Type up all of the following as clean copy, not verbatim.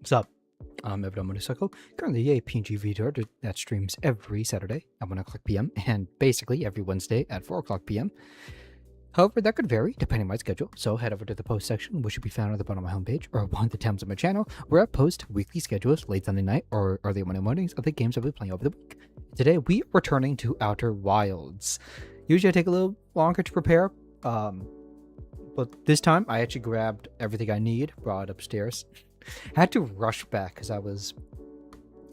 What's up? I'm Averon Morisako, currently a PNG VTuber that streams every Saturday at 1 o'clock p.m. and basically every Wednesday at 4 o'clock p.m. However, that could vary depending on my schedule, so head over to the post section, which should be found at the bottom of my homepage, or one of the tabs on my channel, where I post weekly schedules late Sunday night or early Monday mornings of the games I'll be playing over the week. Today, we are returning to Outer Wilds. Usually I take a little longer to prepare, but this time I actually grabbed everything I need, brought it upstairs. I had to rush back because I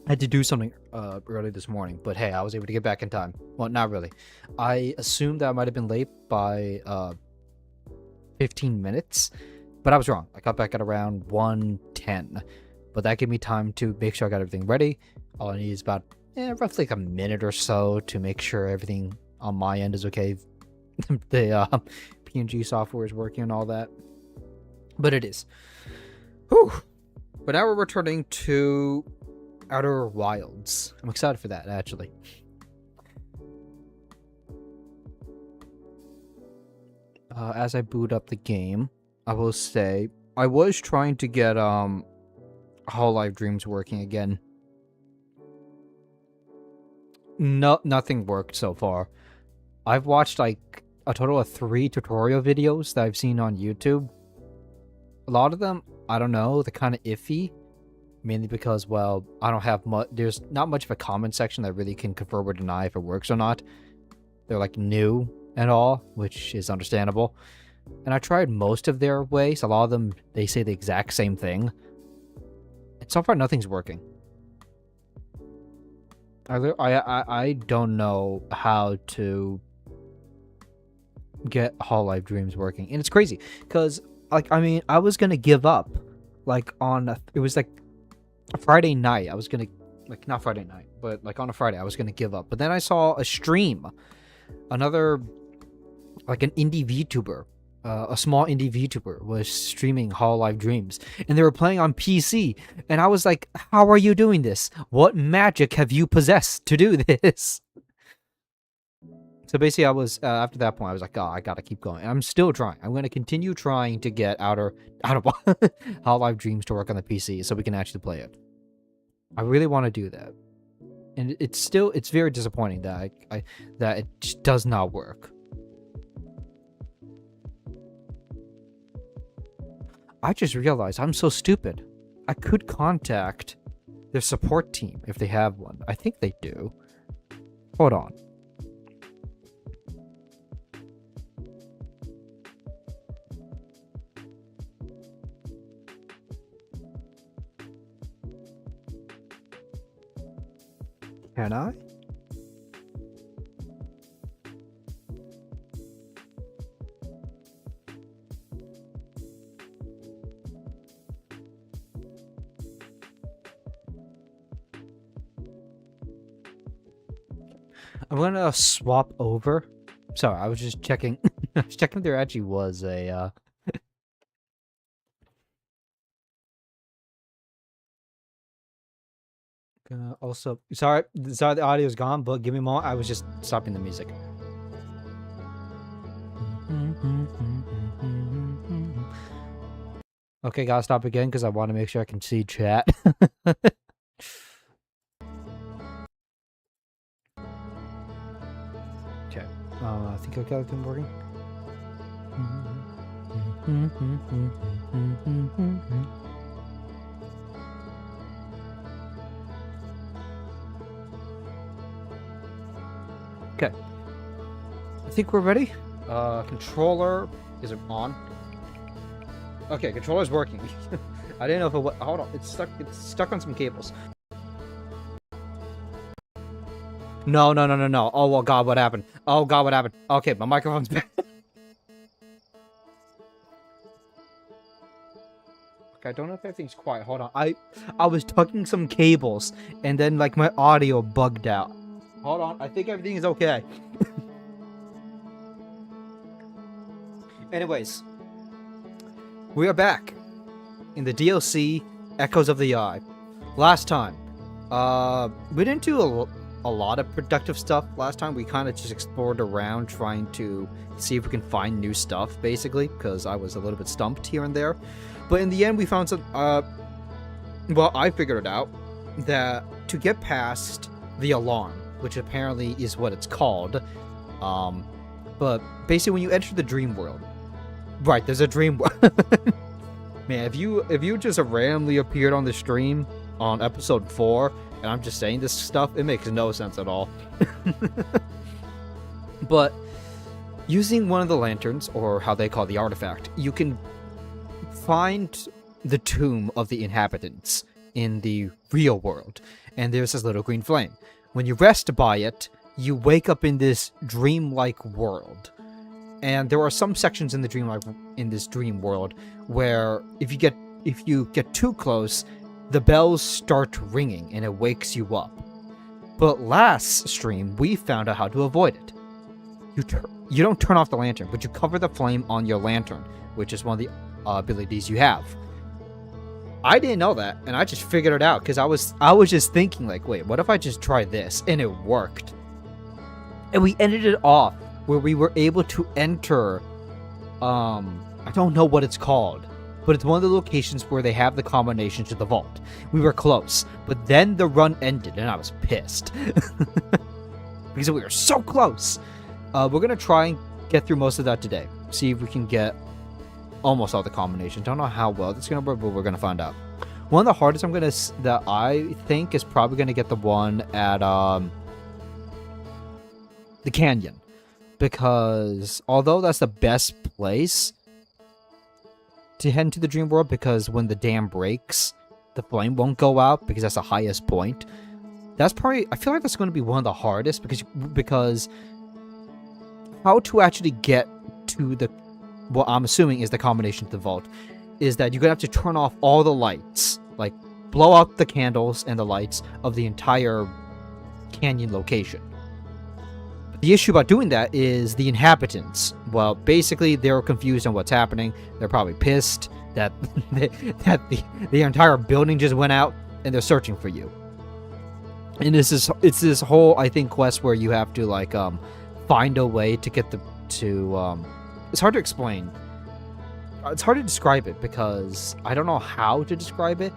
had to do something early this morning, but hey, I was able to get back in time. Well, not really. I assumed that I might have been late by 15 minutes, but I was wrong. I got back at around 1:10, but that gave me time to make sure I got everything ready. All I need is about roughly like a minute or so to make sure everything on my end is okay. The PNG software is working and all that, but it is. Whew. But now we're returning to Outer Wilds. I'm excited for that, actually. As I boot up the game, I will say I was trying to get Hololive Dreams working again. Nothing worked so far. I've watched like a total of 3 tutorial videos that I've seen on YouTube. A lot of them, I don't know, they're kind of iffy. Mainly because, well, I don't have much. There's not much of a comment section that really can confirm or deny if it works or not. They're like new and all, which is understandable. And I tried most of their ways. A lot of them, they say the exact same thing. And so far, nothing's working. I don't know how to get Hololive Dreams working, and it's crazy because, like, I mean, I was gonna give up, like it was like a Friday night. I was gonna, like, not Friday night, but like on a Friday, I was gonna give up. But then I saw a stream, another, like an indie VTuber, a small indie VTuber was streaming Hololive Dreams, and they were playing on PC. And I was like, "How are you doing this? What magic have you possessed to do this?" So basically, I was after that point, I was like, "Oh, I gotta keep going." And I'm still trying. I'm gonna continue trying to get Outer Hololive Dreams to work on the PC so we can actually play it. I really want to do that, and it's very disappointing that that it just does not work. I just realized I'm so stupid. I could contact their support team if they have one. I think they do. Hold on. Can I? I'm gonna swap over. Sorry, I was just checking. I was checking if there actually was a also, sorry the audio's gone, but give me a moment. I was just stopping the music. Okay, gotta stop again because I want to make sure I can see chat. Okay, I think I got everything working. Okay, I think we're ready. Controller, is it on? Okay, controller's working. I didn't know if it was. Hold on, it's stuck on some cables. No. Oh, well, God, what happened? Oh, God, what happened? Okay, my microphone's back. Okay, I don't know if everything's quiet. Hold on. I was tucking some cables, and then, like, my audio bugged out. Hold on, I think everything is okay. Anyways, we are back in the DLC Echoes of the Eye. Last time, we didn't do a lot of productive stuff last time. We kind of just explored around trying to see if we can find new stuff, basically, because I was a little bit stumped here and there. But in the end, we found some Well, I figured it out that to get past the alarm, which apparently is what it's called, but basically when you enter the dream world, right? There's a dream world. Man, if you just randomly appeared on the stream on episode 4, and I'm just saying this stuff, it makes no sense at all. But using one of the lanterns, or how they call the artifact, you can find the tomb of the inhabitants in the real world, and there's this little green flame. When you rest by it, you wake up in this dreamlike world. And there are some sections in this dream world where if you get too close, the bells start ringing and it wakes you up. But last stream, we found out how to avoid it. You don't turn off the lantern, but you cover the flame on your lantern, which is one of the abilities you have. I didn't know that, and I just figured it out because I was just thinking like, wait, what if I just try this? And it worked. And we ended it off where we were able to enter, I don't know what it's called, but it's one of the locations where they have the combination to the vault. We were close, but then the run ended, and I was pissed. Because we were so close. We're going to try and get through most of that today. See if we can get almost all the combinations. Don't know how well it's going to work, but we're going to find out. One of the hardest that I think is probably going to get the one at the canyon. Because although that's the best place to head into the dream world, because when the dam breaks, the flame won't go out because that's the highest point. That's probably, I feel like that's going to be one of the hardest because how to actually get to the, what I'm assuming is the combination to the vault, is that you're going to have to turn off all the lights, like blow out the candles and the lights of the entire canyon location. The issue about doing that is the inhabitants. Well, basically, they're confused on what's happening. They're probably pissed that the entire building just went out, and they're searching for you. And it's this whole, I think, quest where you have to like find a way to get it's hard to explain. It's hard to describe it because I don't know how to describe it.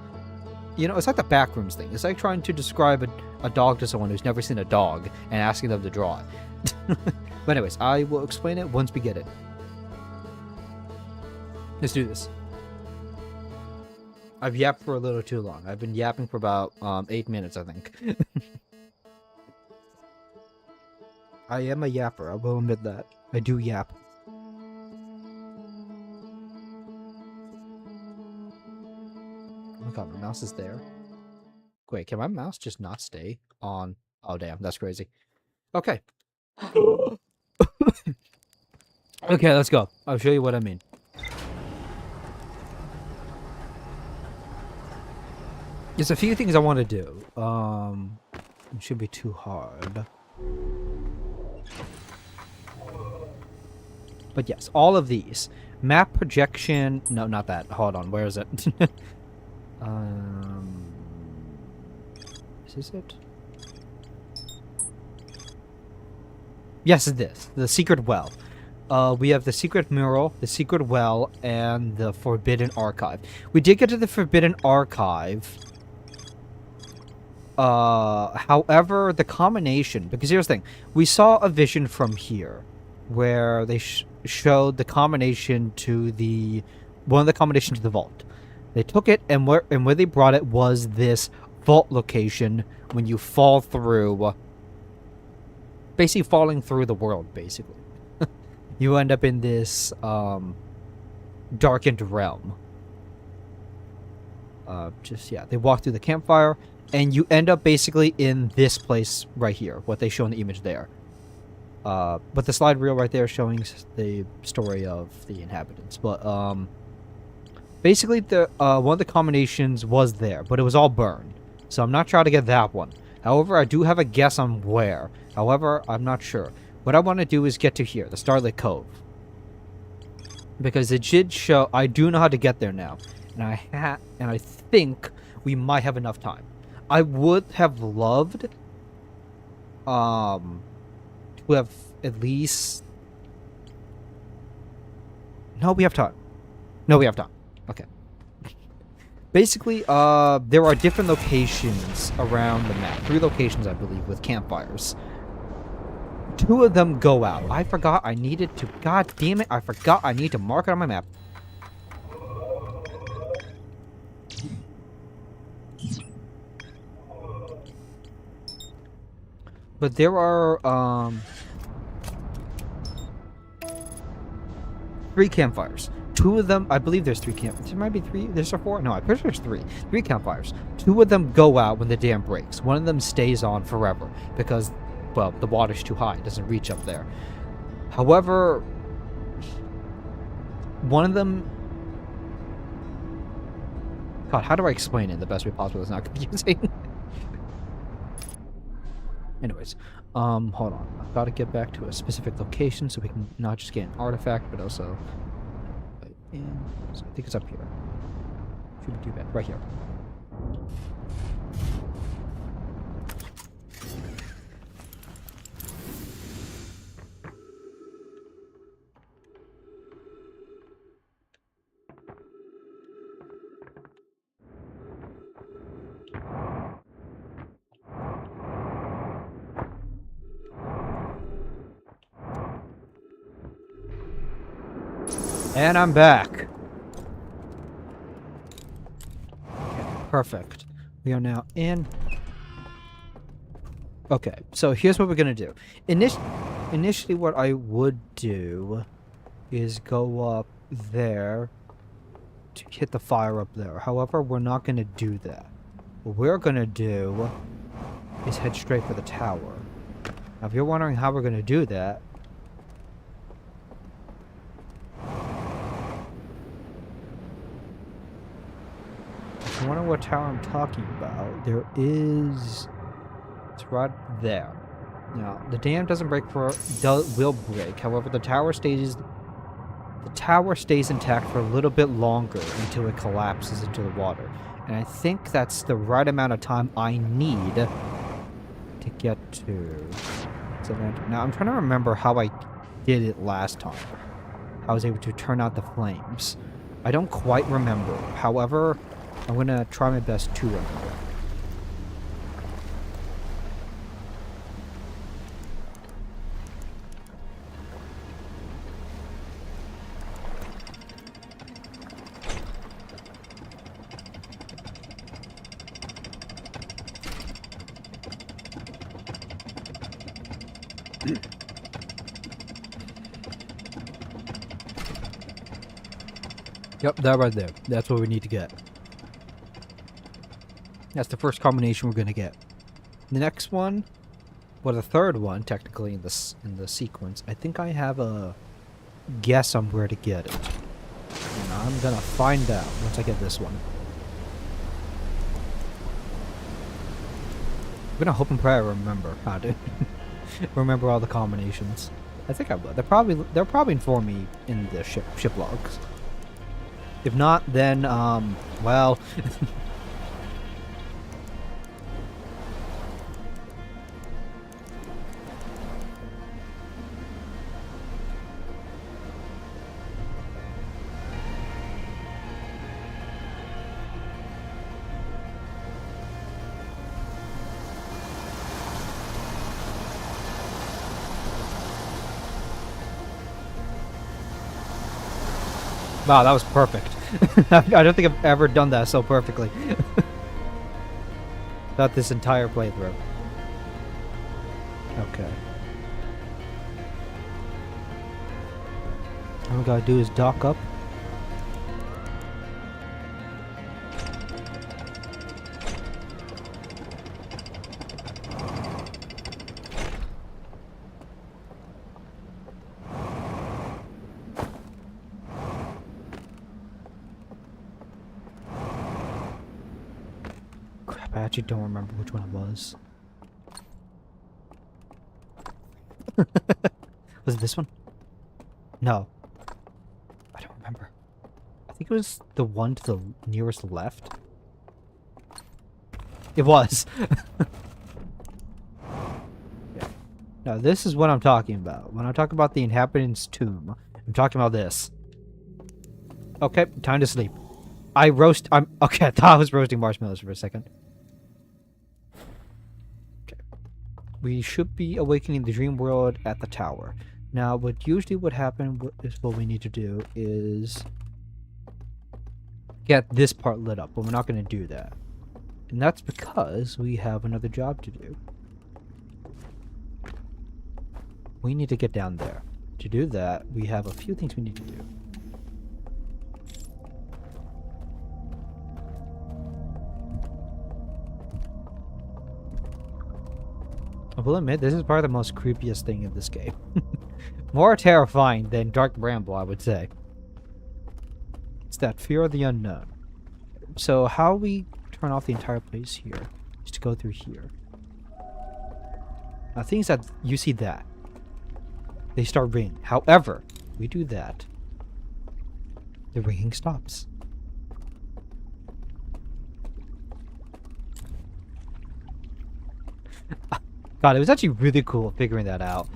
You know, it's like the backrooms thing. It's like trying to describe a dog to someone who's never seen a dog and asking them to draw it. But anyways, I will explain it once we get it. Let's do this. I've yapped for a little too long. I've been yapping for about 8 minutes, I think. I am a yapper, I will admit that. I do yap. Oh my god, my mouse is there. Wait, can my mouse just not stay on? Oh damn, that's crazy. Okay. Okay, let's go. I'll show you what I mean. There's a few things I want to do. It shouldn't be too hard. But yes, all of these. Map projection... No, not that. Hold on, where is it? Is this it? Yes, it's this. The secret well. We have the secret mural, the secret well, and the forbidden archive. We did get to the forbidden archive. However, the combination... Because here's the thing. We saw a vision from here where they showed the combination to the... One of the combinations to the vault. They took it, and where they brought it was this vault location when you fall through... Basically falling through the world, basically. You end up in this darkened realm. They walk through the campfire, and you end up basically in this place right here, what they show in the image there. But the slide reel right there showing the story of the inhabitants. But basically, one of the combinations was there, but it was all burned. So I'm not trying to get that one. However, I do have a guess on where. However, I'm not sure. What I want to do is get to here, the Starlit Cove. Because it did show... I do know how to get there now. And I think we might have enough time. I would have loved... to have at least... No, we have time. No, we have time. Okay. Basically, there are different locations around the map. 3 locations, I believe, with campfires. 2 of them go out. I forgot I needed to... God damn it, I forgot I need to mark it on my map. But there are, 3 campfires. 2 of them, I believe there's 3 campfires. There might be 3. There's 4. No, I'm pretty sure there's 3. 3 campfires. 2 of them go out when the dam breaks. 1 of them stays on forever because, well, the water's too high. It doesn't reach up there. However, one of them... God, how do I explain it the best way possible? It's not confusing. Anyways, hold on. I've got to get back to a specific location so we can not just get an artifact, but also... So I think it's up here. Shouldn't be too bad. Right here. And I'm back. Okay, perfect. We are now in. Okay, so here's what we're gonna do. Initially, what I would do is go up there to hit the fire up there. However, we're not gonna do that. What we're gonna do is head straight for the tower. Now, if you're wondering how we're gonna do that, if you wonder what tower I'm talking about, there is... It's right there. Now, the dam doesn't break will break. However, the tower stays intact for a little bit longer until it collapses into the water. And I think that's the right amount of time I need to get to Savannah. Now, I'm trying to remember how I did it last time. I was able to turn out the flames. I don't quite remember. However, I'm going to try my best to remember. Yep, that right there. That's what we need to get. That's the first combination we're going to get. The next one, well, the third one, technically, in the sequence, I think I have a guess on where to get it. And I'm going to find out once I get this one. I'm going to hope and pray I remember how to remember all the combinations. I think I will. They'll probably inform me in the ship logs. If not, then, well... Wow, that was perfect. I don't think I've ever done that so perfectly. Throughout this entire playthrough. Okay. All we gotta do is dock up. I actually don't remember which one it was. Was it this one? No. I don't remember. I think it was the one to the nearest left. It was. Yeah. Now this is what I'm talking about. When I talk about the Inhabitants' tomb, I'm talking about this. Okay, time to sleep. I'm okay. I thought I was roasting marshmallows for a second. Okay. We should be awakening the dream world at the tower. Now, what happen is what we need to do is get this part lit up, but we're not going to do that. And that's because we have another job to do. We need to get down there. To do that, we have a few things we need to do. I will admit, this is probably the most creepiest thing in this game. More terrifying than Dark Bramble, I would say. It's that fear of the unknown. So how we turn off the entire place here is to go through here. Now, things that you see that they start ringing. However, we do that, the ringing stops. God, it was actually really cool figuring that out.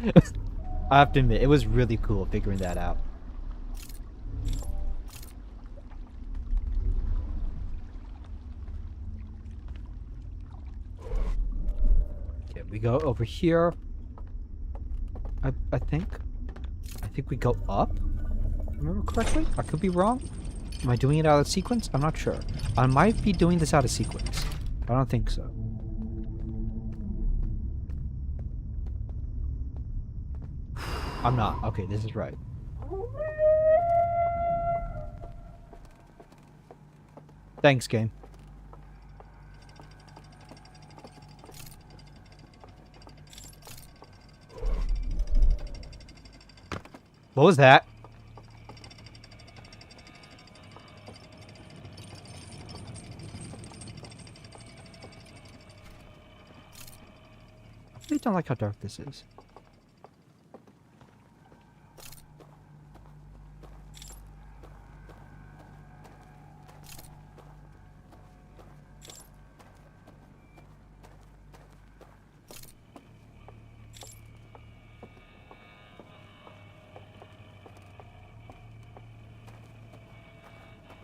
I have to admit, it was really cool figuring that out. Okay, we go over here. I think we go up. Remember correctly? I could be wrong. Am I doing it out of sequence? I'm not sure. I might be doing this out of sequence. I don't think so. I'm not. Okay, this is right. Thanks, game. What was that? I really don't like how dark this is.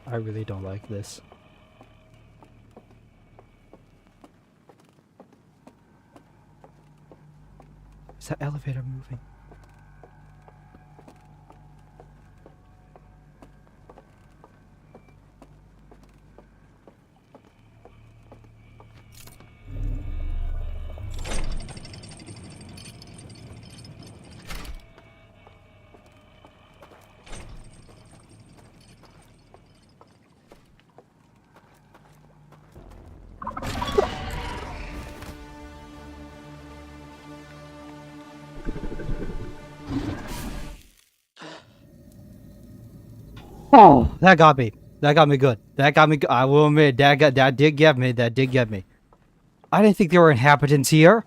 I really don't like this. Is that elevator moving? Oh, that got me. That got me good. That got me good. I will admit, that did get me. That did get me. I didn't think there were inhabitants here.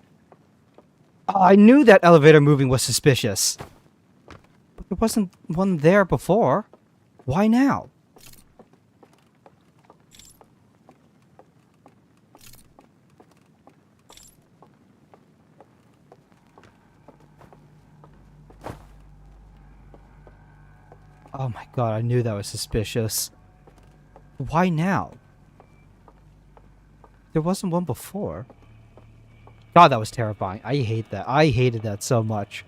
Oh, I knew that elevator moving was suspicious. But there wasn't one there before. Why now? Oh my god, I knew that was suspicious. Why now? There wasn't one before. God, that was terrifying. I hate that. I hated that so much.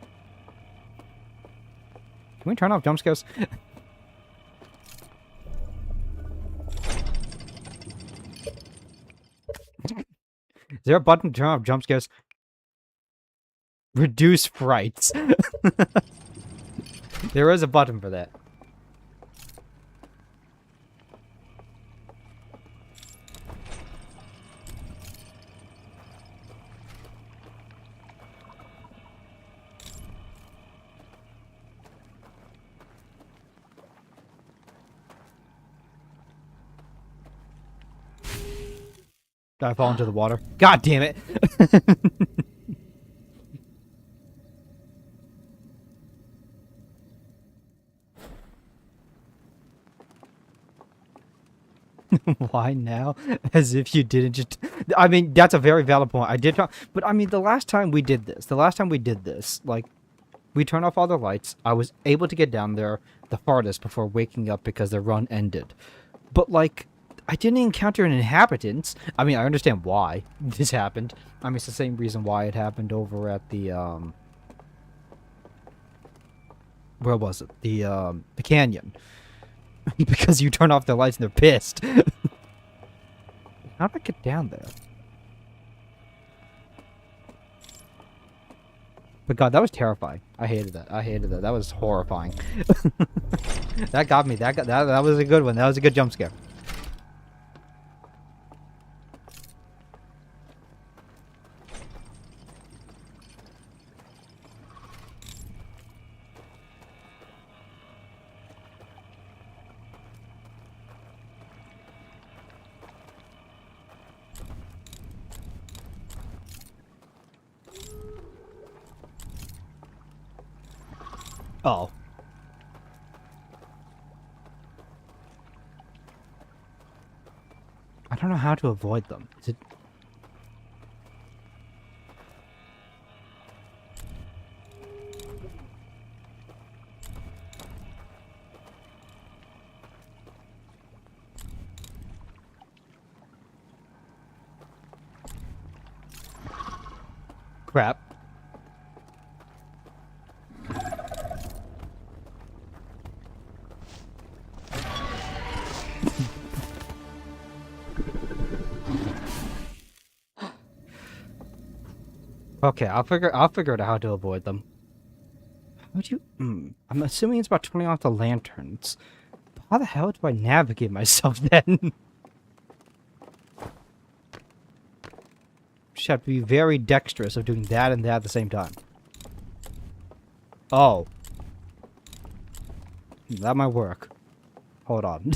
Can we turn off jump scares? Is there a button to turn off jump scares? Reduce frights. There is a button for that. Did I fall into the water? God damn it! Why now? As if you didn't just... I mean, that's a very valid point. I did not... But I mean, the last time we did this, like, we turned off all the lights. I was able to get down there the farthest before waking up because the run ended. But, like, I didn't encounter an inhabitants. I mean, I understand why this happened. I mean, it's the same reason why it happened over at the where was it? The canyon. Because you turn off the lights and they're pissed. How did I get down there? But God, that was terrifying. I hated that. I hated that. That was horrifying. That got me. That was a good one. That was a good jump scare. Oh. I don't know how to avoid them. Is it... Crap. Okay, I'll figure out how to avoid them. How would you? I'm assuming it's about turning off the lanterns. But how the hell do I navigate myself then? Just have to be very dexterous of doing that and that at the same time. Oh, that might work. Hold on.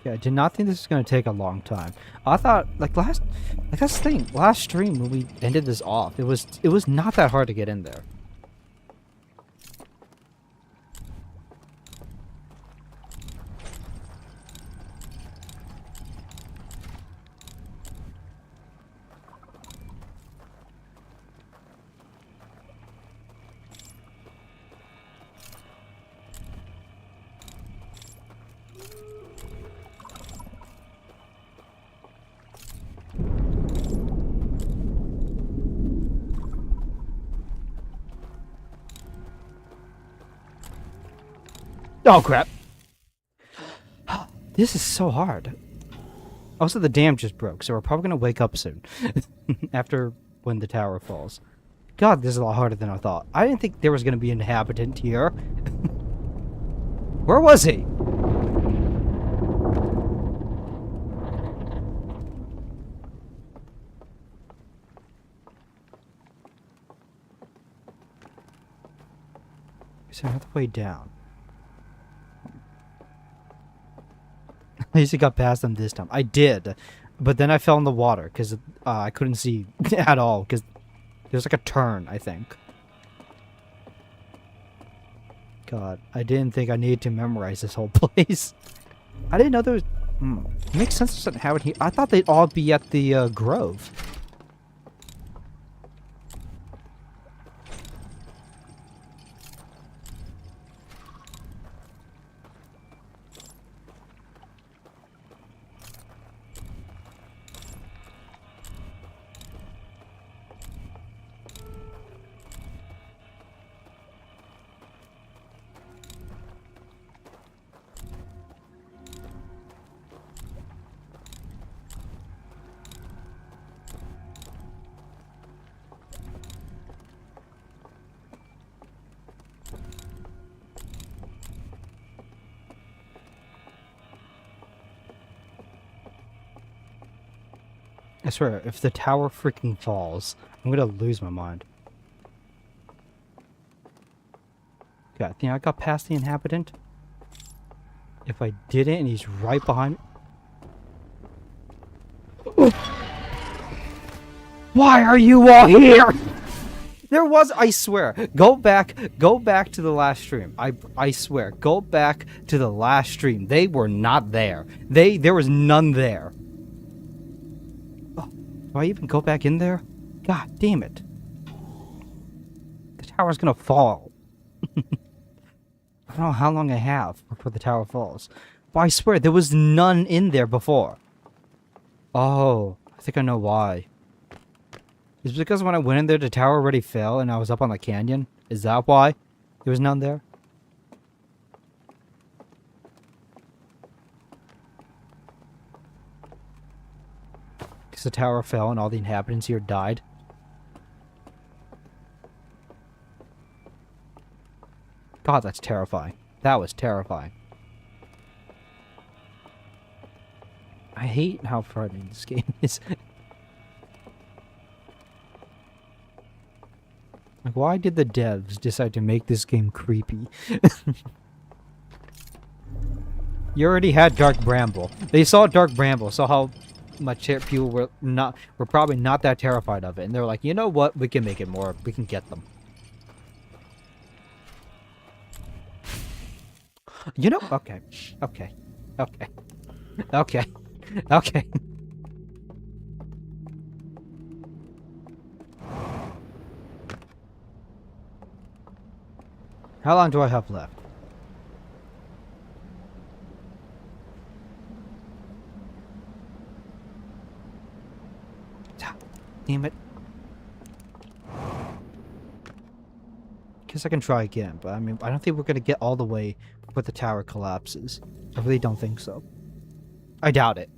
Yeah, I did not think this was going to take a long time. I thought, that's the thing, last stream when we ended this off, it was not that hard to get in there. Oh, crap. This is so hard. Also, the dam just broke, so we're probably going to wake up soon. After when the tower falls. God, this is a lot harder than I thought. I didn't think there was going to be an inhabitant here. Where was he? Is there another way down? At least I got past them this time. I did, but then I fell in the water because I couldn't see at all because there's like a turn, I think. God, I didn't think I needed to memorize this whole place. I didn't know there was... It makes sense to have it here. I thought they'd all be at the Grove. I swear, if the tower freaking falls, I'm gonna lose my mind. Okay, I think I got past the inhabitant. If I didn't, and he's right behind me... Why are you all here? There was, I swear. Go back to the last stream. I swear. Go back to the last stream. They were not there. There was none there. Oh, do I even go back in there? God damn it. The tower's gonna fall. I don't know how long I have before the tower falls. But I swear, there was none in there before. Oh, I think I know why. Is it because when I went in there, the tower already fell and I was up on the canyon? Is that why there was none there? Because the tower fell and all the inhabitants here died? God, that's terrifying. That was terrifying. I hate how frightening this game is. Like, why did the devs decide to make this game creepy? You already had Dark Bramble. They saw Dark Bramble, saw how much people were probably not that terrified of it, and they're like, you know what? We can make it more. We can get them. You know? Okay. Okay. Okay. Okay. Okay. How long do I have left? Damn it. Guess I can try again, but I mean, I don't think we're gonna get all the way before the tower collapses. I really don't think so. I doubt it.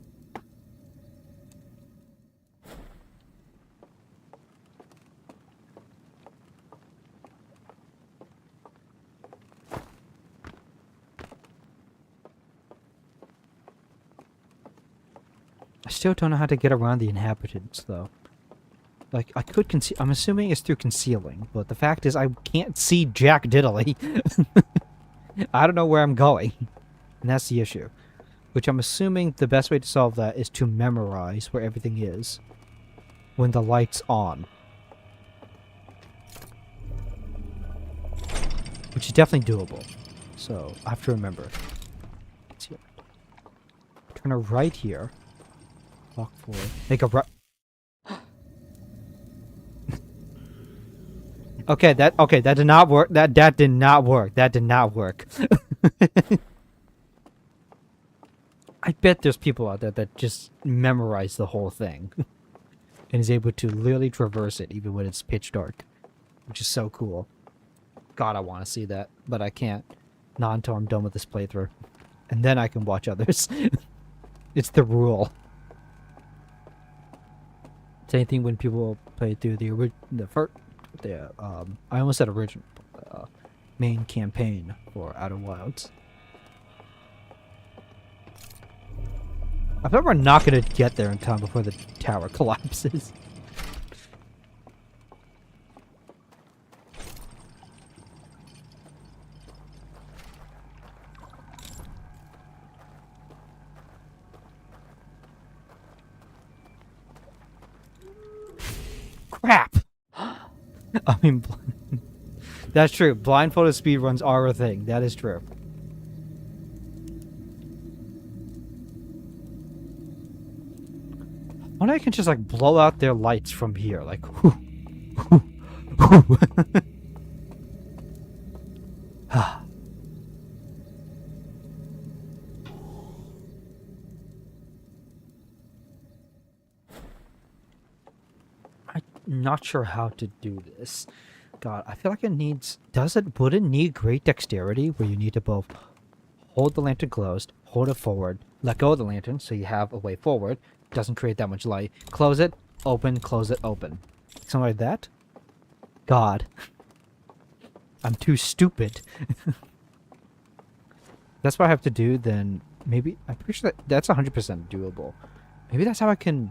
I still don't know how to get around the inhabitants, though. Like, I could conceal. I'm assuming it's through concealing, but the fact is I can't see Jack Diddley. I don't know where I'm going. And that's the issue. Which I'm assuming the best way to solve that is to memorize where everything is when the light's on. Which is definitely doable. So, I have to remember. Turn a right here. Walk forward. Make a right. Okay, that did not work. That did not work. That did not work. I bet there's people out there that just memorize the whole thing and is able to literally traverse it even when it's pitch dark, which is so cool. God, I want to see that, but I can't. Not until I'm done with this playthrough, and then I can watch others. It's the rule. Same thing when people play through I almost said original main campaign for Outer Wilds. I bet we're not going to get there in time before the tower collapses. Crap! I mean, that's true. Blindfolded speedruns are a thing. That is true. I wonder if I can just, like, blow out their lights from here. Like, whoo, whoo, whoo. I'm not sure how to do this. God, I feel like it needs... Would it need great dexterity where you need to both hold the lantern closed, hold it forward, let go of the lantern so you have a way forward, doesn't create that much light, close it, close it, open. Something like that? God. I'm too stupid. That's what I have to do, then maybe... I'm pretty sure that's 100% doable. Maybe that's how I can...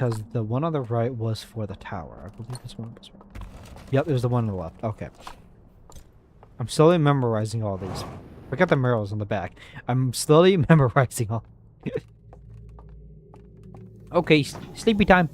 because the one on the right was for the tower. I believe this one was. Yep, there's the one on the left. Okay. I'm slowly memorizing all these. Forget the murals on the back. I'm slowly memorizing all. Okay, sleepy time.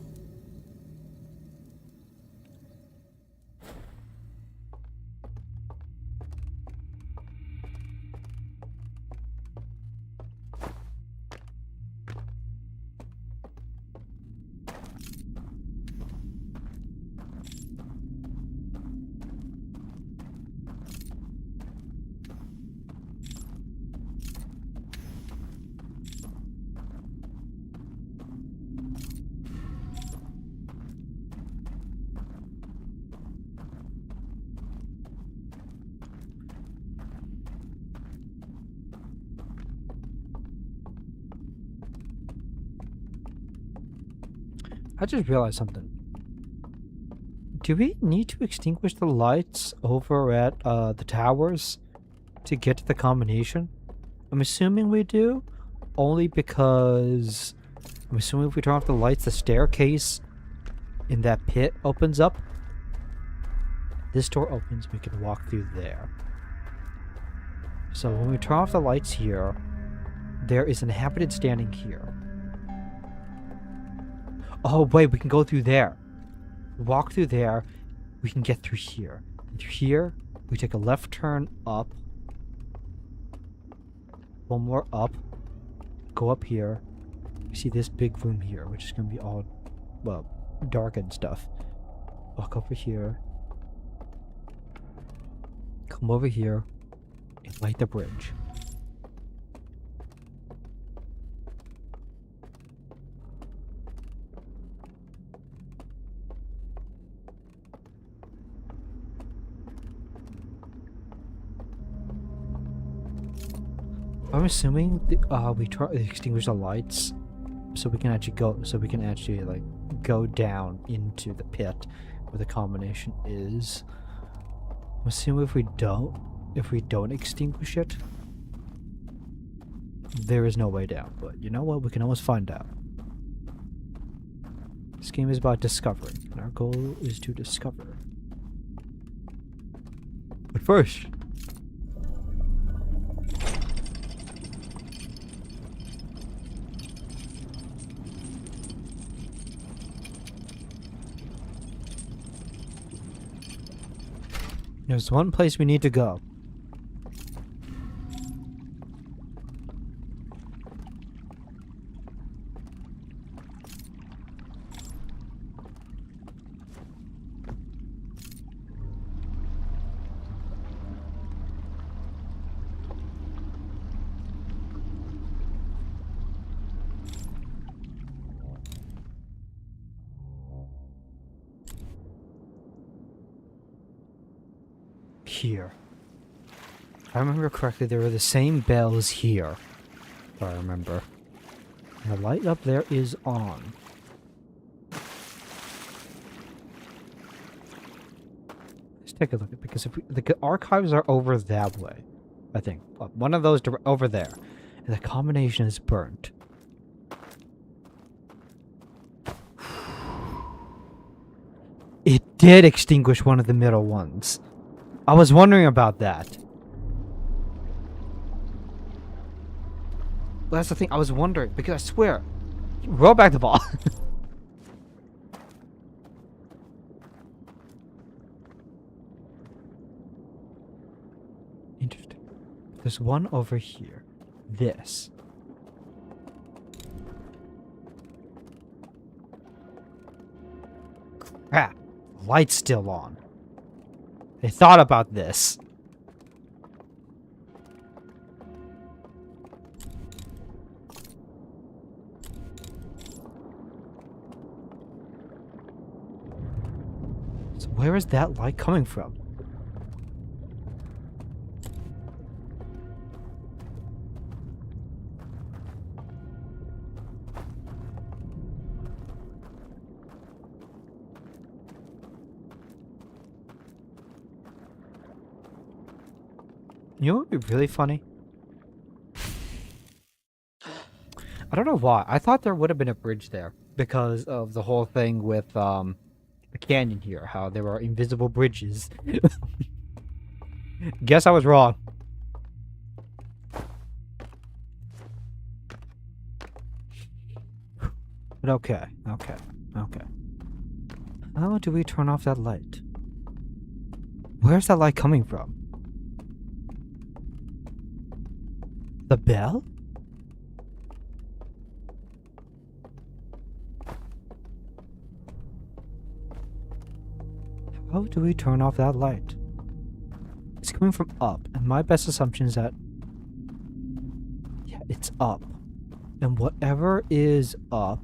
I just realized something. Do we need to extinguish the lights over at the towers to get to the combination? I'm assuming we do, only because I'm assuming if we turn off the lights, the staircase in that pit opens up. This door opens, we can walk through there. So when we turn off the lights here, there is an inhabitant standing here. Oh wait, we can go through there. Walk through there, we can get through here. And through here, we take a left turn up. One more up. Go up here. We see this big room here, which is going to be all, well, dark and stuff. Walk over here. Come over here and light the bridge. I'm assuming we try to extinguish the lights so we can actually like go down into the pit where the combination is. I'm assuming if we don't extinguish it, there is no way down. But you know what? We can always find out. This game is about discovering, and our goal is to discover. But first, there's one place we need to go. Here. If I remember correctly, there were the same bells here. If I remember. And the light up there is on. Let's take a look at, because if the archives are over that way, I think. One of those over there. And the combination is burnt. It did extinguish one of the middle ones. I was wondering about that. Well, that's the thing. I was wondering because I swear, roll back the ball. Interesting. There's one over here. This. Crap. Light's still on. They thought about this. So where is that light coming from? You know what would be really funny? I don't know why. I thought there would have been a bridge there because of the whole thing with the canyon here, how there are invisible bridges. Guess I was wrong. But okay. How do we turn off that light? Where's that light coming from? The bell? How do we turn off that light? It's coming from up, and my best assumption is that... yeah, it's up. And whatever is up...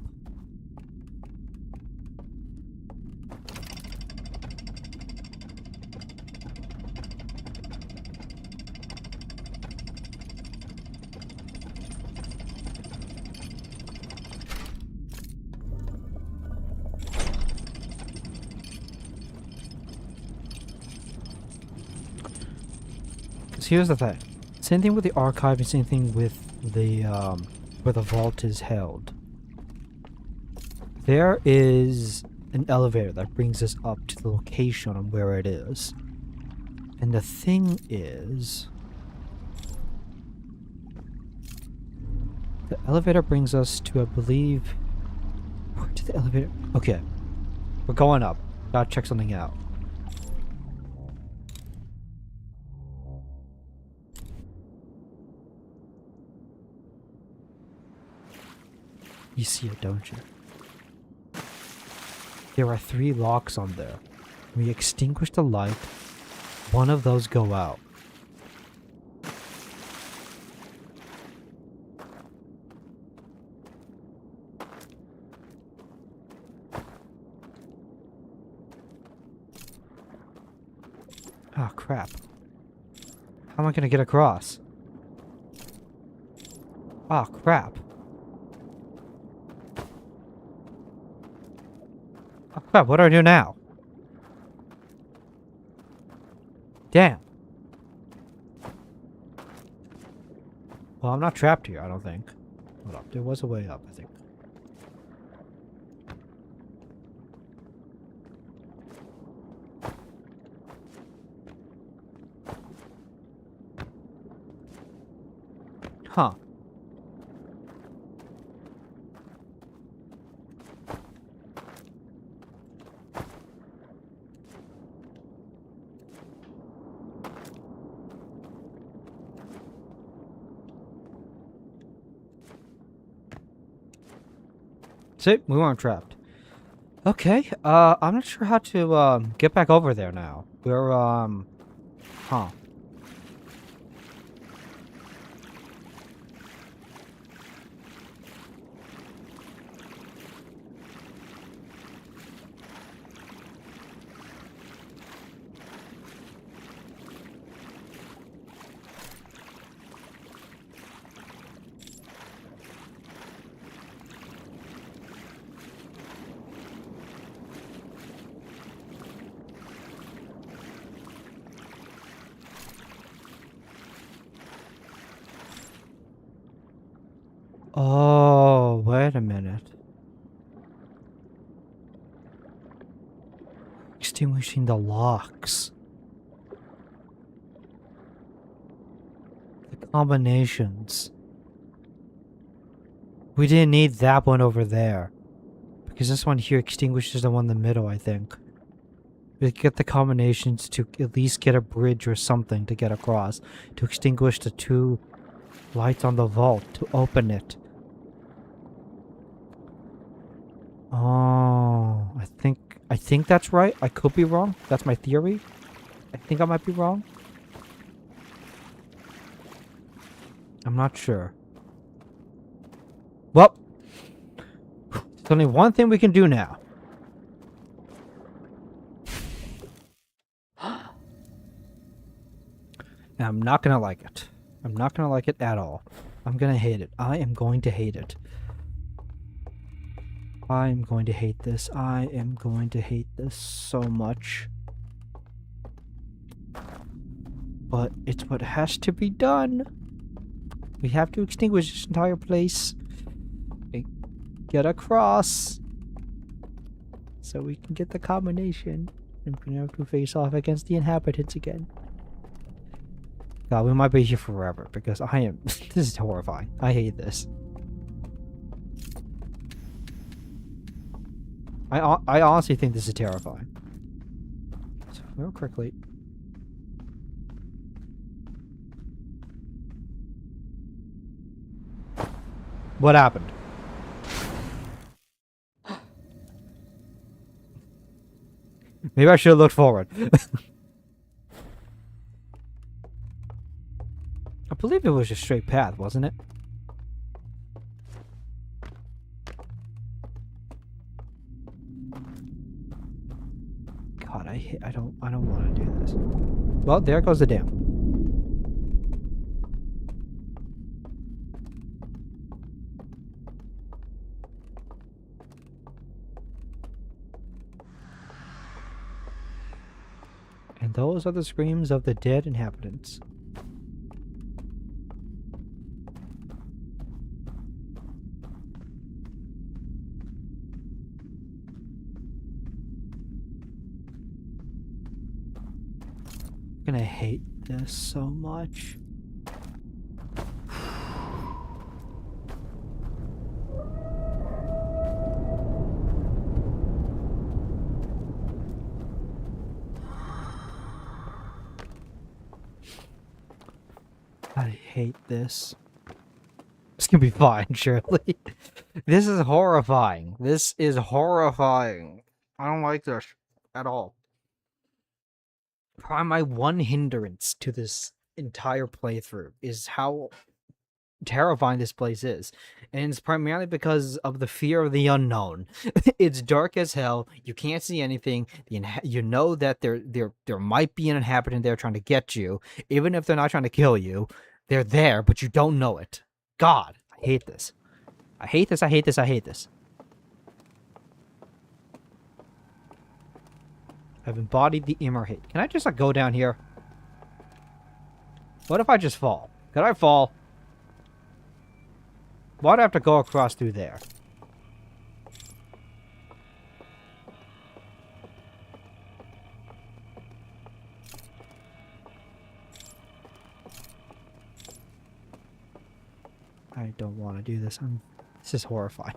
here's the thing. Same thing with the archive and same thing with the where the vault is held. There is an elevator that brings us up to the location on where it is. And the thing is, the elevator brings us to, I believe, where did the elevator... okay. We're going up. Gotta check something out. You see it, don't you? There are 3 locks on there. When we extinguish the light, one of those go out. Ah, crap. How am I gonna get across? Ah, crap. Oh, crap, what do I do now? Damn. Well, I'm not trapped here, I don't think. Hold up, there was a way up, I think. Huh. See, we weren't trapped. Okay, I'm not sure how to, get back over there now. We're, huh. Oh, wait a minute. Extinguishing the locks. The combinations. We didn't need that one over there. Because this one here extinguishes the one in the middle, I think. We get the combinations to at least get a bridge or something to get across. To extinguish the 2 lights on the vault. To open it. Oh, I think that's right. I could be wrong. That's my theory. I think I might be wrong. I'm not sure. Well, there's only one thing we can do now. And I'm not gonna like it. I'm not gonna like it at all. I'm gonna hate it. I am going to hate it. I'm going to hate this. I am going to hate this so much. But it's what has to be done. We have to extinguish this entire place. get across so we can get the combination and we have to face off against the inhabitants again. God, we might be here forever because I am. This is horrifying. I hate this. I honestly think this is terrifying. So, real quickly. What happened? Maybe I should have looked forward. I believe it was a straight path, wasn't it? God, I don't want to do this. Well, there goes the dam. And those are the screams of the dead inhabitants. I'm gonna hate this so much. I hate this. It's gonna be fine, surely. This is horrifying. This is horrifying. I don't like this at all. Probably my one hindrance to this entire playthrough is how terrifying this place is, and it's primarily because of the fear of the unknown. It's dark as hell. You can't see anything. You know that there might be an inhabitant there trying to get you, even if they're not trying to kill you. They're there, but you don't know it. God, I hate this. I hate this. I hate this. I hate this. I've embodied the inner hate. Can I just like go down here? What if I just fall? Could I fall? Why'd I have to go across through there? I don't want to do this. This is horrifying.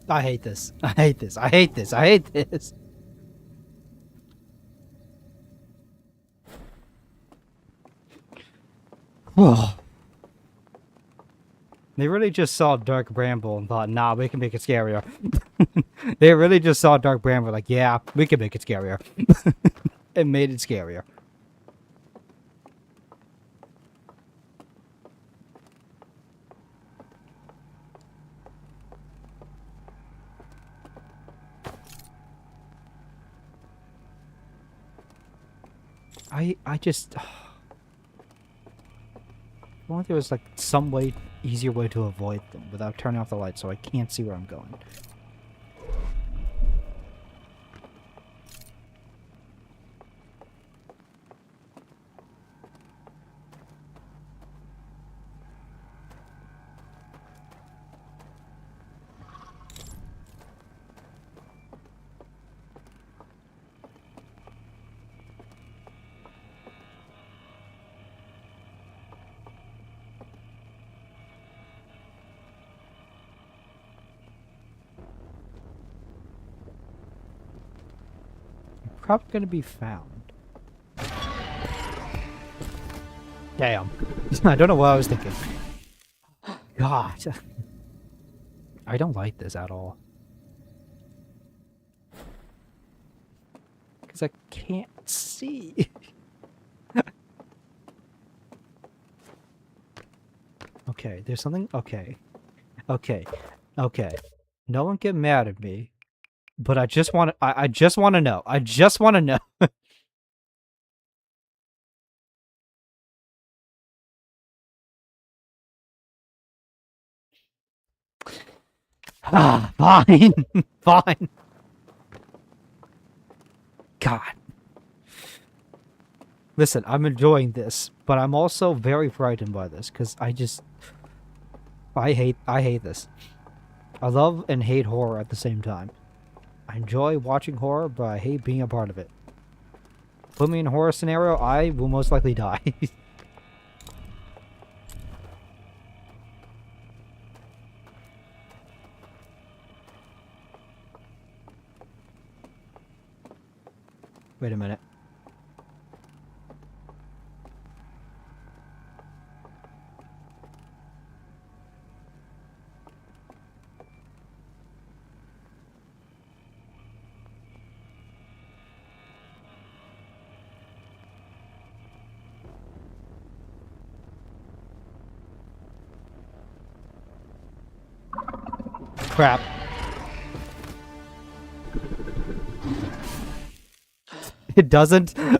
I hate this. I hate this. I hate this. I hate this. Oh. They really just saw Dark Bramble and thought, nah, we can make it scarier. They really just saw Dark Bramble like, yeah, we can make it scarier. And made it scarier. I just... I wonder if there was like some way, easier way to avoid them without turning off the light so I can't see where I'm going. Probably gonna be found. Damn. I don't know what I was thinking. God. I don't like this at all. Because I can't see. Okay, there's something... Okay. Okay. Okay. No one get mad at me. But I just want to... I just want to know. I just want to know. Ah, fine. Fine. God. Listen, I'm enjoying this, but I'm also very frightened by this, because I just... I hate this. I love and hate horror at the same time. I enjoy watching horror, but I hate being a part of it. Put me in a horror scenario, I will most likely die. Wait a minute. Crap. It doesn't? I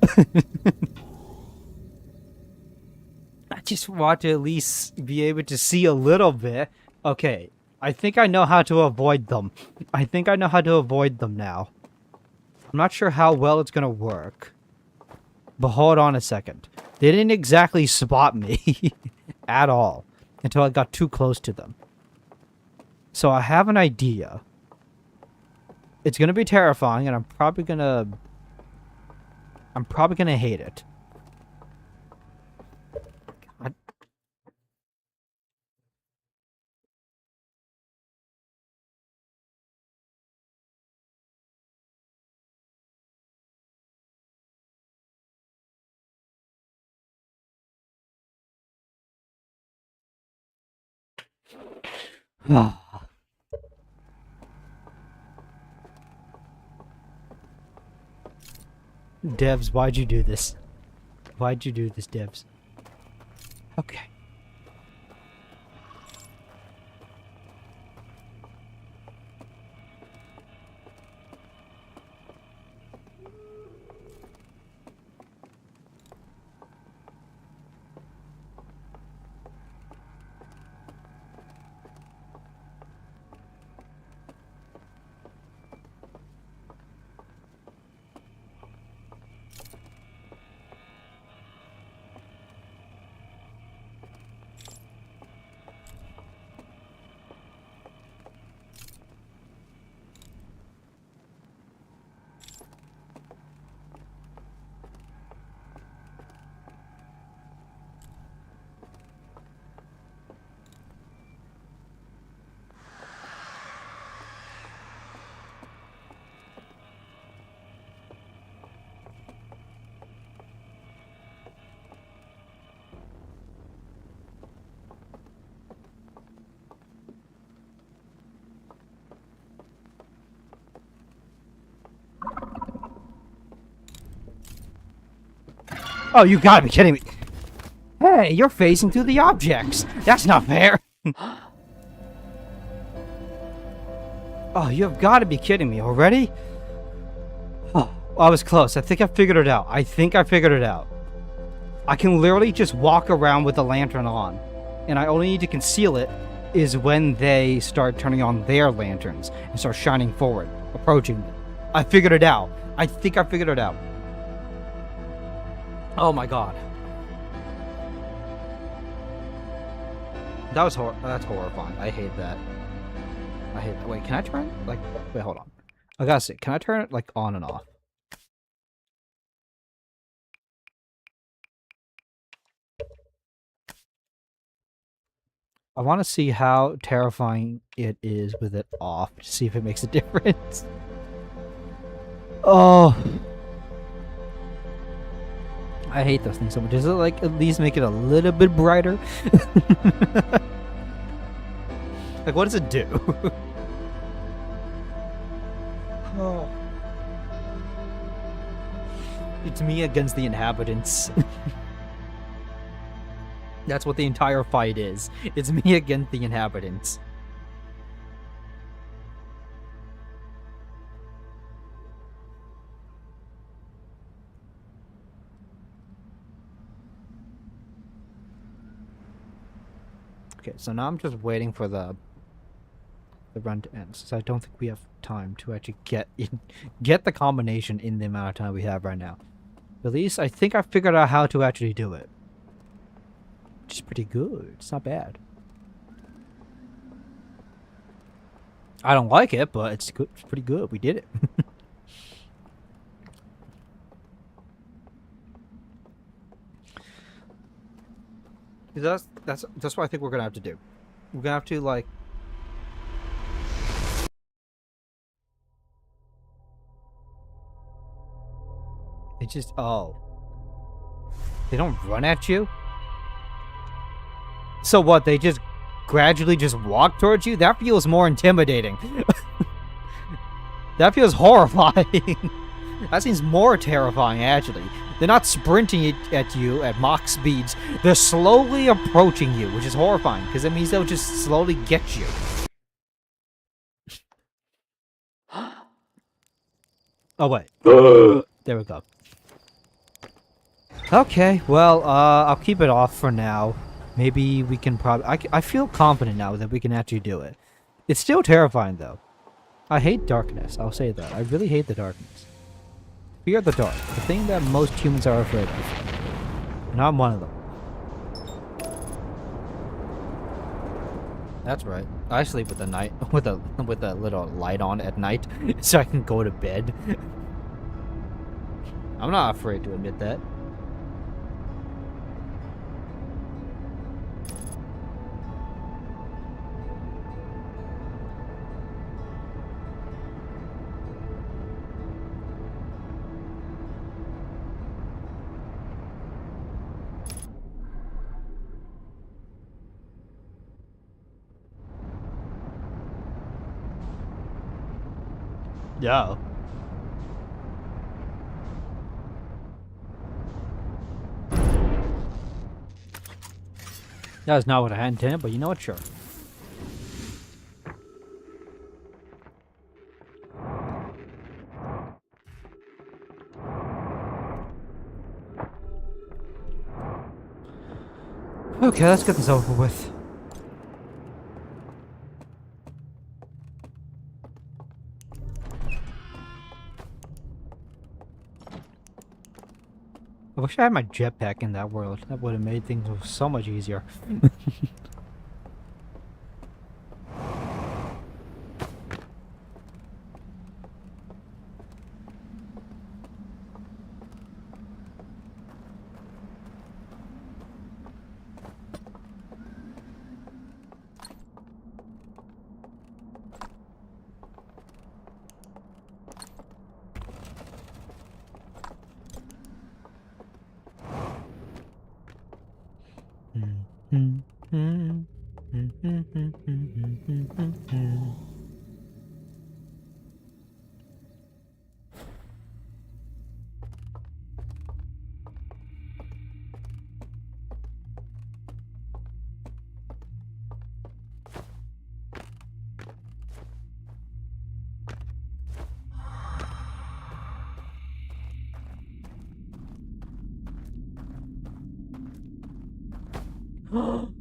just want to at least be able to see a little bit. Okay, I think I know how to avoid them. I think I know how to avoid them now. I'm not sure how well it's gonna work. But hold on a second. They didn't exactly spot me at all until I got too close to them. So I have an idea. It's gonna be terrifying, and I'm probably gonna hate it. God. Devs, why'd you do this? Why'd you do this, devs? Okay. Oh, you gotta be kidding me. Hey, you're facing through the objects. That's not fair. Oh, you have got to be kidding me already? Oh, I was close. I think I figured it out. I can literally just walk around with the lantern on, and I only need to conceal it is when they start turning on their lanterns and start shining forward, approaching me. I figured it out. I think I figured it out. Oh my god. That's horrifying. I hate that. Wait, can I turn it? Like, wait, hold on. I gotta see. Can I turn it, like, on and off? I want to see how terrifying it is with it off, to see if it makes a difference. Oh. I hate those things so much. Does it, like, at least make it a little bit brighter? Like, what does it do? Oh. It's me against the inhabitants. That's what the entire fight is. It's me against the inhabitants. Okay, so now I'm just waiting for the run to end, since I don't think we have time to actually get the combination in the amount of time we have right now. At least I think I figured out how to actually do it. Which is pretty good. It's not bad. I don't like it, but it's good. It's pretty good. We did it. That's what I think we're gonna have to do. We're gonna have to, like, they just they don't run at you. So what? They just gradually just walk towards you? That feels more intimidating. That feels horrifying. That seems more terrifying, actually. They're not sprinting at you at Mach speeds. They're slowly approaching you, which is horrifying, because it means they'll just slowly get you. Oh, wait. There we go. Okay, well, I'll keep it off for now. Maybe we can probably... I feel confident now that we can actually do it. It's still terrifying, though. I hate darkness, I'll say that. I really hate the darkness. Fear the dark, the thing that most humans are afraid of. And I'm one of them. That's right. I sleep with a little light on at night, so I can go to bed. I'm not afraid to admit that. Yeah. That is not what I had intended, but you know what? Sure. Okay, let's get this over with. I wish I had my jetpack in that world. That would have made things so much easier. Hold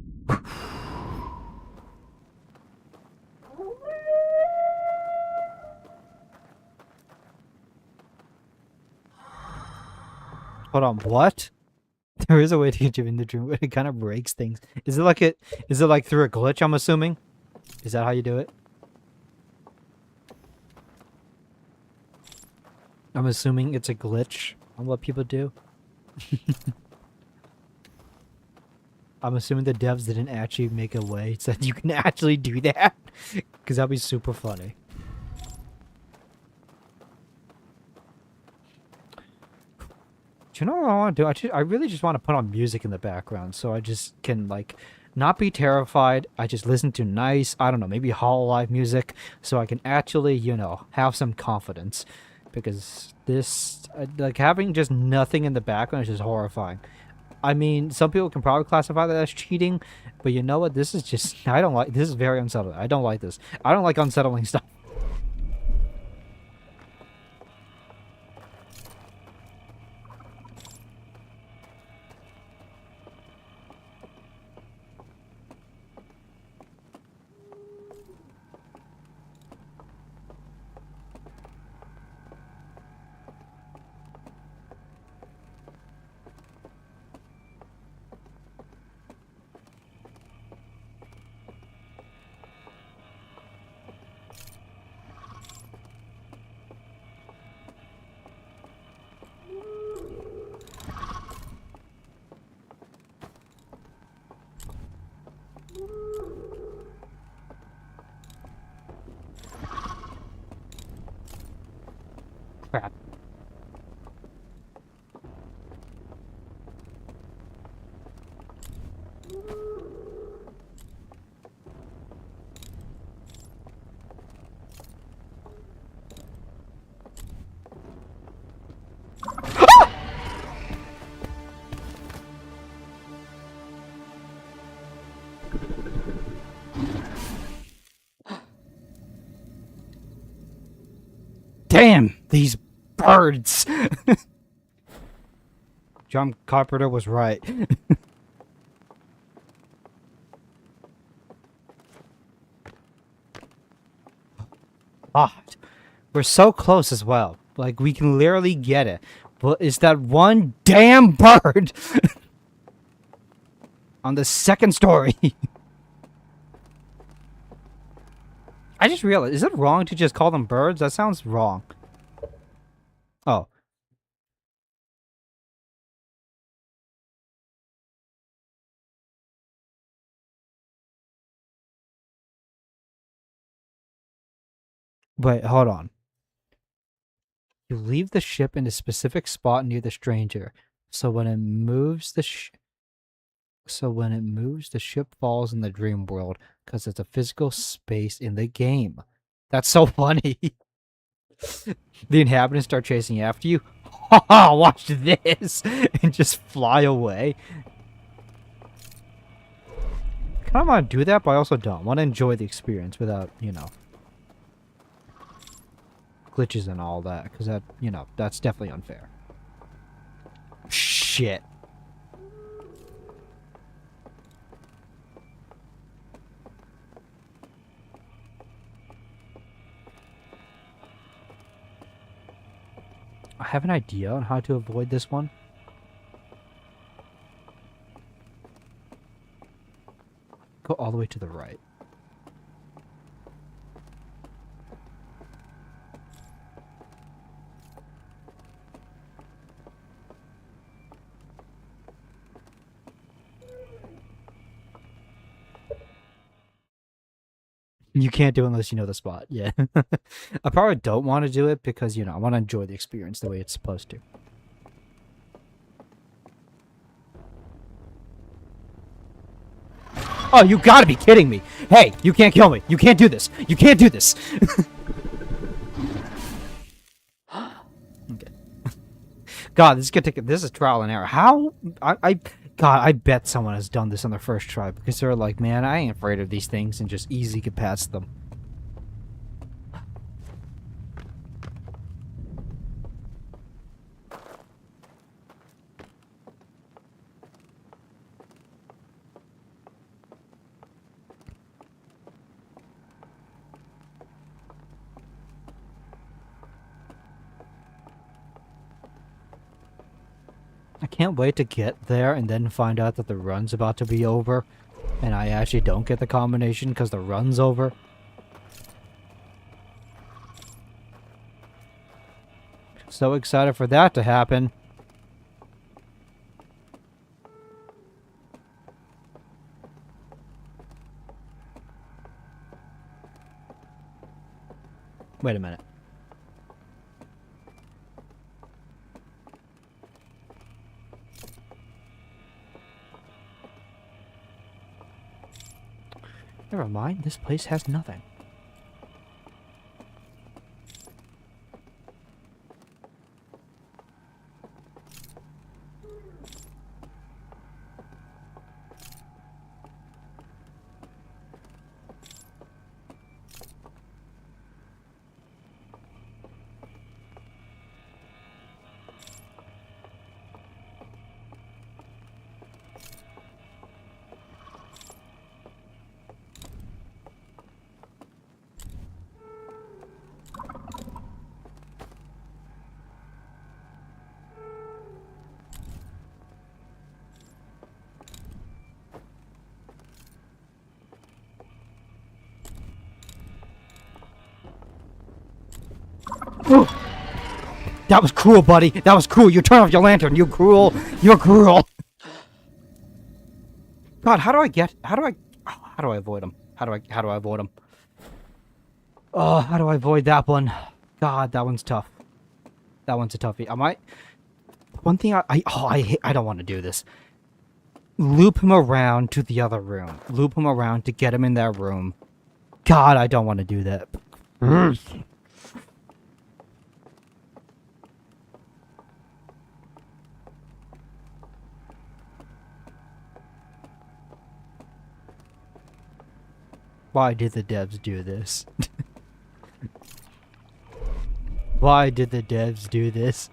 on, what? There is a way to get you in the dream, but it kind of breaks things. Is it like is it like through a glitch, I'm assuming? Is that how you do it? I'm assuming it's a glitch on what people do. I'm assuming the devs didn't actually make a way so that you can actually do that. Because that'd be super funny. Do you know what I want to do? I really just want to put on music in the background so I just can, like, not be terrified. I just listen to nice, I don't know, maybe Hololive music so I can actually, you know, have some confidence. Because this, like, having just nothing in the background is just horrifying. I mean, some people can probably classify that as cheating, but you know what? This is just, I don't like, this is very unsettling. I don't like this. I don't like unsettling stuff. Crap. Damn, these birds! John Carpenter was right. God, we're so close as well. Like, we can literally get it. But it's that one damn bird on the second story. I just realized, is it wrong to just call them birds? That sounds wrong. Oh. Wait, hold on. You leave the ship in a specific spot near the stranger. So when it moves, the ship falls in the dream world because it's a physical space in the game. That's so funny. The inhabitants start chasing after you. Watch this! And just fly away. Kind of want to do that, but I also don't. Want to enjoy the experience without, you know, glitches and all that. Because that, you know, that's definitely unfair. Shit. I have an idea on how to avoid this one. Go all the way to the right. You can't do it unless you know the spot. Yeah. I probably don't want to do it because, you know, I want to enjoy the experience the way it's supposed to. Oh, you gotta be kidding me. Hey, you can't kill me. You can't do this. You can't do this. Okay. God, this is gonna take. This is trial and error. How? God, I bet someone has done this on their first try because they're like, man, I ain't afraid of these things and just easily get past them. can't wait to get there and then find out that the run's about to be over. And I actually don't get the combination because the run's over. So excited for that to happen. Wait a minute. Never mind, this place has nothing. That was cruel, buddy. That was cruel. You turn off your lantern. You're cruel. You're cruel. God, how do I avoid him? How do I avoid him? Oh, how do I avoid that one? God, that one's tough. That one's a toughie. One thing I don't want to do this. Loop him around to the other room. Loop him around to get him in that room. God, I don't want to do that. Why did the devs do this? Why did the devs do this?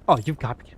Oh, you've got me.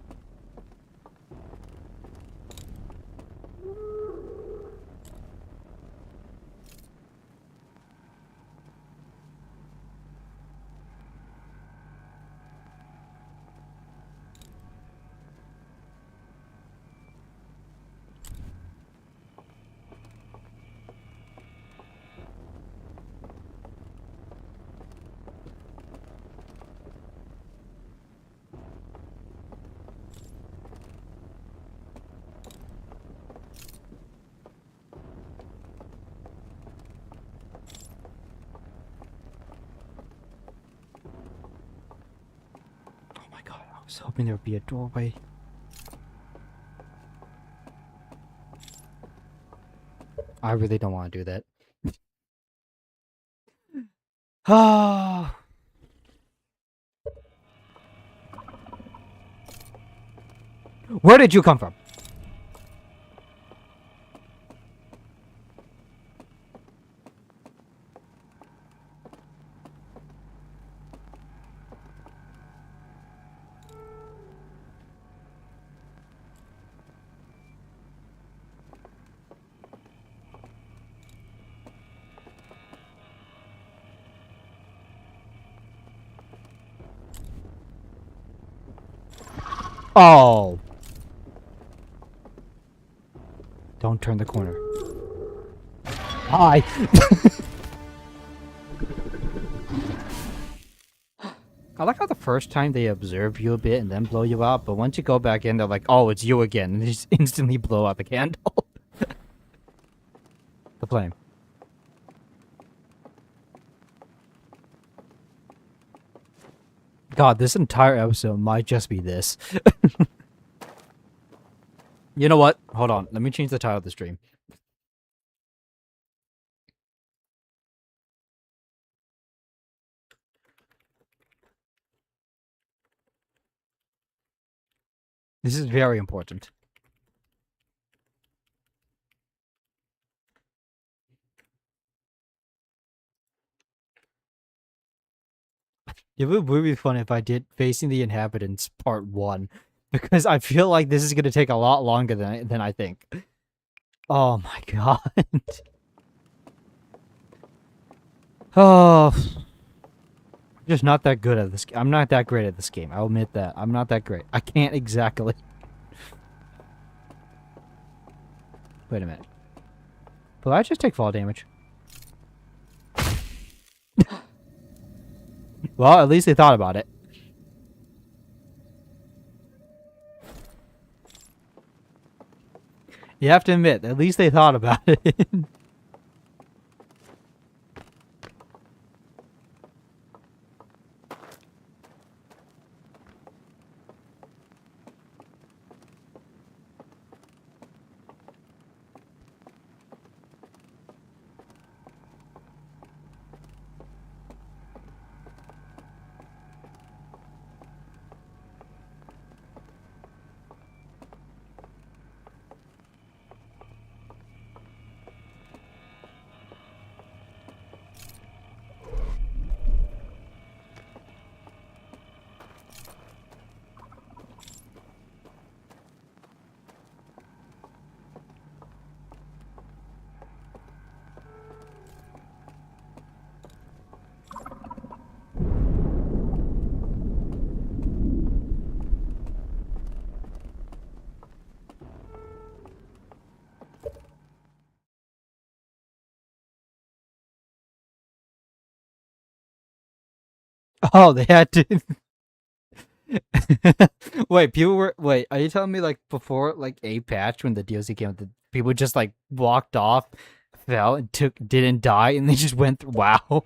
I was hoping there would be a doorway. I really don't want to do that. Ah. Where did you come from? Oh. Don't turn the corner. Hi. I like how the first time they observe you a bit and then blow you out, but once you go back in, they're like, oh, it's you again. And they just instantly blow out the candle. The flame. God, this entire episode might just be this. You know what? Hold on. Let me change the title of the stream. This is very important. It would be fun if I did Facing the Inhabitants Part 1. Because I feel like this is going to take a lot longer than I think. Oh my god. Oh. I'm just not that good at this. I'm not that great at this game. I'll admit that. I'm not that great. I can't exactly. Wait a minute. Will I just take fall damage? Well, at least they thought about it. You have to admit, at least they thought about it. Oh, they had to. Wait, people were. Wait, are you telling me like before like a patch when the DLC came out, the people just like walked off, fell, and didn't die, and they just went through? Wow.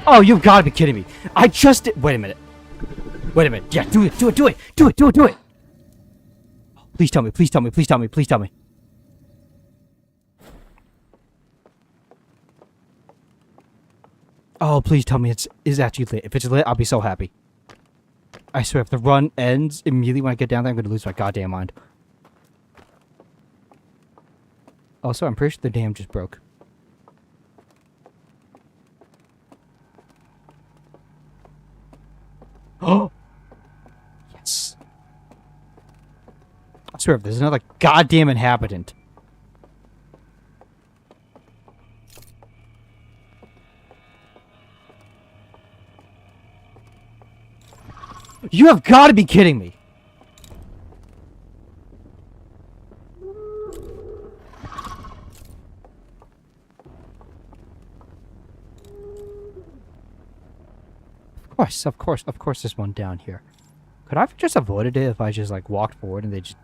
Oh, you've got to be kidding me! I just did. Wait a minute. Wait a minute. Yeah, do it. Do it. Do it. Do it. Do it. Do it. Please tell me. Please tell me. Please tell me. Please tell me. Oh, please tell me it's actually lit. If it's lit, I'll be so happy. I swear, if the run ends immediately when I get down there, I'm gonna lose my goddamn mind. Also, I'm pretty sure the dam just broke. Oh! Yes. I swear, if there's another goddamn inhabitant. You have got to be kidding me! Of course there's one down here. Could I have just avoided it if I just, like, walked forward and they just...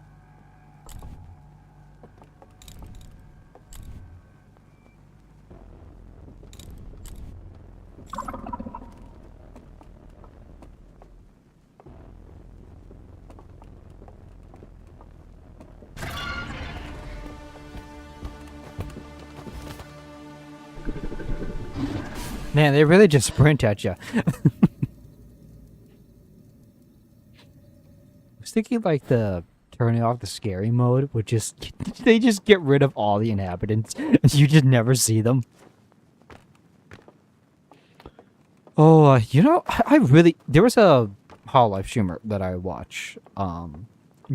Man, they really just sprint at you. I was thinking like the turning off the scary mode would just they just get rid of all the inhabitants and you just never see them. Oh, you know, I really there was a Hololive streamer that I watch,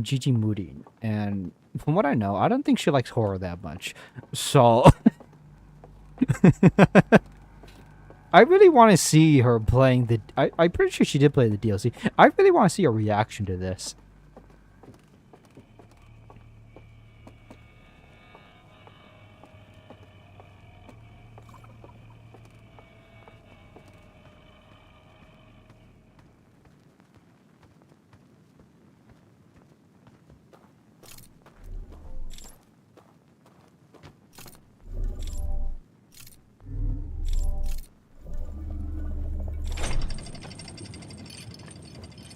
Gigi Moody, and from what I know, I don't think she likes horror that much. So I really want to see her playing the... I'm pretty sure she did play the DLC. I really want to see a reaction to this.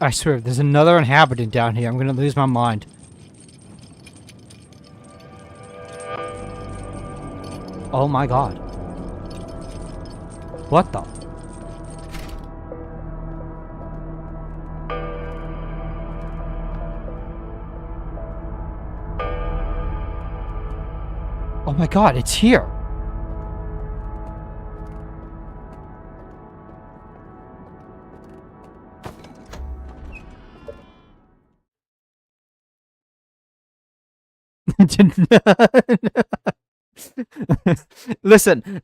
I swear, there's another inhabitant down here. I'm gonna lose my mind. Oh my god. What the? Oh my god, it's here. Listen,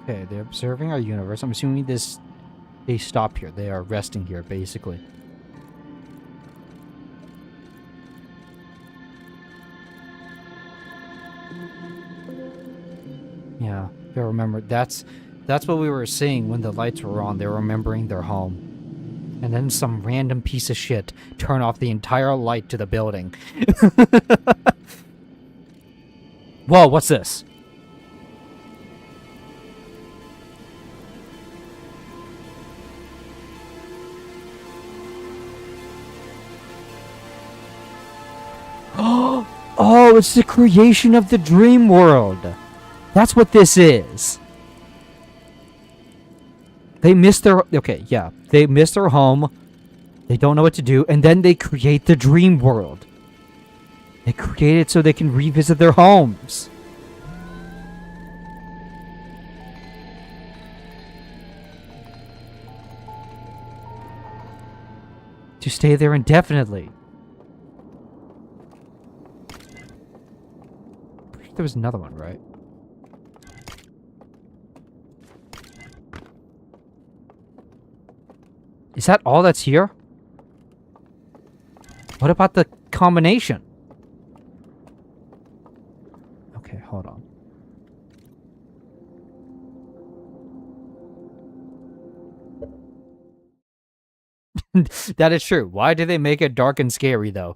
Okay, they're observing our universe. I'm assuming they stop here. They are resting here, basically. Yeah, they remember. That's what we were seeing when the lights were on. They were remembering their home. And then some random piece of shit turn off the entire light to the building. Whoa, what's this? Oh, it's the creation of the dream world. That's what this is. They miss their... Okay, yeah. They miss their home. They don't know what to do. And then they create the dream world. They create it so they can revisit their homes. To stay there indefinitely. There was another one, right? Is that all that's here? What about the combination? Okay, hold on. That is true. Why do they make it dark and scary, though?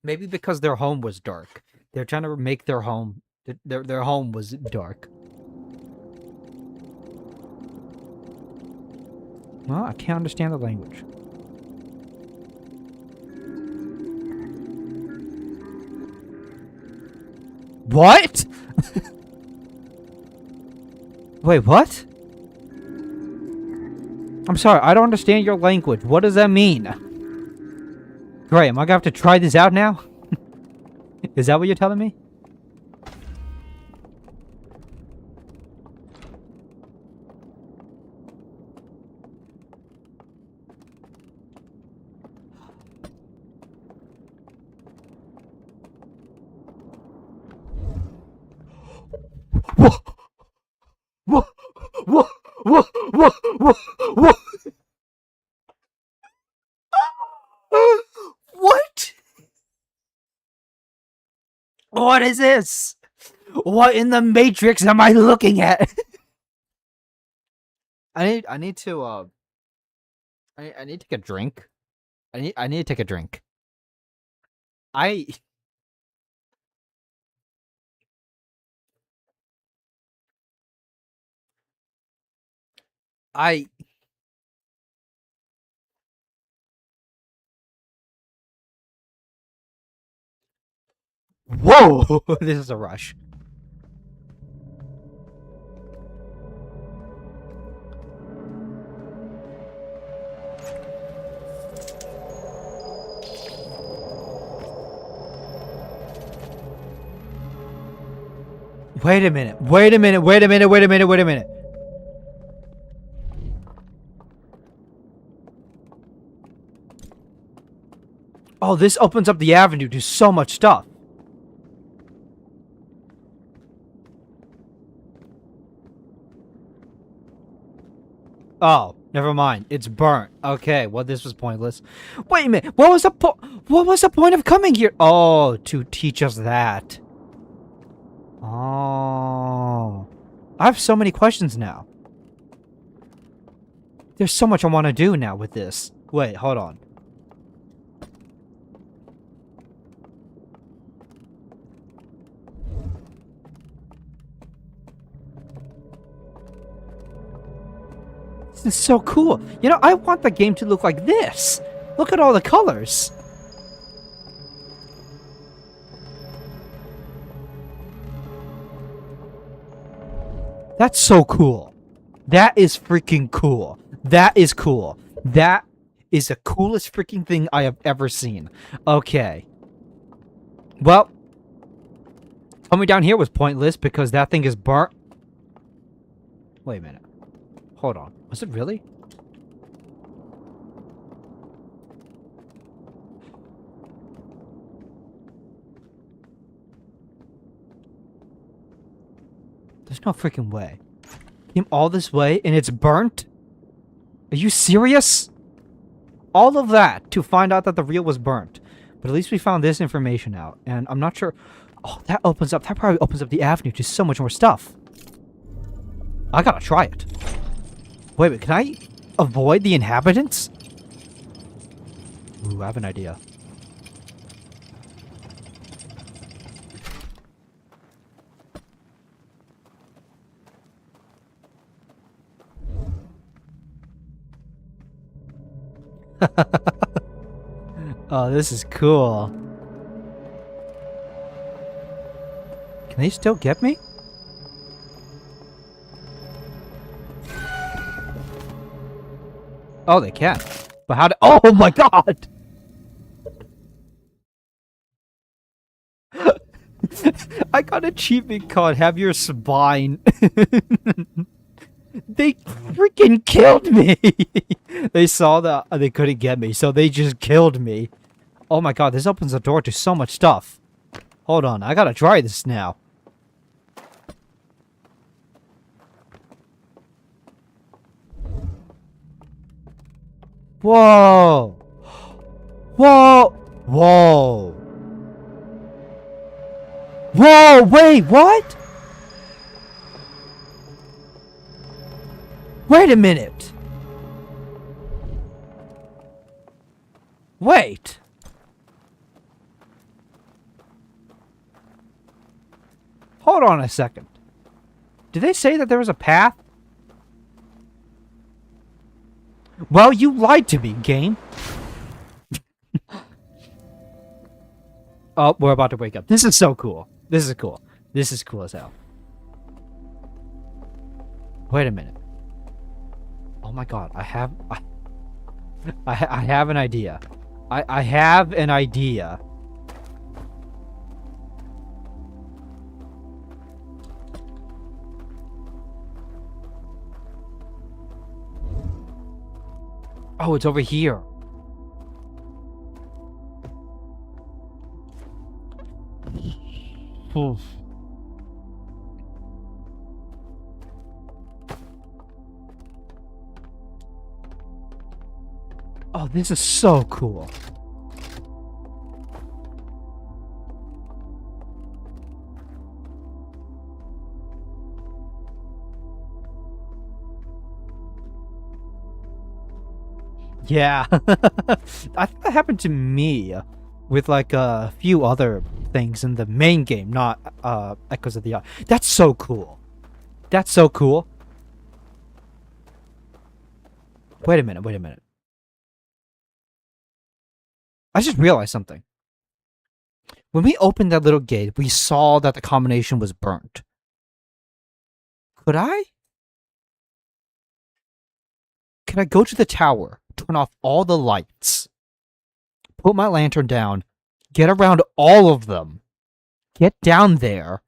Maybe because their home was dark. They're trying to make their home... Their home was dark. Well, I can't understand the language. What? Wait, what? I'm sorry, I don't understand your language. What does that mean? Great, am I gonna have to try this out now? Is that what you're telling me? Whoa! Whoa! Whoa! Whoa! Whoa! Whoa! What? What is this? What in the Matrix am I looking at? I need to I need to take a drink. I need to take a drink. I Whoa! This is a rush. Wait a minute. Wait a minute. Wait a minute. Wait a minute. Wait a minute. Oh, this opens up the avenue to so much stuff. Oh, never mind. It's burnt. Okay, well, this was pointless. Wait a minute. What was the point of coming here? Oh, to teach us that. Oh. I have so many questions now. There's so much I want to do now with this. Wait, hold on. This is so cool. You know, I want the game to look like this. Look at all the colors. That's so cool. That is freaking cool. That is cool. That is the coolest freaking thing I have ever seen. Okay. Well, coming down here was pointless because that thing is burnt. Wait a minute. Hold on. Was it really? There's no freaking way. Came all this way and it's burnt? Are you serious? All of that to find out that the reel was burnt. But at least we found this information out. And I'm not sure... Oh, that opens up... That probably opens up the avenue to so much more stuff. I gotta try it. Wait, can I avoid the inhabitants? Ooh, I have an idea. Oh, this is cool. Can they still get me? Oh, they can. But how do... Oh my god! I got an achievement called Have Your Spine. They freaking killed me! They saw that they couldn't get me, so they just killed me. Oh my god, this opens the door to so much stuff. Hold on, I gotta try this now. Whoa! Whoa! Whoa! Whoa! Wait, what? Wait a minute! Wait! Hold on a second. Did they say that there was a path? Well, you lied to me, game. Oh, we're about to wake up. This is so cool. This is cool. This is cool as hell. Wait a minute. Oh my god, I have an idea. I have an idea. Oh, it's over here. Oof. Oh, this is so cool. Yeah. I think that happened to me with like a few other things in the main game, not Echoes of the Eye. That's so cool. That's so cool. Wait a minute, wait a minute. I just realized something. When we opened that little gate, we saw that the combination was burnt. Could I go to the tower, turn off all the lights, put my lantern down, get around all of them, get down there,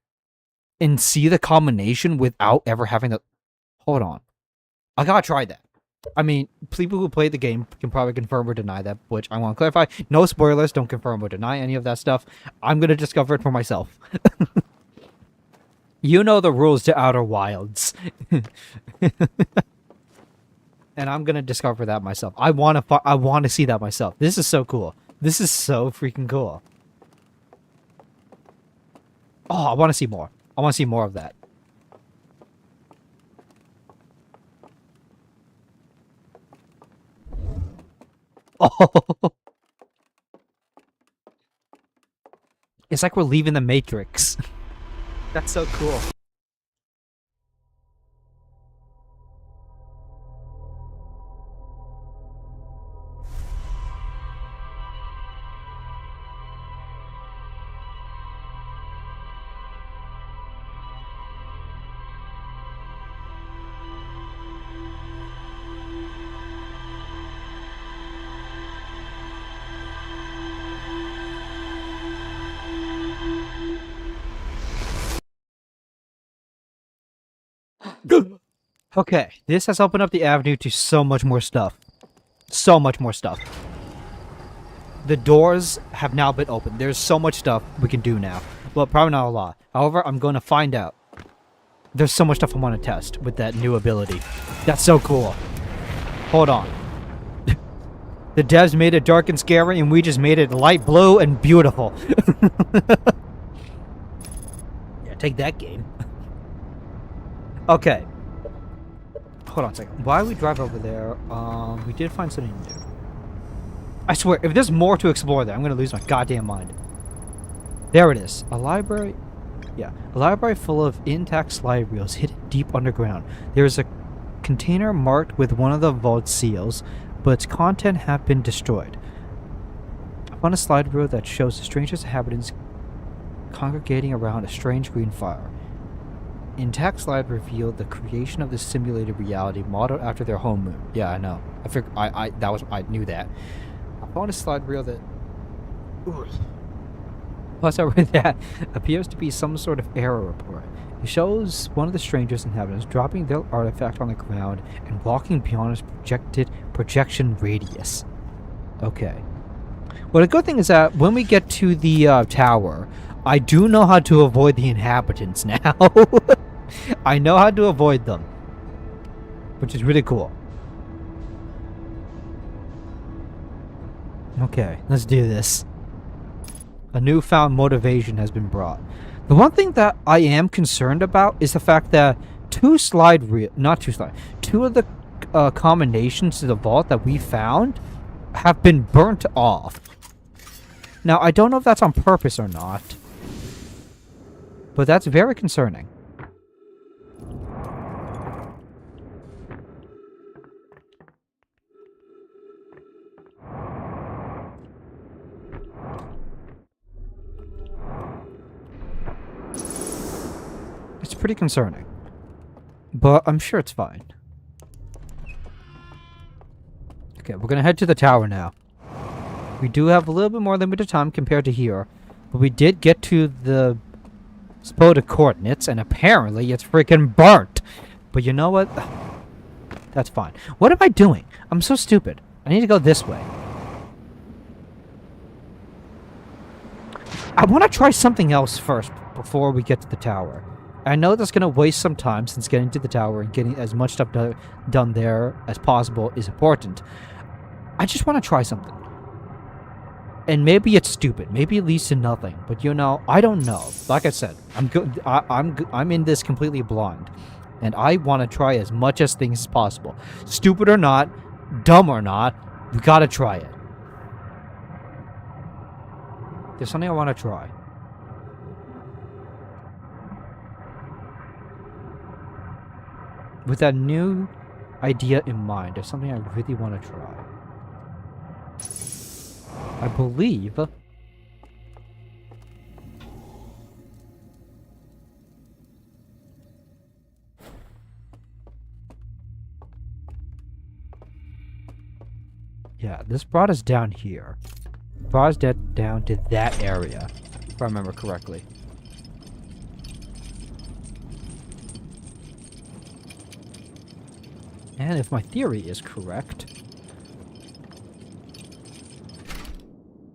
and see the combination without ever having to... Hold on. I gotta try that. I mean, people who play the game can probably confirm or deny that, which I want to clarify. No spoilers, don't confirm or deny any of that stuff. I'm gonna discover it for myself. You know the rules to Outer Wilds. And I'm gonna discover that myself. I wanna see that myself. This is so cool. This is so freaking cool. Oh, I wanna see more. I want to see more of that. Oh, it's like we're leaving the Matrix. That's so cool. Okay, this has opened up the avenue to so much more stuff. So much more stuff. The doors have now been opened. There's so much stuff we can do now. Well, probably not a lot. However, I'm going to find out. There's so much stuff I want to test with that new ability. That's so cool. Hold on. The devs made it dark and scary, and we just made it light blue and beautiful. Yeah, take that game. Okay. Hold on a second. Why we drive over there? We did find something new. I swear, if there's more to explore there, I'm gonna lose my goddamn mind. There it is. A library. Yeah. A library full of intact slide reels hidden deep underground. There is a container marked with one of the vault seals, but its content have been destroyed. I found a slide reel that shows the strangest inhabitants congregating around a strange green fire. Intact slide revealed the creation of this simulated reality modeled after their home moon. Yeah, I know. I figured I knew that. I found a slide reel that plus over that appears to be some sort of error report. It shows one of the strangest inhabitants dropping their artifact on the ground and walking beyond its projected projection radius. Okay. Well, the good thing is that when we get to the tower, I do know how to avoid the inhabitants now. I know how to avoid them, which is really cool. Okay, let's do this. A newfound motivation has been brought. The one thing that I am concerned about is the fact that two of the combinations to the vault that we found have been burnt off. Now, I don't know if that's on purpose or not, but that's very concerning. It's pretty concerning, but I'm sure it's fine. Okay, we're gonna head to the tower now. We do have a little bit more limited time compared to here, but we did get to the spotted coordinates, and apparently it's freaking burnt. But you know what? That's fine. What am I doing? I'm so stupid. I need to go this way. I want to try something else first before we get to the tower. I know that's going to waste some time since getting to the tower and getting as much stuff done there as possible is important. I just want to try something. And maybe it's stupid. Maybe it leads to nothing. But you know, I don't know. Like I said, I'm in this completely blind. And I want to try as much as things as possible. Stupid or not, dumb or not, we gotta try it. There's something I want to try. With that new idea in mind, there's something I really want to try. I believe... yeah, this brought us down here. Brought us down to that area, if I remember correctly. And if my theory is correct...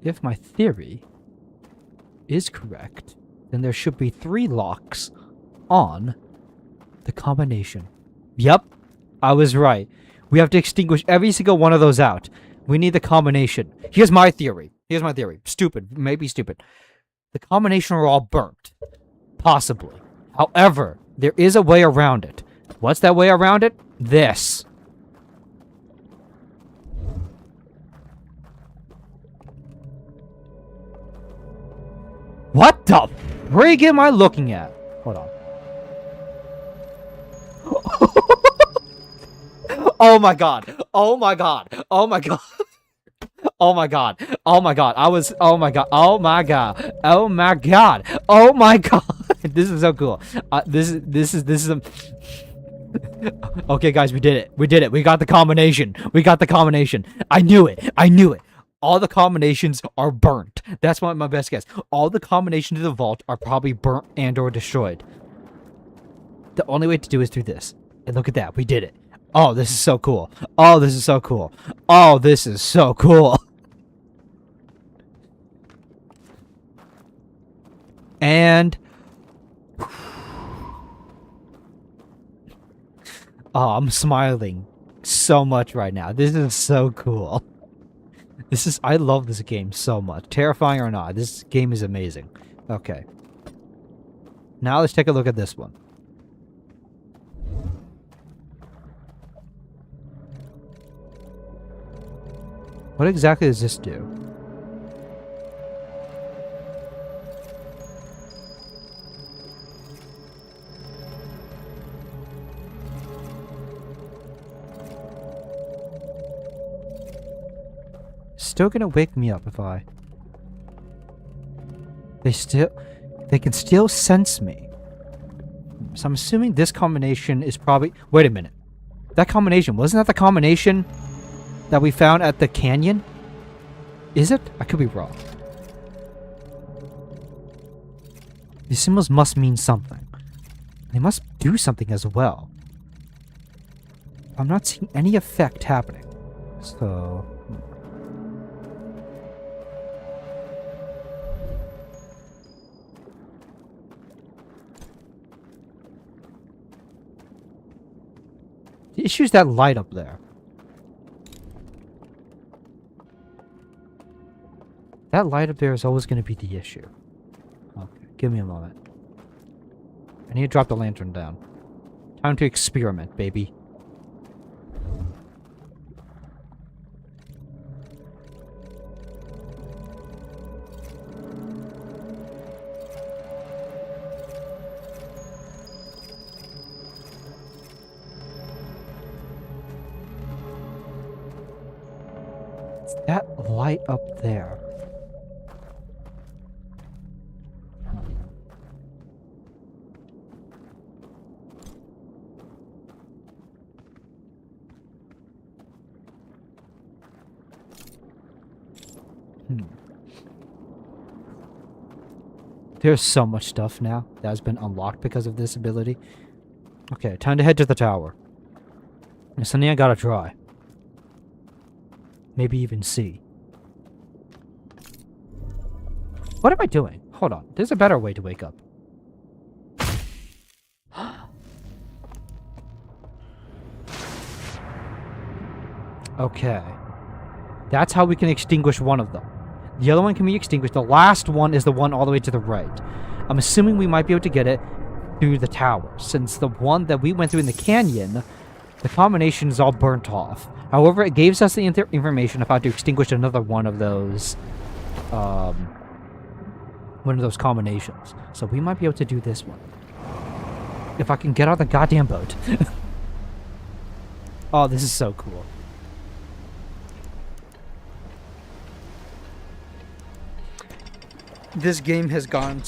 if my theory is correct, then there should be 3 locks on the combination. Yep, I was right. We have to extinguish every single one of those out. We need the combination. Here's my theory. Here's my theory. Stupid. Maybe stupid. The combination are all burnt. Possibly. However, there is a way around it. What's that way around it? This. What the frig am I looking at? Hold on. Oh my god. Oh my god. Oh my god. Oh my god. Oh my god. Oh my god. Oh my god. Oh my god. Oh my god. This is so cool. This is Okay, guys, we did it. We did it. We got the combination. We got the combination. I knew it. I knew it. All the combinations are burnt. That's my best guess. All the combinations of the vault are probably burnt and or destroyed. The only way to do is through this. And look at that. We did it. Oh, this is so cool. Oh, this is so cool. Oh, this is so cool. And... Oh, I'm smiling so much right now. This is so cool. I love this game so much. Terrifying or not, this game is amazing. Okay. Now let's take a look at this one. What exactly does this do? Still gonna wake me up if I... They can still sense me. So I'm assuming this combination is probably... Wait a minute. That combination, wasn't that the combination that we found at the canyon? Is it? I could be wrong. These symbols must mean something. They must do something as well. I'm not seeing any effect happening. So... The issue is that light up there. That light up there is always going to be the issue. Okay, give me a moment. I need to drop the lantern down. Time to experiment, baby. It's that light up there. There's so much stuff now that has been unlocked because of this ability. Okay, time to head to the tower. There's something I gotta try. Maybe even see. What am I doing? Hold on. There's a better way to wake up. Okay. That's how we can extinguish one of them. The other one can be extinguished. The last one is the one all the way to the right. I'm assuming we might be able to get it through the tower, since the one that we went through in the canyon, the combination is all burnt off. However, it gives us the information of how to extinguish another one of those combinations. So we might be able to do this one. If I can get out the goddamn boat. Oh, this is so cool. This game has got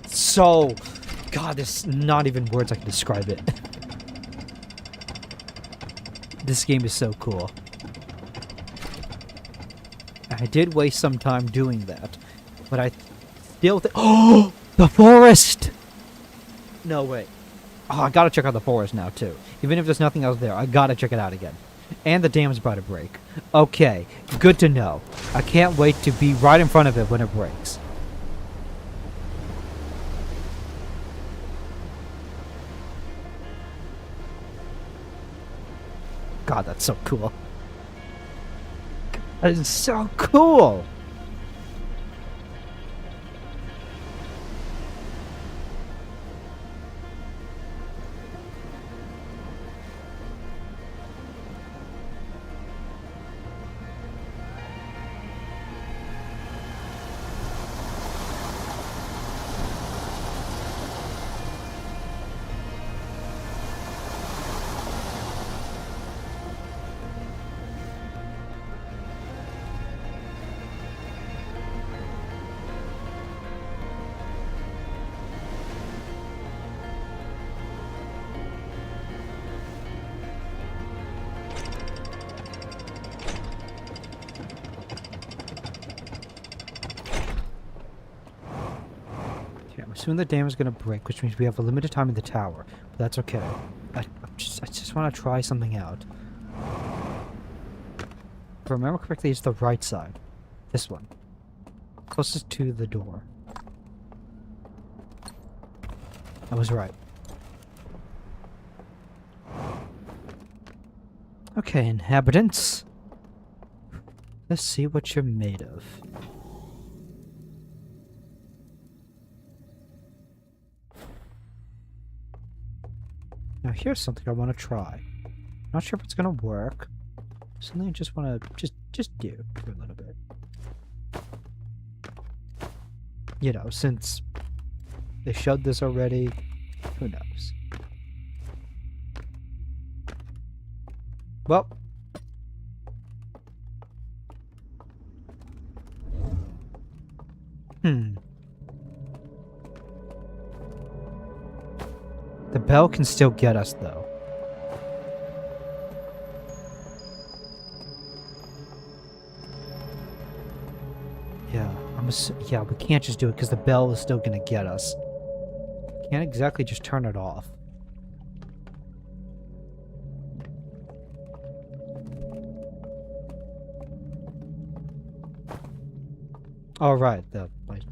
so... God, there's not even words I can describe it. This game is so cool. I did waste some time doing that, but I still think... Oh! The forest! No, wait. Oh, I gotta check out the forest now, too. Even if there's nothing else there, I gotta check it out again. And the dam's about to break. Okay, good to know. I can't wait to be right in front of it when it breaks. God, that's so cool. That is so cool! Soon the dam is gonna break, which means we have a limited time in the tower. But that's okay. I just want to try something out. If I remember correctly, it's the right side. This one. Closest to the door. I was right. Okay, inhabitants. Let's see what you're made of. Now here's something I want to try. Not sure if it's gonna work. Something I just want to just do for a little bit. You know, since they showed this already, who knows? Well. The bell can still get us, though. Yeah, we can't just do it because the bell is still gonna get us. Can't exactly just turn it off. All right, the light.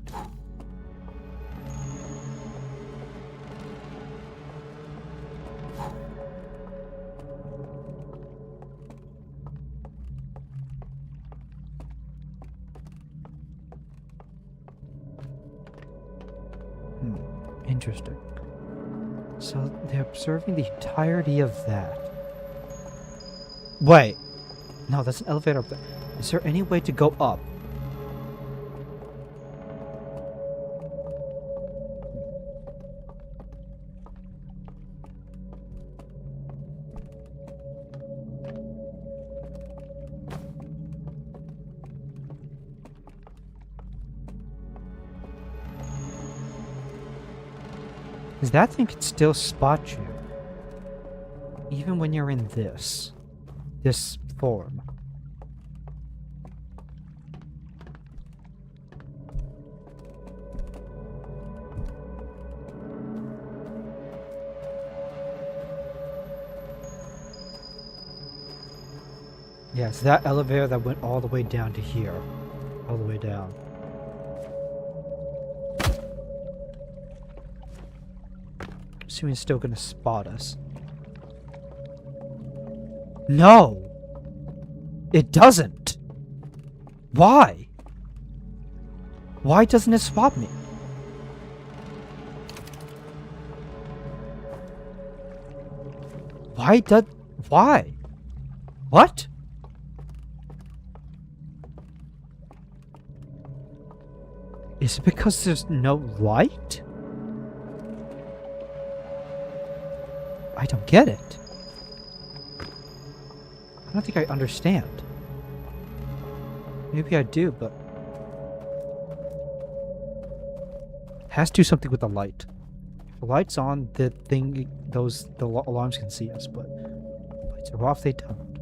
Interesting. So they're observing the entirety of that. Wait. No, that's an elevator up there. Is there any way to go up? Because that thing can still spot you. Even when you're in this form. Yeah, it's that elevator that went all the way down to here. All the way down. Assuming it's still gonna spot us. No! It doesn't! Why? Why doesn't it spot me? Why? What? Is it because there's no light? I don't get it. I don't think I understand. Maybe I do, but... it has to do something with the light. If the light's on, the alarms can see us, but if the lights are off, they don't.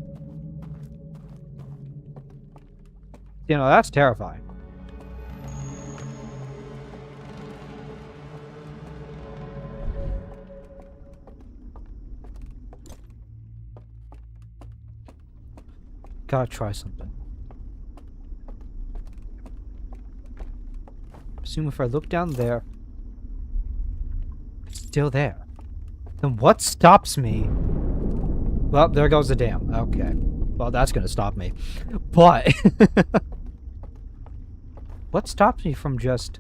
You know, that's terrifying. Gotta try something. Assume if I look down there, it's still there. Then what stops me? Well, there goes the dam. Okay. Well, that's gonna stop me. But what stops me from just...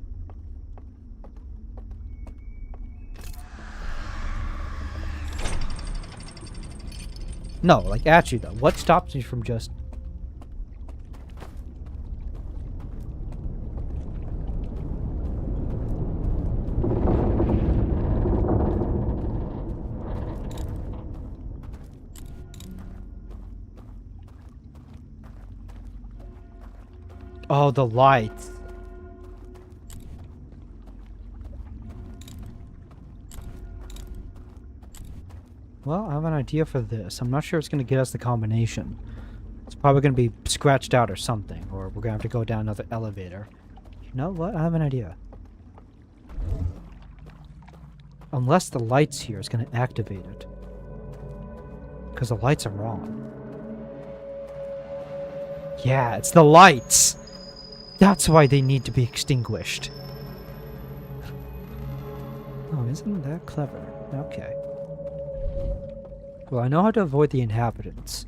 No, like at you though. What stops me from just... Oh, the lights. Well, I have an idea for this. I'm not sure it's going to get us the combination. It's probably going to be scratched out or something, or we're going to have to go down another elevator. You know what? I have an idea. Unless the lights here is going to activate it. Because the lights are on. Yeah, it's the lights! That's why they need to be extinguished. Oh, isn't that clever? Okay. Well, I know how to avoid the inhabitants.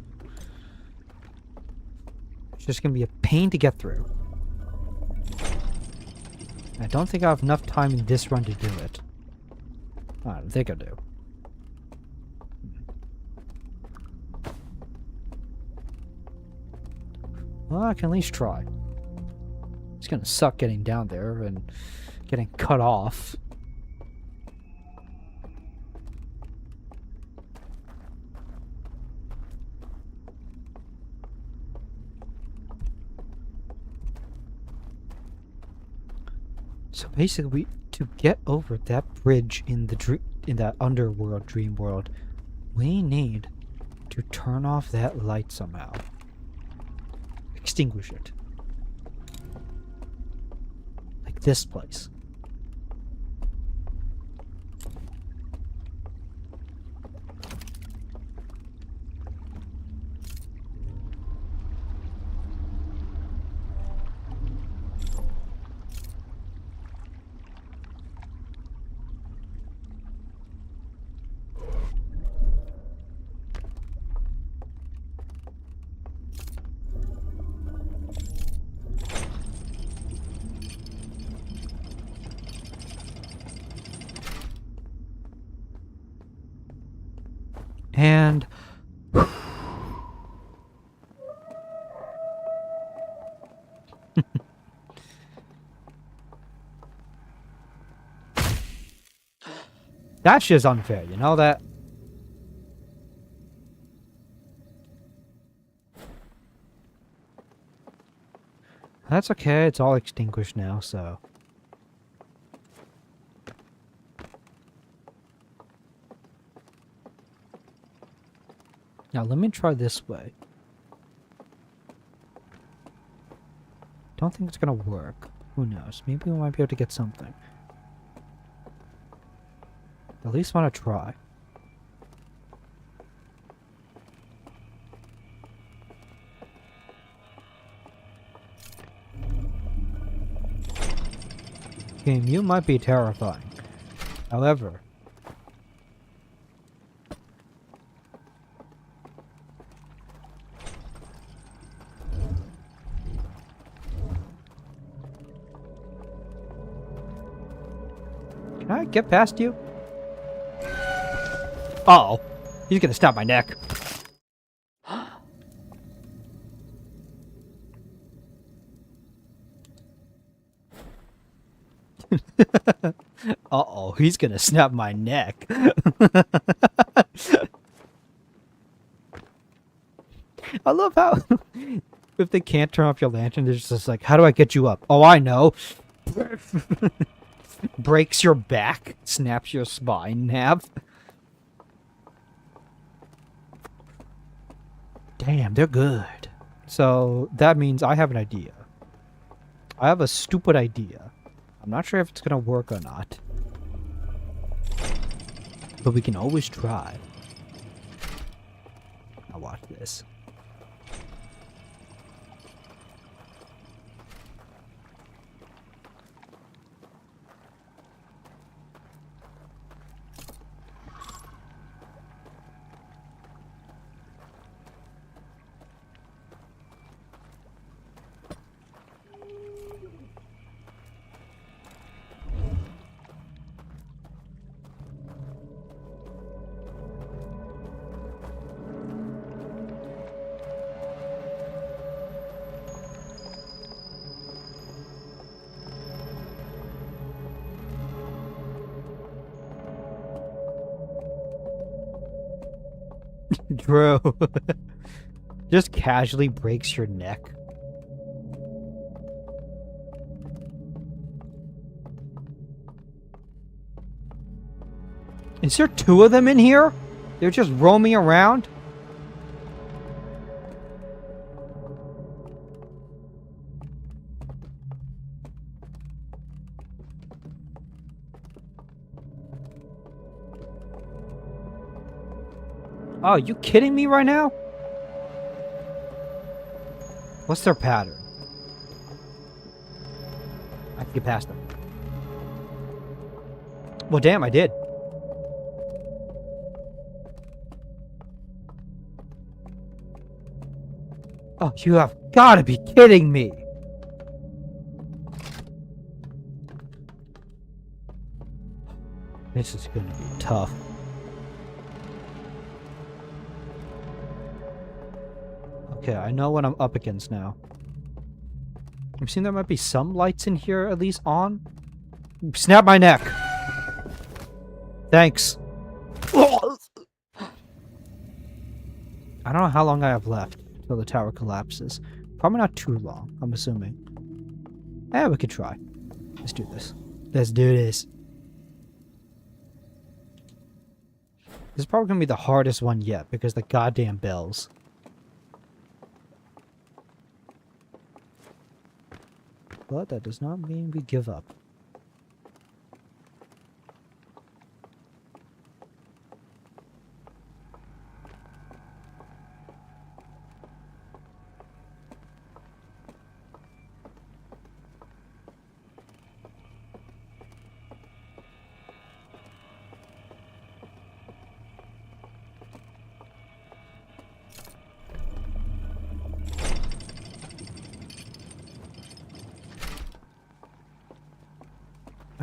It's just going to be a pain to get through. I don't think I have enough time in this run to do it. I don't think I do. Well, I can at least try. It's gonna suck getting down there and getting cut off. So basically, to get over that bridge in that underworld dream world, we need to turn off that light somehow. Extinguish it. Like this place. And that's just unfair, you know that? That's okay, it's all extinguished now, so. Now let me try this way. Don't think it's gonna work. Who knows? Maybe we might be able to get something. At least want to try. Game, you might be terrifying. However, can I get past you? Uh-oh. He's gonna snap my neck. Uh-oh, he's gonna snap my neck. I love how if they can't turn off your lantern, they're just like, how do I get you up? Oh, I know. Breaks your back, snaps your spine in half. Damn, they're good. So that means I have an idea. I have a stupid idea. I'm not sure if it's gonna work or not. But we can always try. Now watch this. Drew. Just casually breaks your neck. Is there two of them in here? They're just roaming around? Oh, you kidding me right now? What's their pattern? I can get past them. Well, damn, I did. Oh, you have gotta be kidding me. This is gonna be tough. Okay, I know what I'm up against now. I'm seeing there might be some lights in here at least on. Snap my neck. Thanks. I don't know how long I have left until the tower collapses. Probably not too long, I'm assuming. Yeah, we could try. Let's do this. Let's do this. This is probably going to be the hardest one yet because the goddamn bells. But that does not mean we give up.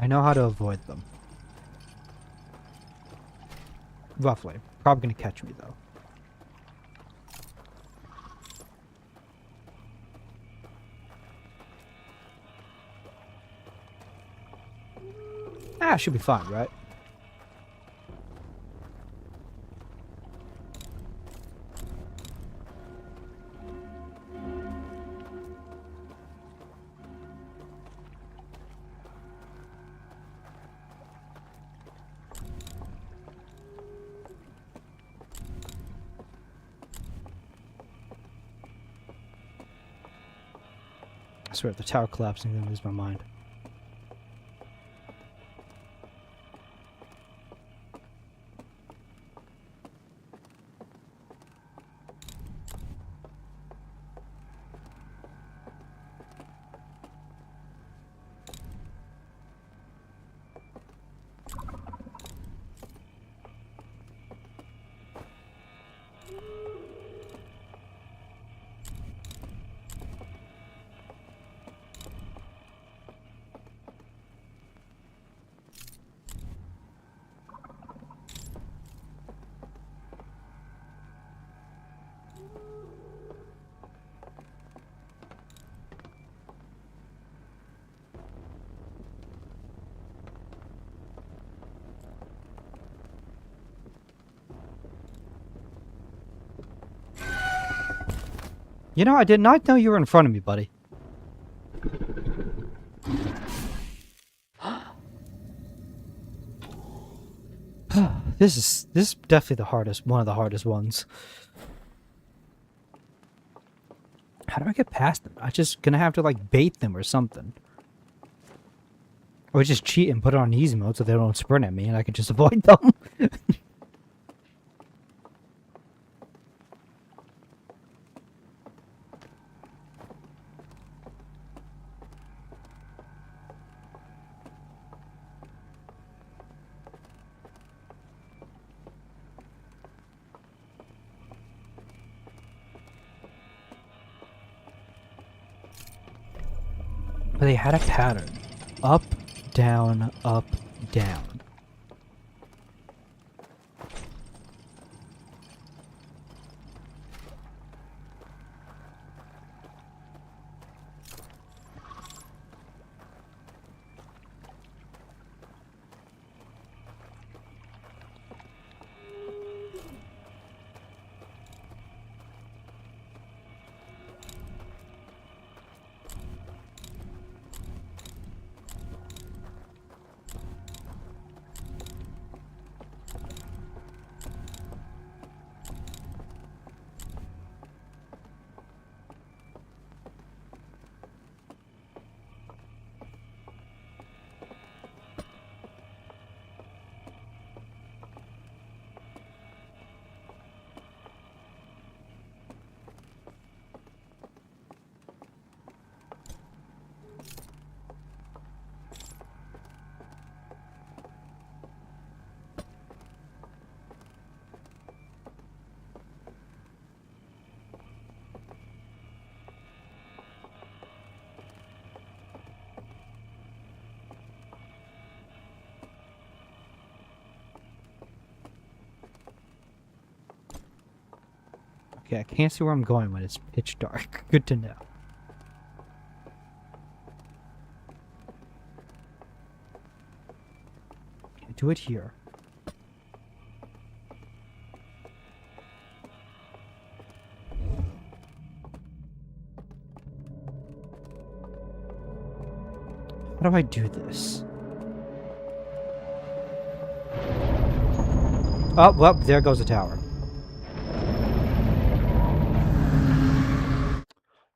I know how to avoid them. Roughly. Probably gonna catch me though. Ah, should be fine, right? I swear, if the tower collapses, I'm gonna lose my mind. You know, I did not know you were in front of me, buddy. This is definitely the hardest, one of the hardest ones. How do I get past them? I'm just gonna have to like bait them or something. Or just cheat and put it on easy mode so they don't sprint at me and I can just avoid them. But they had a pattern. Up, down, up, down. Okay, I can't see where I'm going when it's pitch dark. Good to know. Okay, do it here. How do I do this? Oh, well, there goes the tower.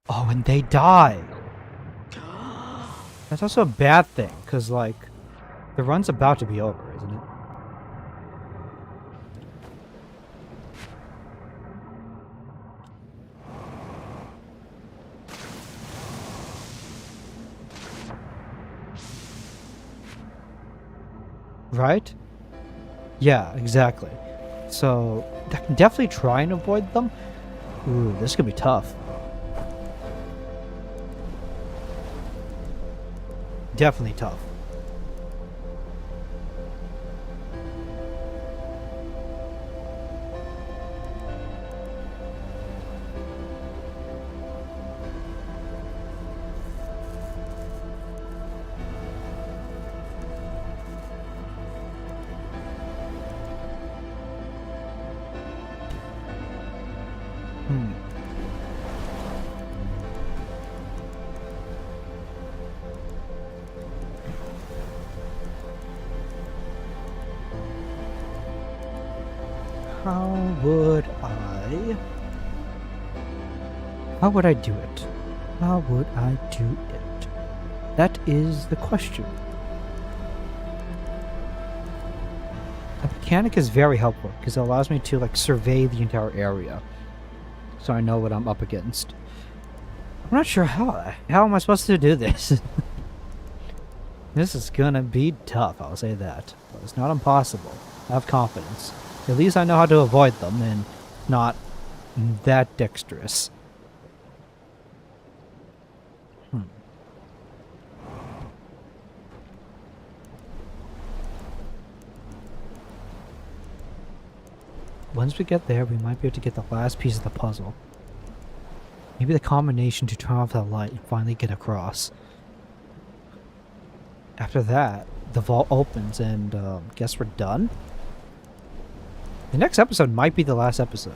Oh, and they die. That's also a bad thing, because, like, the run's about to be over, isn't it? Right? Yeah, exactly. So, I can definitely try and avoid them. Ooh, this could be tough. Definitely tough. How would I do it? How would I do it? That is the question. The mechanic is very helpful because it allows me to like survey the entire area, so I know what I'm up against. I'm not sure how am I supposed to do this. This is gonna be tough, I'll say that. But it's not impossible. I have confidence. At least I know how to avoid them and not that dexterous. Once we get there, we might be able to get the last piece of the puzzle. Maybe the combination to turn off that light and finally get across. After that, the vault opens and guess we're done? The next episode might be the last episode.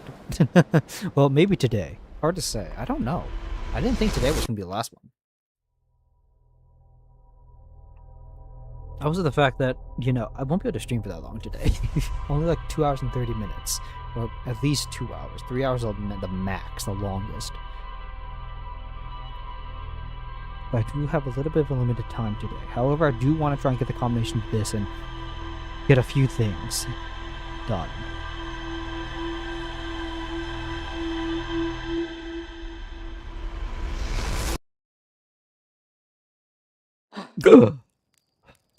Well, maybe today. Hard to say. I don't know. I didn't think today was going to be the last one. Also the fact that, you know, I won't be able to stream for that long today. Only like 2 hours and 30 minutes. Or at least 2 hours. 3 hours the max, the longest. But I do have a little bit of a limited time today. However, I do want to try and get the combination of this and get a few things done.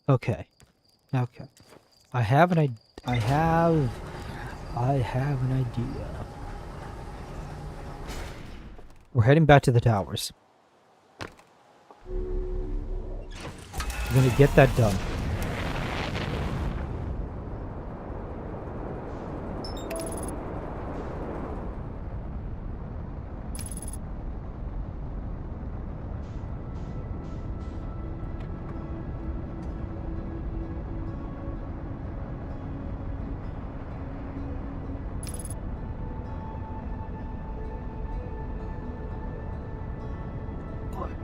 Okay. I have an idea. We're heading back to the towers. We're gonna get that done.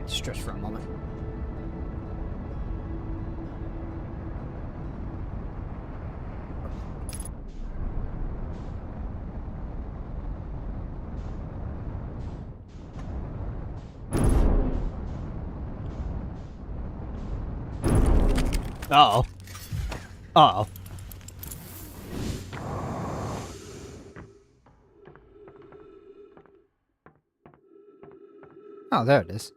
Stretch for a moment. Uh-oh. Uh-oh. Oh, there it is.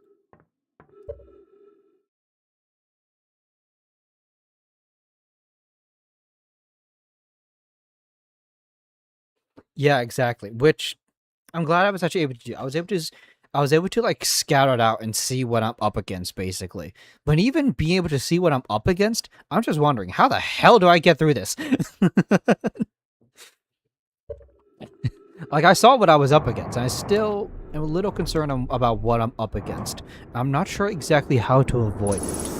Yeah, exactly. Which I'm glad I was actually able to do. I was able to like scout it out and see what I'm up against, basically. But even being able to see what I'm up against, I'm just wondering, how the hell do I get through this? Like, I saw what I was up against, and I still am a little concerned about what I'm up against. I'm not sure exactly how to avoid it.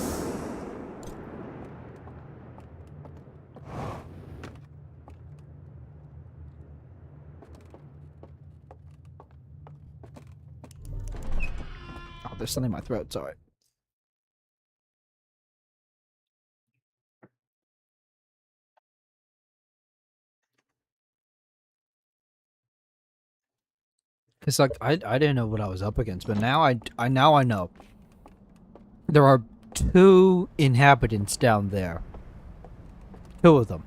Oh, there's something in my throat, sorry. It's like, I didn't know what I was up against, but now I know. There are 2 inhabitants down there. 2 of them.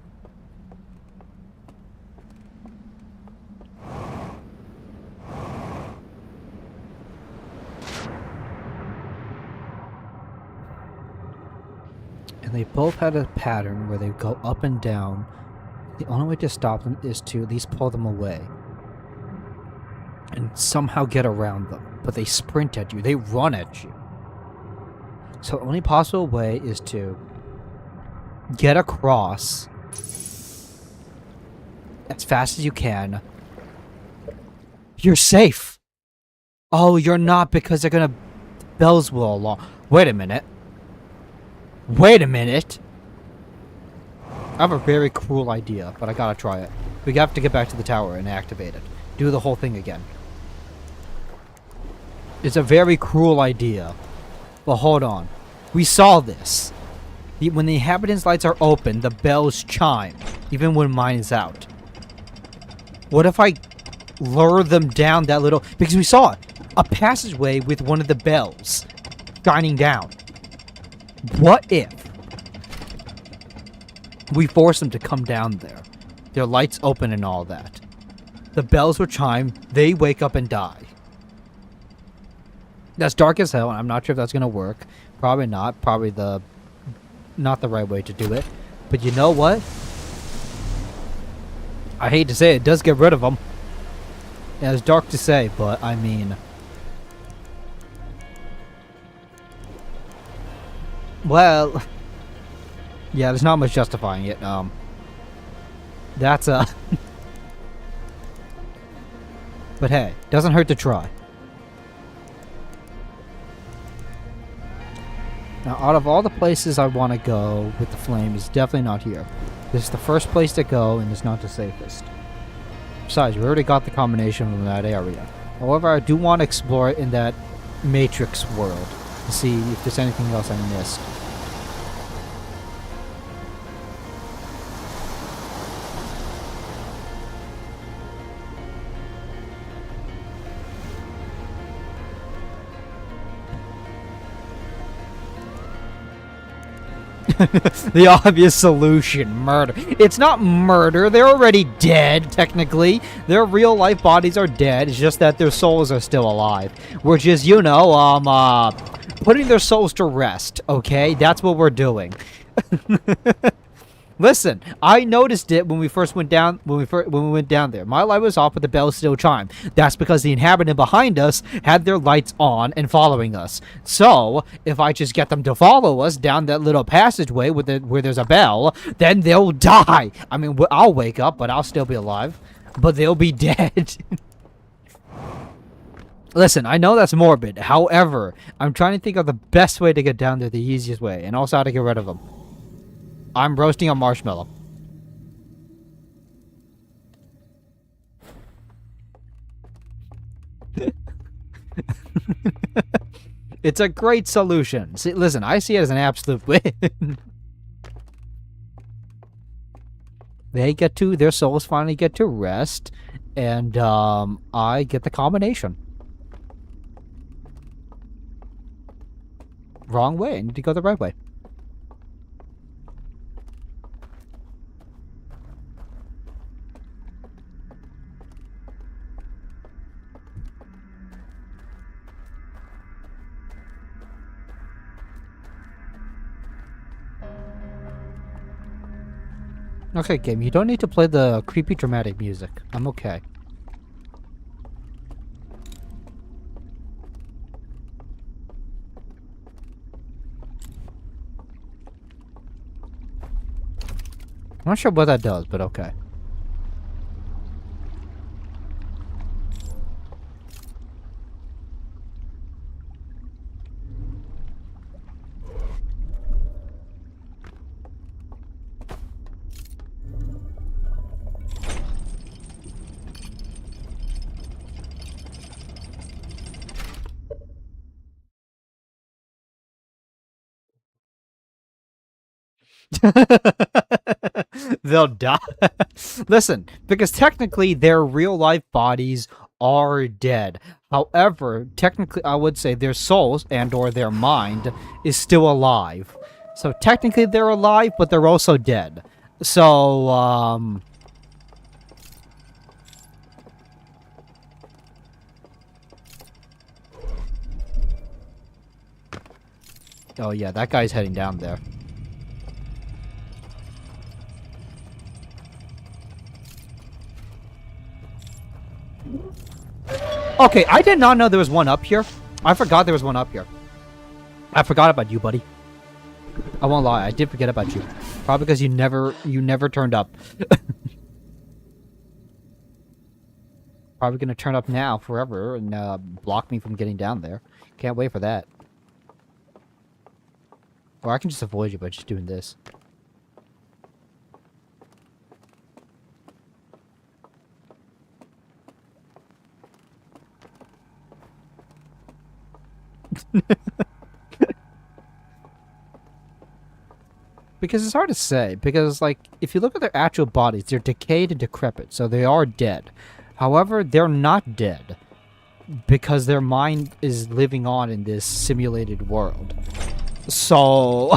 And they both had a pattern where they go up and down. The only way to stop them is to at least pull them away. And somehow get around them. But they sprint at you. They run at you. So the only possible way is to get across as fast as you can. You're safe. Oh, you're not, because they're gonna... bells will along. Wait a minute. Wait a minute. I have a very cruel idea, but I gotta try it. We have to get back to the tower and activate it. Do the whole thing again. It's a very cruel idea. But hold on. We saw this. When the inhabitants' lights are open, the bells chime, even when mine is out. What if I lure them down that little... Because we saw it. A passageway with one of the bells shining down. What if we force them to come down there? Their lights open and all that. The bells will chime. They wake up and die. That's dark as hell, and I'm not sure if that's going to work. Probably not. Probably not the right way to do it. But you know what? I hate to say it does get rid of them. Yeah, it's dark to say, but I mean... Well... Yeah, there's not much justifying it. That's a... But hey, doesn't hurt to try. Now, out of all the places I want to go with the flame, it's definitely not here. This is the first place to go, and it's not the safest. Besides, we already got the combination from that area. However, I do want to explore it in that Matrix world to see if there's anything else I missed. The obvious solution, murder. It's not murder. They're already dead, technically. Their real life bodies are dead. It's just that their souls are still alive. We're just, you know, putting their souls to rest, okay? That's what we're doing. Listen, I noticed it when we first went down. When we went down there, my light was off, but the bells still chimed. That's because the inhabitant behind us had their lights on and following us. So if I just get them to follow us down that little passageway where there's a bell, then they'll die. I mean, I'll wake up, but I'll still be alive. But they'll be dead. Listen, I know that's morbid. However, I'm trying to think of the best way to get down there, the easiest way, and also how to get rid of them. I'm roasting a marshmallow. It's a great solution. See, listen, I see it as an absolute win. Their souls finally get to rest, and I get the combination. Wrong way. I need to go the right way. Okay, game, you don't need to play the creepy dramatic music. I'm okay. I'm not sure what that does, but okay. They'll die. Listen, because technically their real life bodies are dead. However, technically I would say their souls and or their mind is still alive. So technically they're alive, but they're also dead. So, oh yeah, that guy's heading down there. Okay, I did not know there was one up here. I forgot there was one up here. I forgot about you, buddy. I won't lie, I did forget about you. Probably because you never turned up. Probably gonna turn up now forever and block me from getting down there. Can't wait for that. Or I can just avoid you by just doing this. Because it's hard to say. Because, like, if you look at their actual bodies, they're decayed and decrepit, so they are dead. However, they're not dead. Because their mind is living on in this simulated world. So...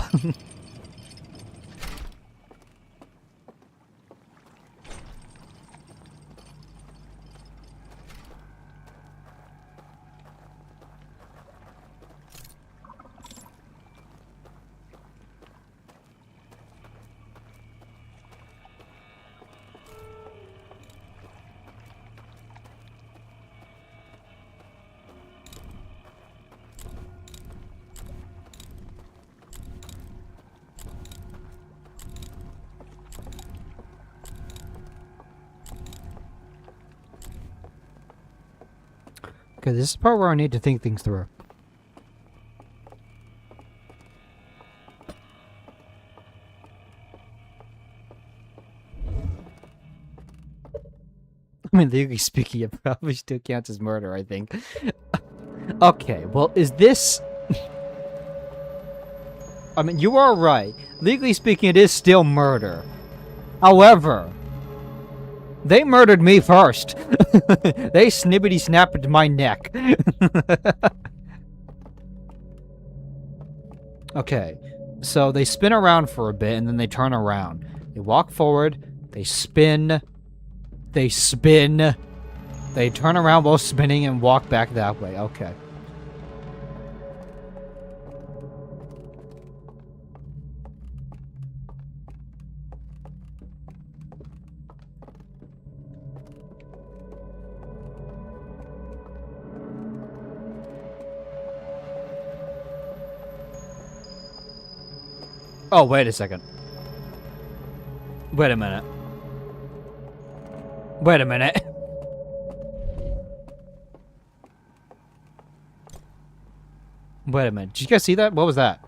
Okay, this is the part where I need to think things through. I mean, legally speaking, it probably still counts as murder, I think. Okay, well, is this... I mean, you are right. Legally speaking, it is still murder. However... they murdered me first. They snippety-snapped my neck. Okay, so they spin around for a bit, and then they turn around. They walk forward, they spin, they spin, they turn around while spinning and walk back that way. Okay. Oh, wait a second. Wait a minute. Wait a minute. Wait a minute. Did you guys see that? What was that?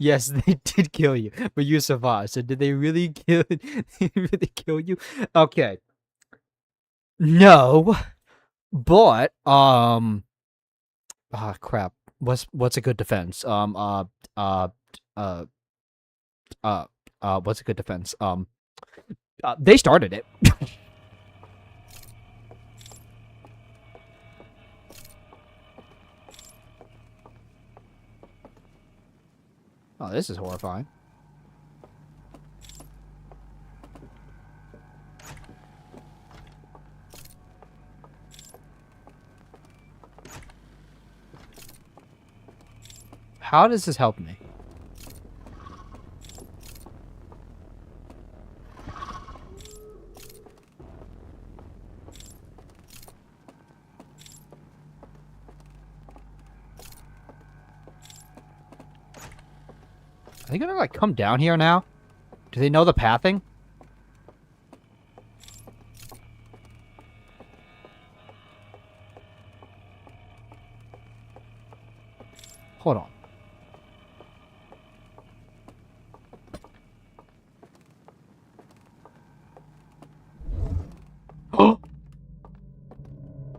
Yes, they did kill you, but you survived. So did they really kill? Did they really kill you? Okay. No, but ah, crap. What's a good defense? Uh, uh, what's a good defense? They started it. Oh, this is horrifying. How does this help me? Are they gonna, like, come down here now? Do they know the pathing? Hold on.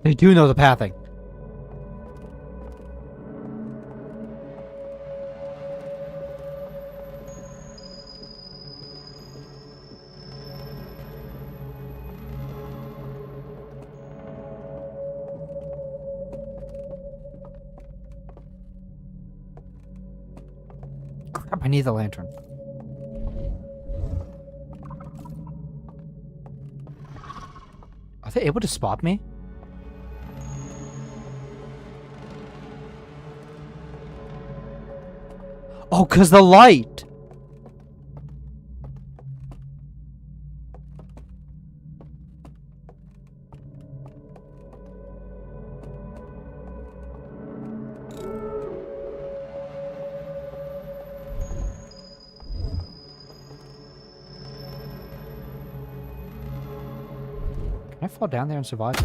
I do know the pathing. Crap, I need the lantern. Are they able to spot me? Oh, 'cause the light! Can I fall down there and survive?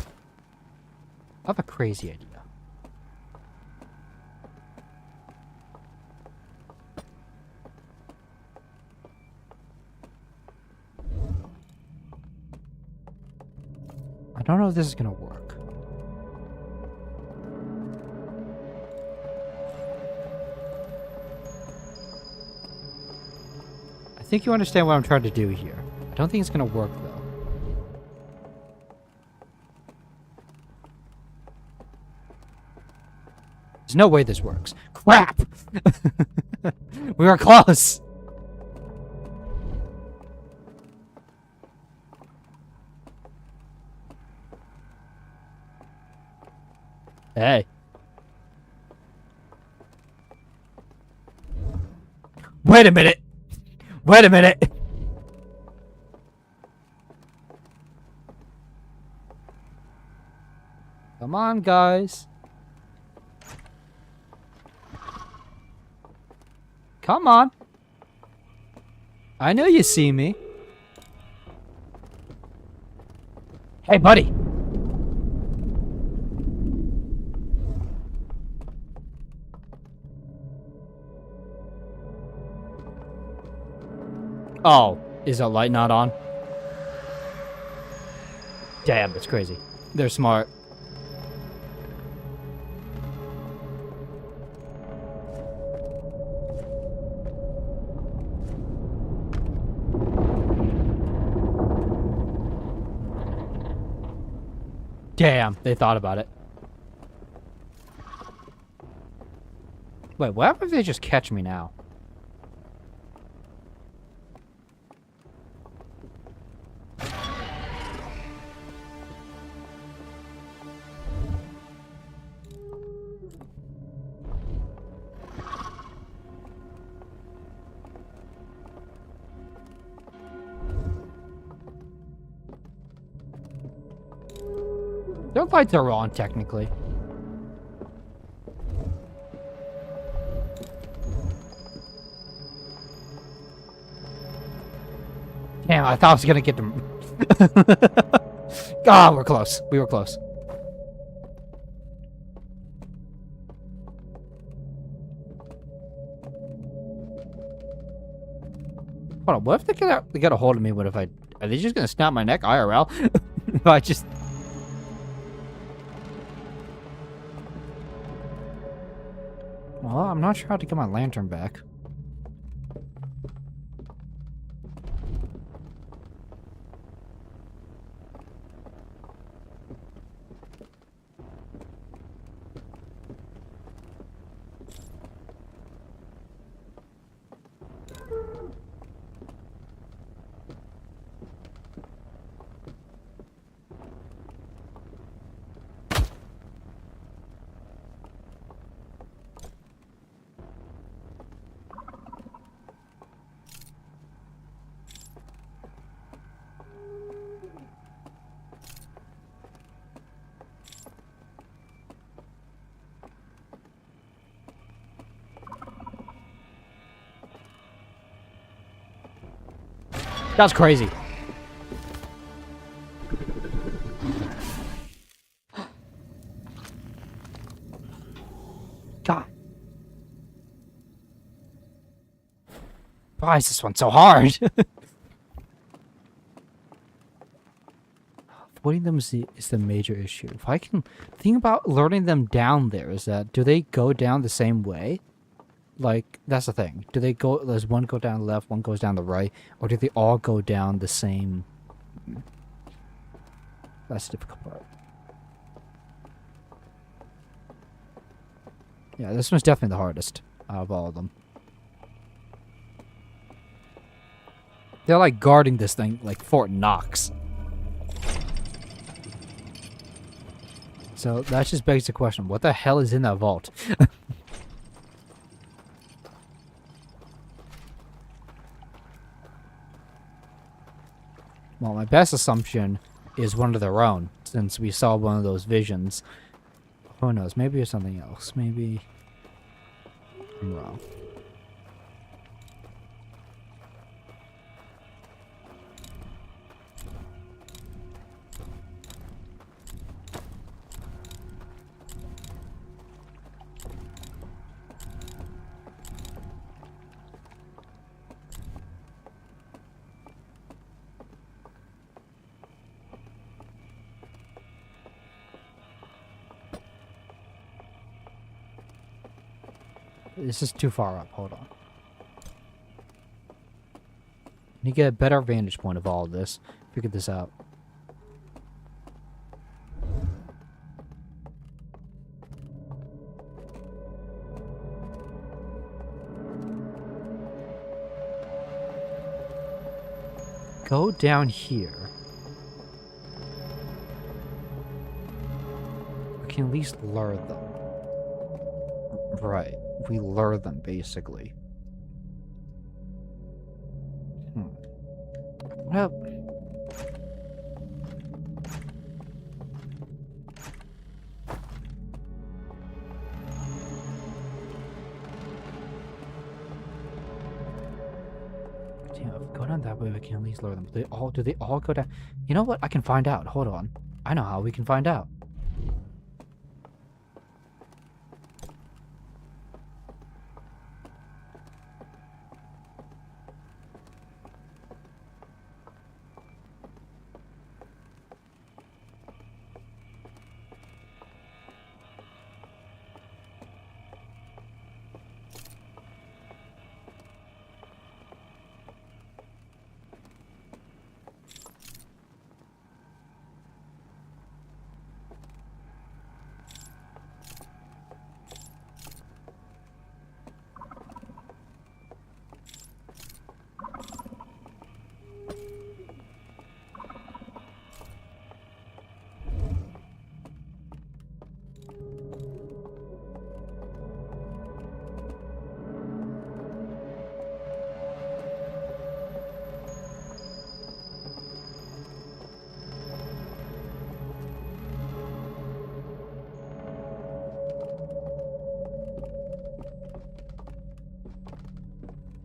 I have a crazy idea. I don't know if this is gonna work. I think you understand what I'm trying to do here. I don't think it's gonna work though. There's no way this works. Crap! We were close! Hey. Wait a minute! Wait a minute! Come on, guys. Come on. I know you see me. Hey, buddy. Oh, is that light not on? Damn, that's crazy. They're smart. Damn, they thought about it. Wait, what happens if they just catch me now? Their lights are on, technically. Damn, I thought I was gonna get them. God, we're close. We were close. Hold on, what if they get a hold of me? What if are they just gonna snap my neck IRL? If I just... Well, I'm not sure how to get my lantern back. That's crazy. God. Why is this one so hard? For avoiding them is the major issue. If I can think about luring them down there, is that do they go down the same way? Like, that's the thing. Do they go, does one go down the left, one goes down the right, or do they all go down the same? That's the difficult part. Yeah, this one's definitely the hardest out of all of them. They're like guarding this thing like Fort Knox. So that just begs the question, what the hell is in that vault? Well, my best assumption is one of their own, since we saw one of those visions. Who knows? Maybe it's something else. Maybe I'm wrong. This is too far up. Hold on. Need to get a better vantage point of all of this. Figure this out. Go down here. We can at least lure them. Right. We lure them, basically. Well... Yeah, if we go down that way, we can at least lure them. Do they all go down? You know what? I can find out. Hold on. I know how we can find out.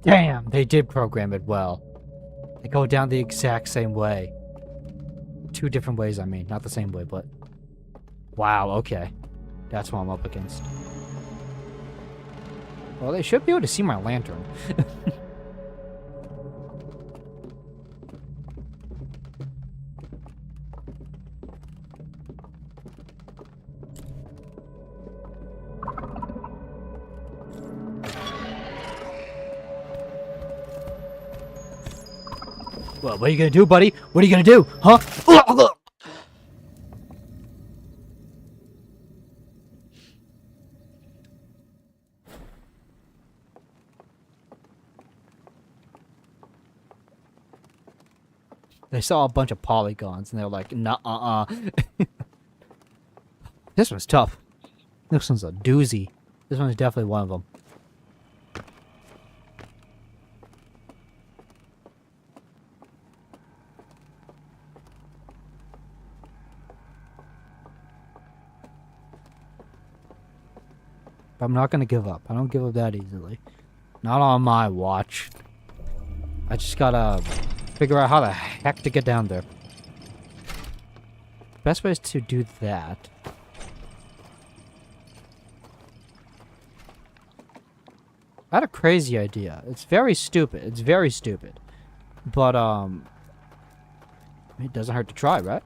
Damn, they did program it well. They go down the exact same way. Two different ways, I mean. Not the same way, but... Wow, okay. That's what I'm up against. Well, they should be able to see my lantern. Well, what are you gonna do, buddy? What are you gonna do? Huh? They saw a bunch of polygons and they're like, nah, This one's tough. This one's a doozy. This one's definitely one of them. But I'm not gonna give up. I don't give up that easily. Not on my watch. I just gotta figure out how the heck to get down there. Best way is to do that. I had a crazy idea. It's very stupid. It's very stupid. But, it doesn't hurt to try, right?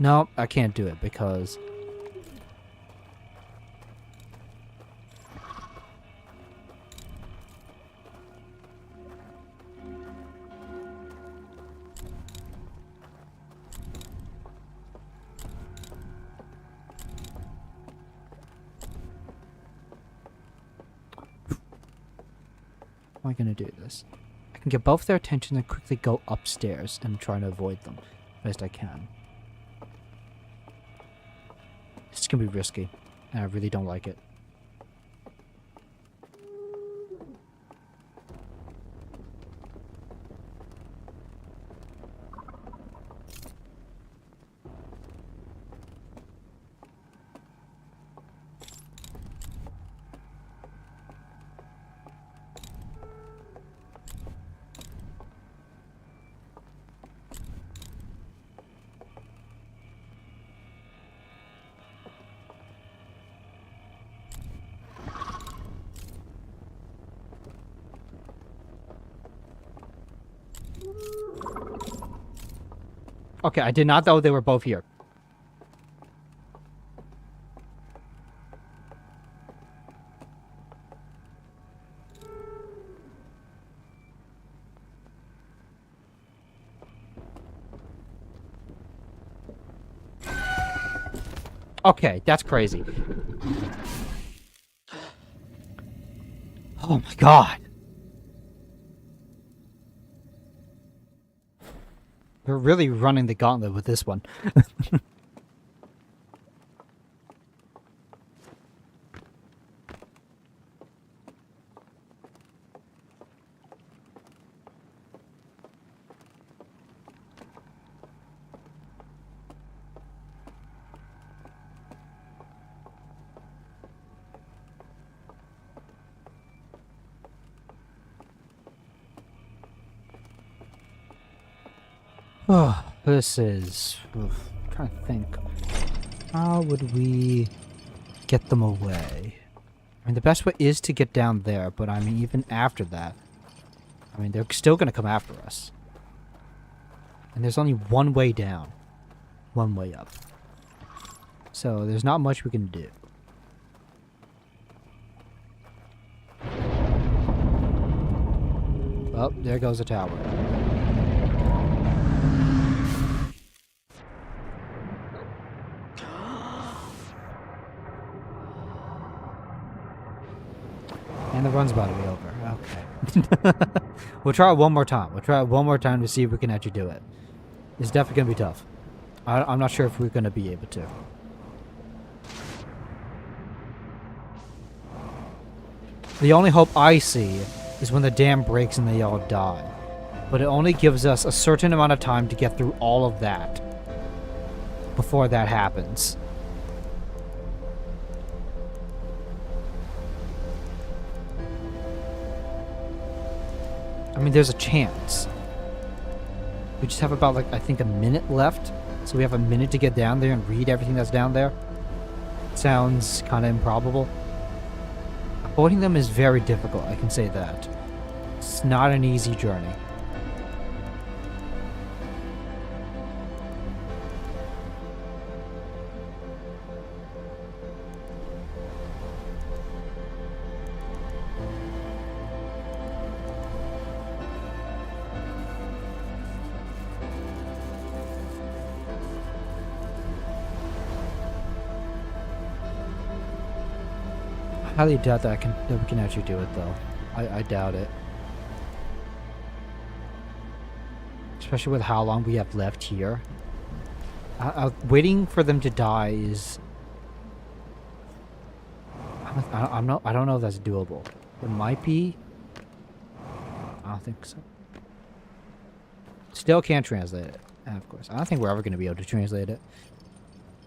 No, I can't do it because... How am I going to do this? I can get both their attention and quickly go upstairs and try to avoid them best I can. This is going to be risky, and I really don't like it. Okay, I did not know they were both here. Okay, that's crazy. Oh my god. We're really running the gauntlet with this one. Oh, this is... Oof, I'm trying to think. How would we get them away? I mean, the best way is to get down there, but I mean, even after that... I mean, they're still gonna come after us. And there's only one way down. One way up. So, there's not much we can do. Oh, there goes the tower. And the run's about to be over. Okay. We'll try it one more time. We'll try it one more time to see if we can actually do it. It's definitely going to be tough. I'm not sure if we're going to be able to. The only hope I see is when the dam breaks and they all die. But it only gives us a certain amount of time to get through all of that before that happens. I mean, there's a chance. We just have about, like, I think a minute left. So we have a minute to get down there and read everything that's down there. Sounds kind of improbable. Avoiding them is very difficult, I can say that. It's not an easy journey. I highly doubt that we can actually do it, though. I doubt it. Especially with how long we have left here. Waiting for them to die is... I don't know if that's doable. It might be. I don't think so. Still can't translate it. Of course. I don't think we're ever going to be able to translate it.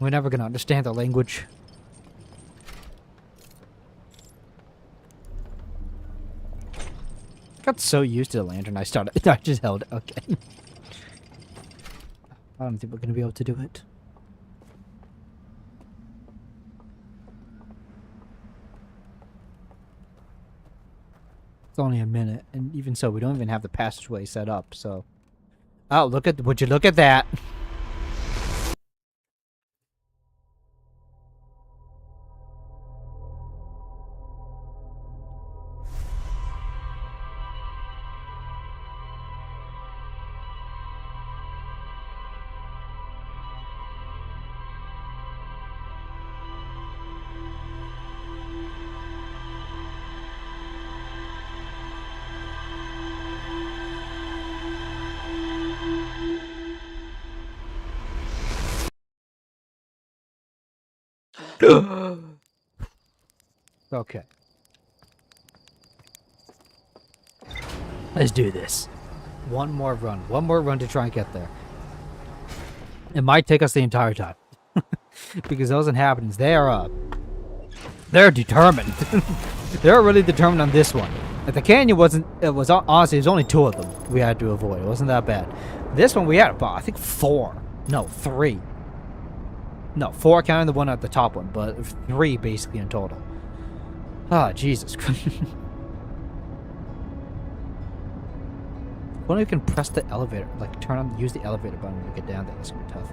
We're never going to understand the language. Got so used to the lantern, I just held it. Okay. I don't think we're gonna be able to do it. It's only a minute, and even so, we don't even have the passageway set up, so... Oh, would you look at that? Okay. Let's do this. One more run to try and get there. It might take us the entire time. Because those inhabitants, they're determined. They're really determined on this one. Like the canyon honestly, there's only 2 of them we had to avoid. It wasn't that bad. This one we had about, I think 4. No, 3. No, 4 counting the one at the top one, but 3 basically in total. Ah, Jesus Christ. When we can press the elevator, like use the elevator button when we get down there, that's gonna be tough.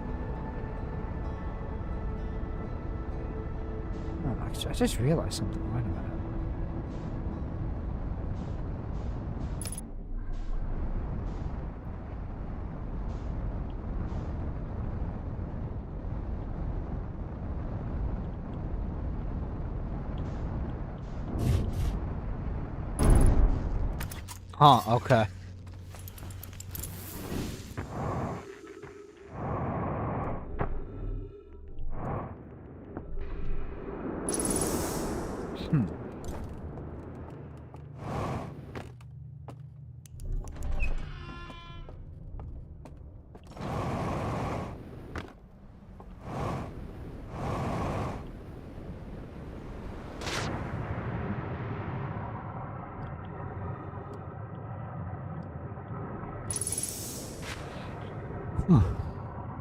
Oh, I just realized something. Wait a minute. Huh, okay.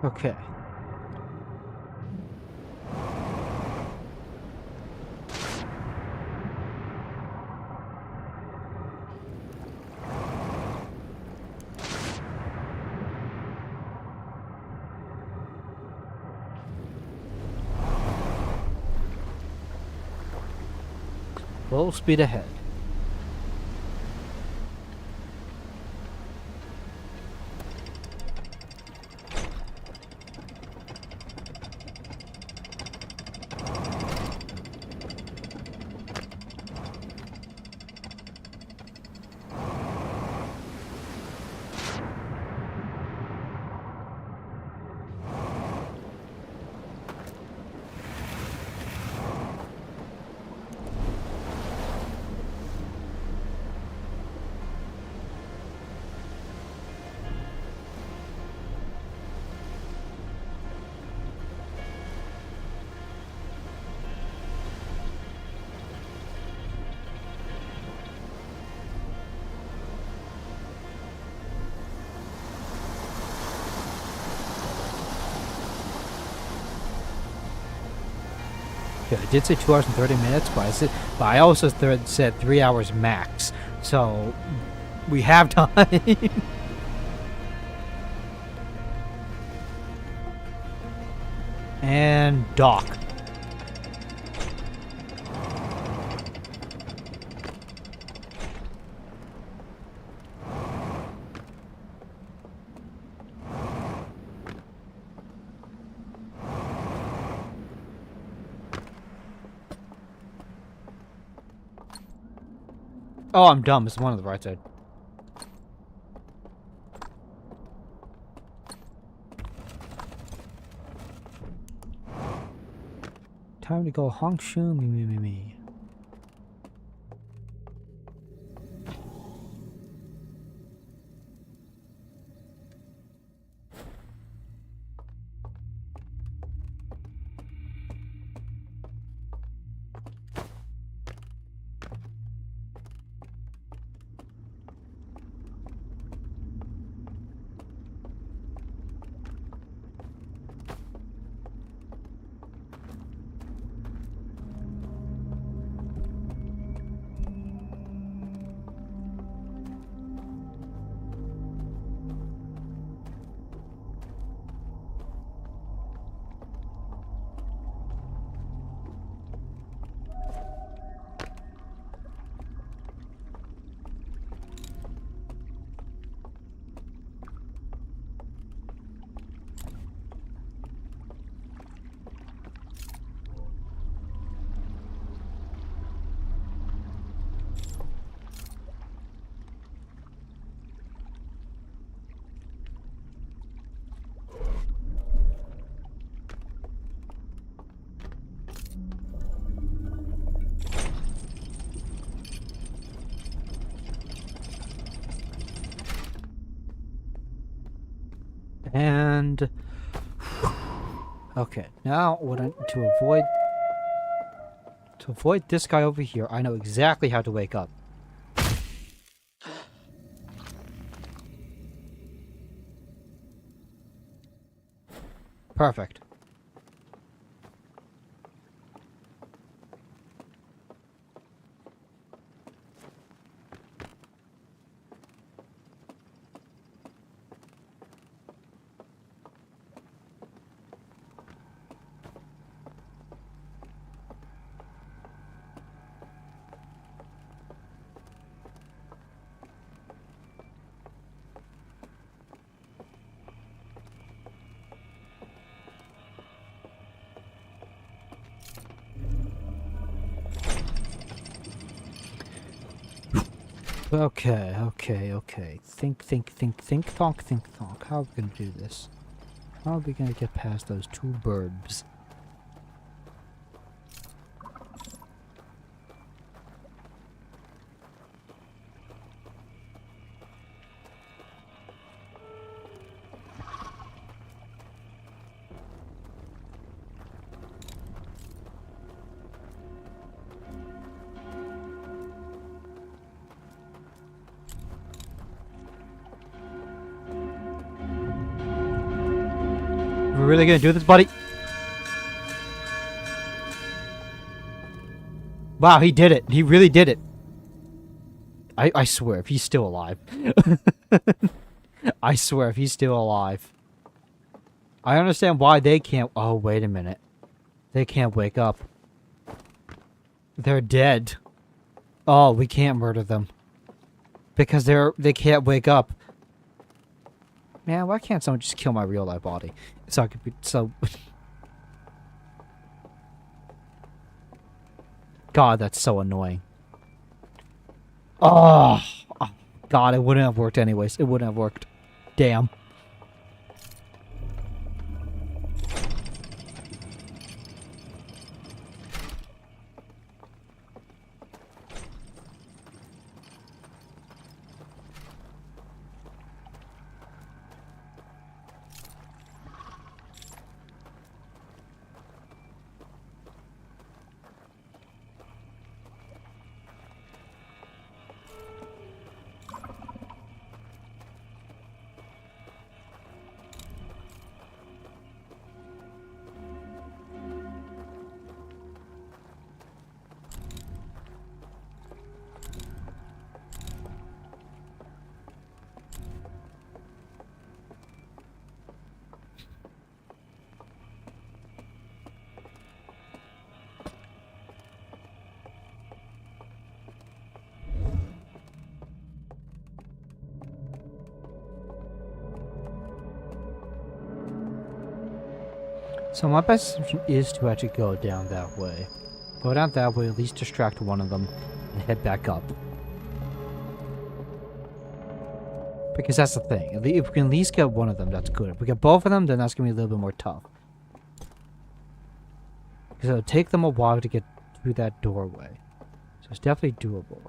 Okay. Full speed ahead. Yeah, I did say 2 hours and 30 minutes, but I also said 3 hours max. So we have time. And dock. Oh, I'm dumb. It's the one on the right side. Time to go Hongshu me. And okay, now what I to avoid this guy over here, I know exactly how to wake up. Perfect. Okay. Think, thonk. How are we gonna do this? How are we gonna get past those two burbs? We're really gonna do this, buddy? Wow, he did it. He really did it. I swear, if he's still alive. I swear, if he's still alive. I understand why they can't... Oh, wait a minute. They can't wake up. They're dead. Oh, we can't murder them. Because they can't wake up. Man, why can't someone just kill my real life body? So I could be... So... God, that's so annoying. Oh, God, it wouldn't have worked anyways. It wouldn't have worked. Damn. So my best assumption is to actually go down that way. Go down that way, at least distract one of them, and head back up. Because that's the thing. If we can at least get one of them, that's good. If we get both of them, then that's going to be a little bit more tough. Because it'll take them a while to get through that doorway. So it's definitely doable.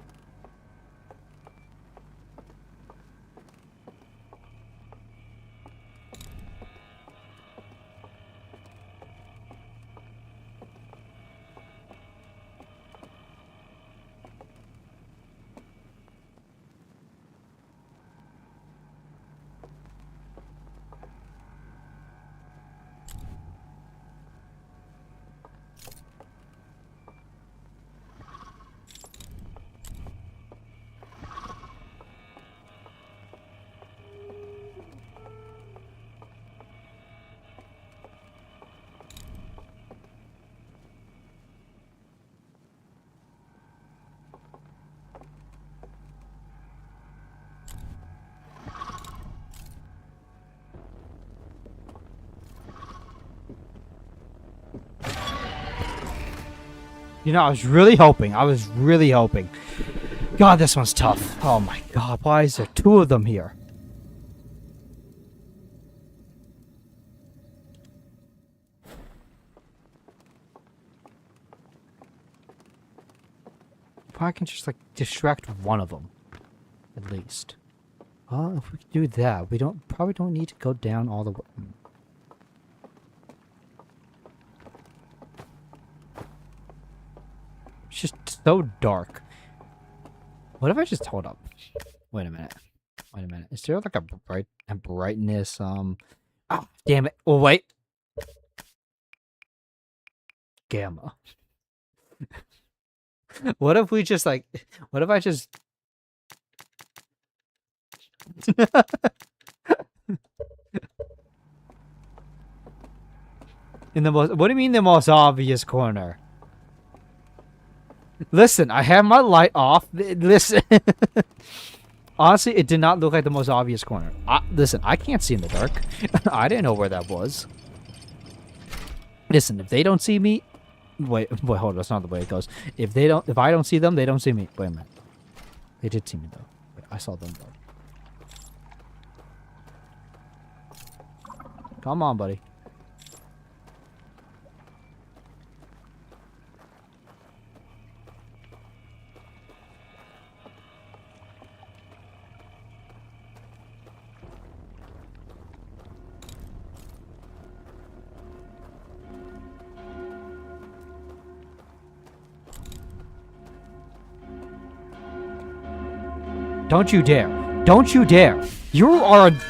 You know, I was really hoping. God, this one's tough. Oh my God, why is there two of them here? If I can just, like, distract one of them, at least. Well, if we do that, we probably don't need to go down all the way. It's just so dark. What if I just hold up? Wait a minute. Wait a minute. Is there like a brightness? Ah, damn it. Oh wait. Gamma. What if we just like? What if I just? In the most. What do you mean the most obvious corner? Listen, I have my light off. Listen. Honestly, it did not look like the most obvious corner. Listen, I can't see in the dark. I didn't know where that was. Listen, if they don't see me, wait, hold on, that's not the way it goes. If I don't see them, they don't see me. Wait a minute. They did see me though. Wait, I saw them though. Come on, buddy. Don't you dare. Don't you dare. You are a...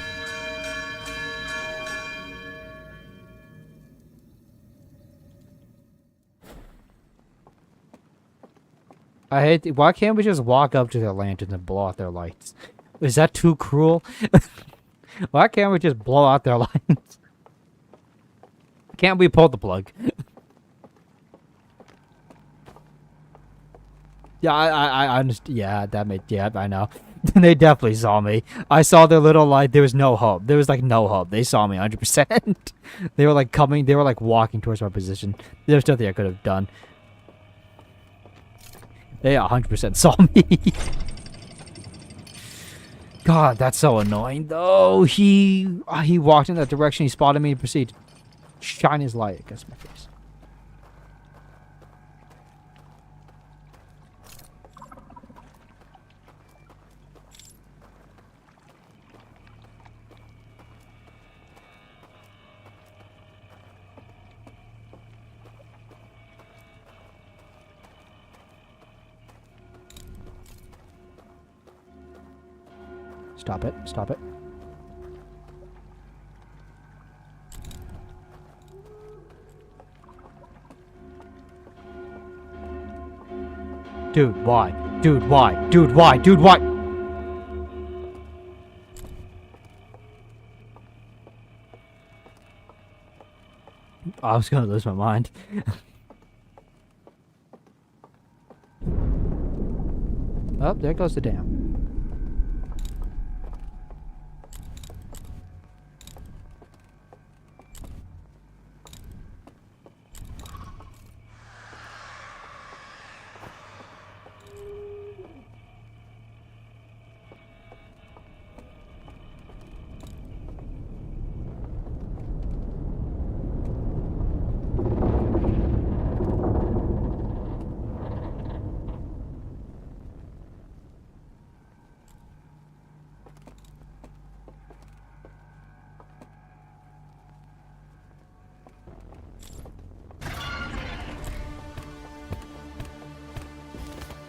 I hate... Why can't we just walk up to their lanterns and blow out their lights? Is that too cruel? Why can't we just blow out their lights? Can't we pull the plug? Yeah, I understand. Yeah, that made... Yeah, I know. They definitely saw me. I saw their little light. There was no hope. There was like no hope. They saw me 100%. They were like coming. They were like walking towards my position. There's nothing I could have done. They 100% saw me. God, that's so annoying though. He walked in that direction. He spotted me and proceeded to shine his light against my face. Stop it. Stop it. Dude, why? Dude, why? Dude, why? Dude, why? I was gonna lose my mind. Oh, there goes the dam.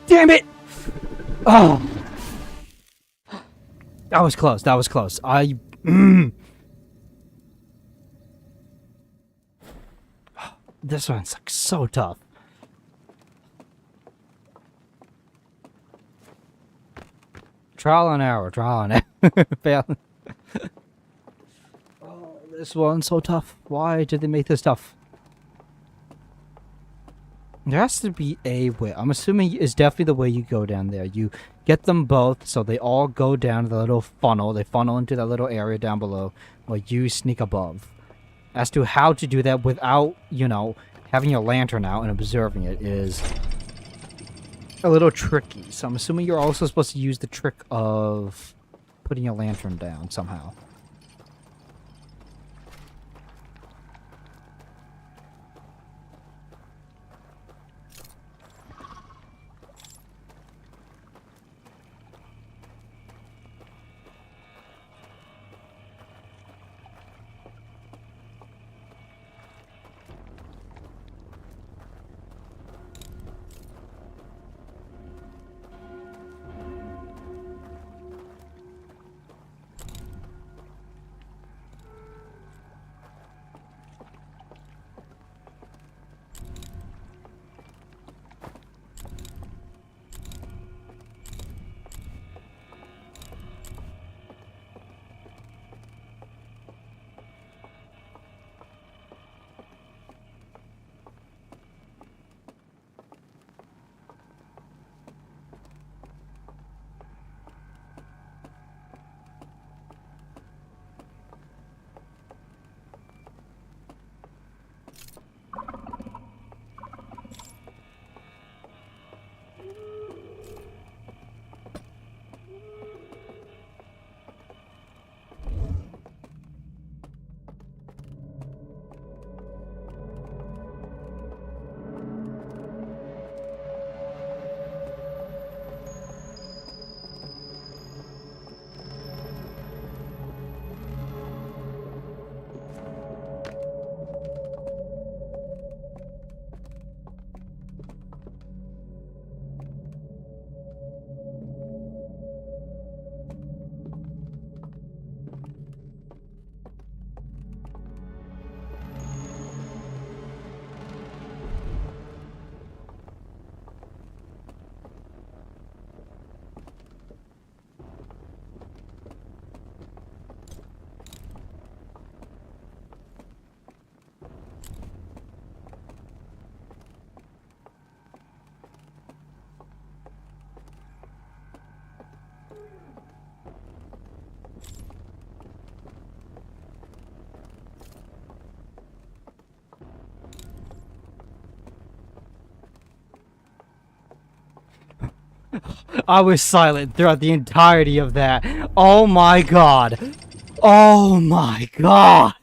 Damn it! Oh! That was close. That was close. This one's like so tough. Trial and error. Trial and error. Fail. Oh, this one's so tough. Why did they make this tough? There has to be a way. I'm assuming it's definitely the way you go down there. You get them both so they all go down to the little funnel. They funnel into that little area down below while you sneak above. As to how to do that without, you know, having your lantern out and observing it is a little tricky. So I'm assuming you're also supposed to use the trick of putting your lantern down somehow. I was silent throughout the entirety of that. Oh my god. Oh my god.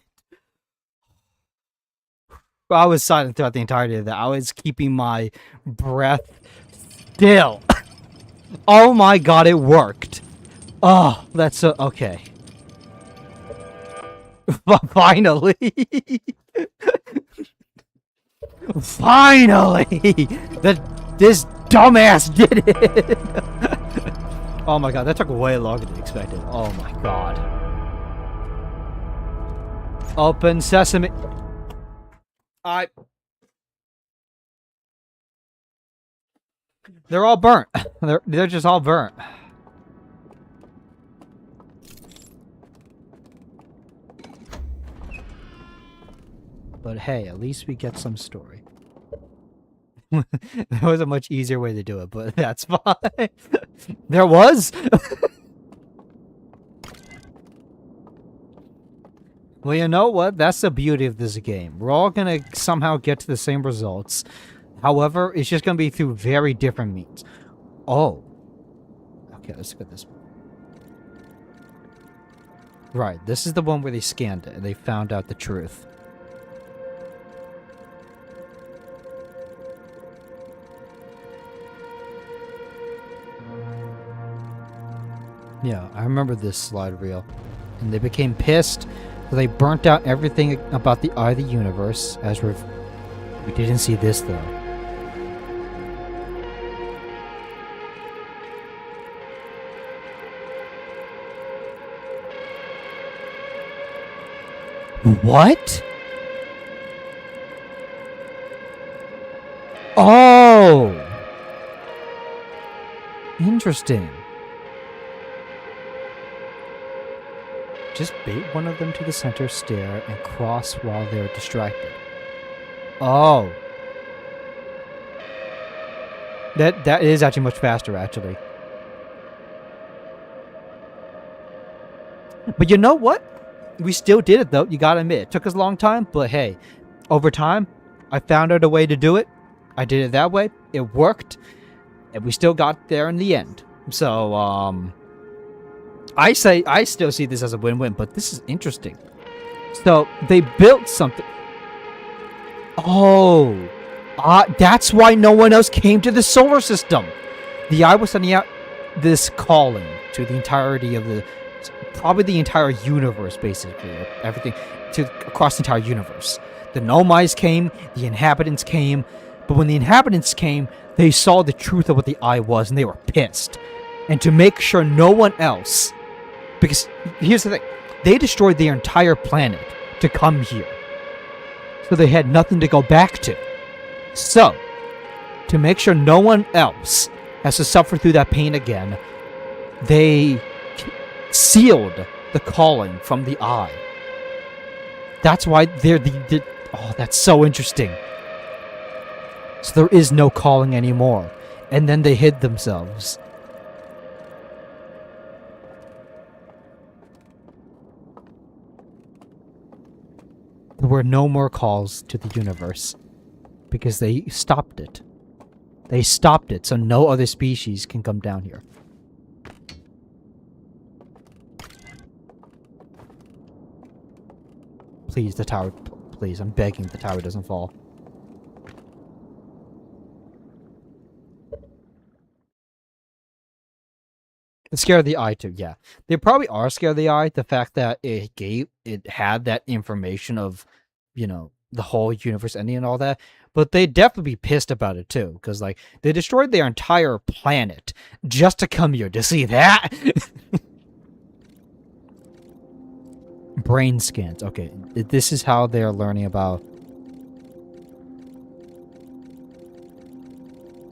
I was silent throughout the entirety of that. I was keeping my breath still. Oh my god, it worked. Oh, that's so... Okay. Finally. Finally! This dumbass did it! Oh my god, that took way longer than expected. Oh my god. Open sesame. They're all burnt. They're just all burnt. But hey, at least we get some story. There was a much easier way to do it, but that's fine. There was? Well, you know what? That's the beauty of this game. We're all gonna somehow get to the same results. However, it's just gonna be through very different means. Oh. Okay, let's look at this one. Right, this is the one where they scanned it and they found out the truth. Yeah, I remember this slide reel. And they became pissed. So they burnt out everything about the Eye of the Universe. As we didn't see this though. What? Oh! Interesting. Just bait one of them to the center stair and cross while they're distracted. Oh. That is actually much faster, actually. But you know what? We still did it, though. You gotta admit, it took us a long time, but hey, over time, I found out a way to do it. I did it that way. It worked, and we still got there in the end. So, I still see this as a win-win, but this is interesting. So, they built something. Oh. That's why no one else came to the solar system. The Eye was sending out this calling to the entirety of the... Probably the entire universe, basically. Everything. Across the entire universe. The Nomi's came. The Inhabitants came. But when the Inhabitants came, they saw the truth of what the Eye was, and they were pissed. And to make sure no one else... Because, here's the thing. They destroyed their entire planet to come here. So they had nothing to go back to. So, to make sure no one else has to suffer through that pain again, they sealed the calling from the Eye. That's why they're the... Oh, that's so interesting. So there is no calling anymore. And then they hid themselves. There were no more calls to the universe. Because they stopped it. They stopped it so no other species can come down here. Please, the tower. Please, I'm begging the tower doesn't fall. It's scared of the Eye too, yeah. They probably are scared of the Eye. The fact that it had that information of, you know, the whole universe ending and all that. But they'd definitely be pissed about it too. Because, like, they destroyed their entire planet just to come here to see that. Brain scans. Okay, this is how they're learning about...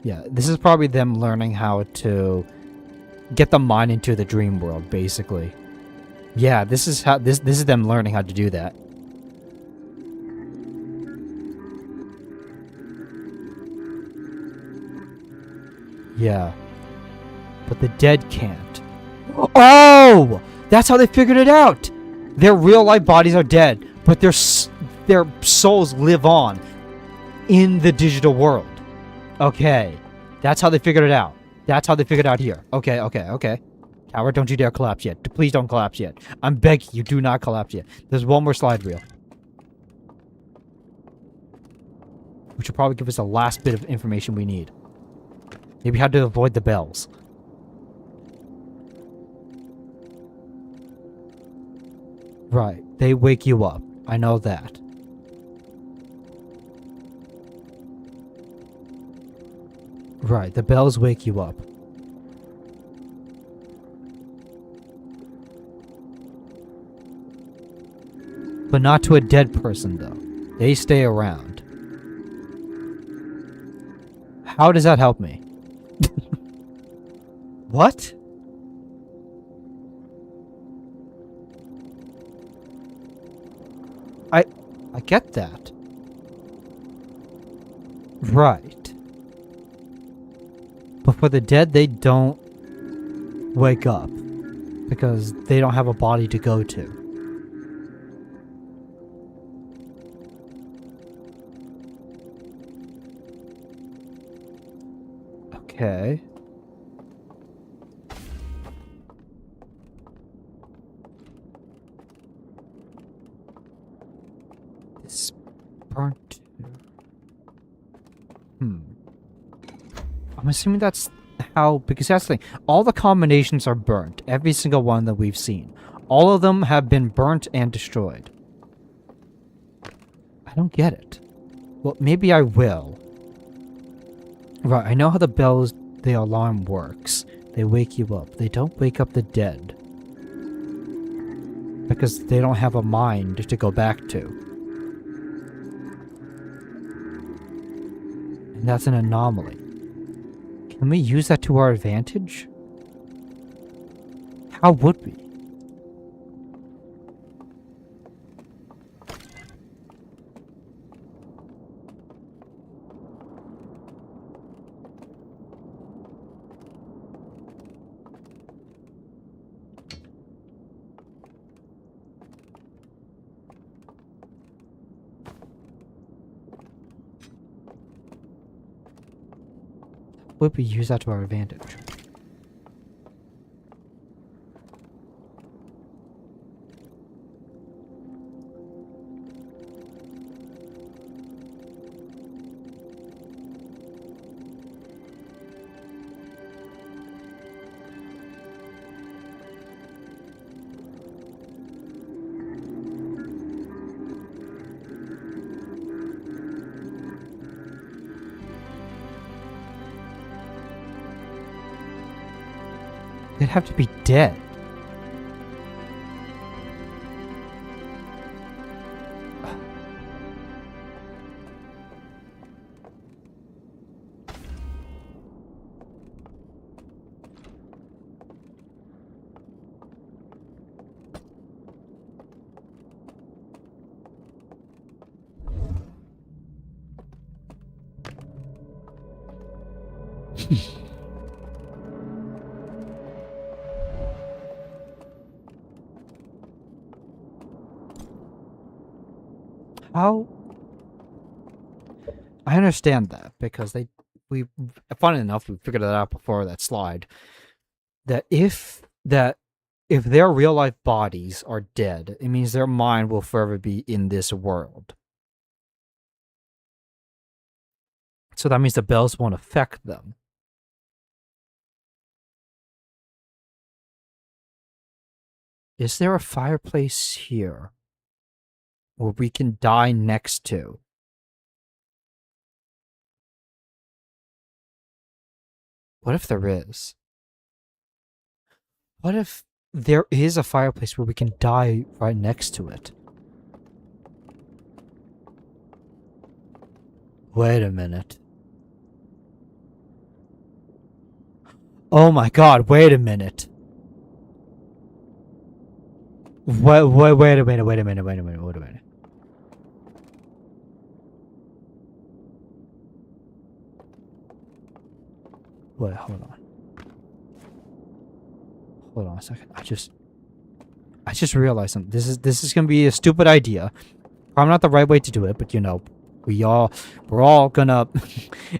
Yeah, this is probably them learning how to get the mind into the dream world, basically. Yeah, this is how this is them learning how to do that. Yeah. But the dead can't. Oh! That's how they figured it out! Their real-life bodies are dead, but their souls live on in the digital world. Okay. That's how they figured it out. That's how they figured out here. Okay, okay, okay. Tower, don't you dare collapse yet. Please don't collapse yet. I'm begging you, do not collapse yet. There's one more slide reel. Which will probably give us the last bit of information we need. Maybe how to avoid the bells. Right, they wake you up. I know that. Right, the bells wake you up. But not to a dead person, though. They stay around. How does that help me? What? I get that. Right. But for the dead, they don't wake up. Because they don't have a body to go to. Okay. This burnt. I'm assuming that's how, because that's the thing. All the combinations are burnt. Every single one that we've seen. All of them have been burnt and destroyed. I don't get it. Well, maybe I will. Right, I know how the alarm works. They wake you up. They don't wake up the dead. Because they don't have a mind to go back to. And that's an anomaly. Can we use that to our advantage? How would we? Would we use that to our advantage? They'd have to be dead. How? I understand that because funny enough, we figured that out before that slide. That if their real life bodies are dead, it means their mind will forever be in this world. So that means the bells won't affect them. Is there a fireplace here where we can die next to? What if there is? What if there is a fireplace where we can die right next to it? Wait a minute. Oh my god, wait a minute. Wait a minute. Wait, hold on. Hold on a second. I just realized something. This is gonna be a stupid idea. Probably not the right way to do it, but you know, we're all gonna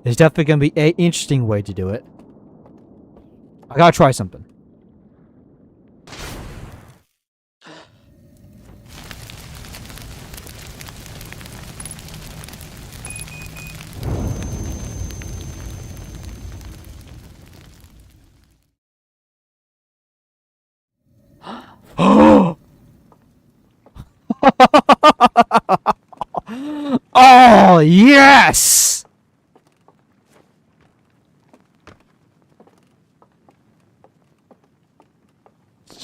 it's definitely gonna be an interesting way to do it. I gotta try something. Oh, yes!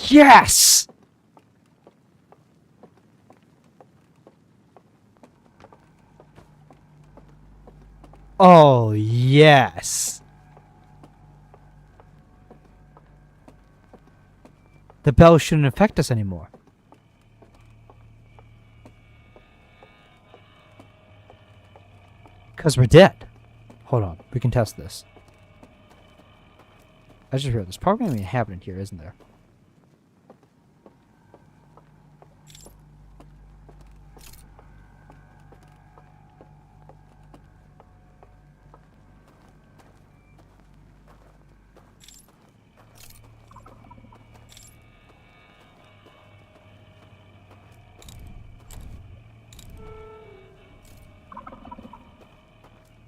Yes! Oh, yes. The bell shouldn't affect us anymore. Because we're dead. Hold on. We can test this. I just heard there's probably going to be an inhabitant here, isn't there?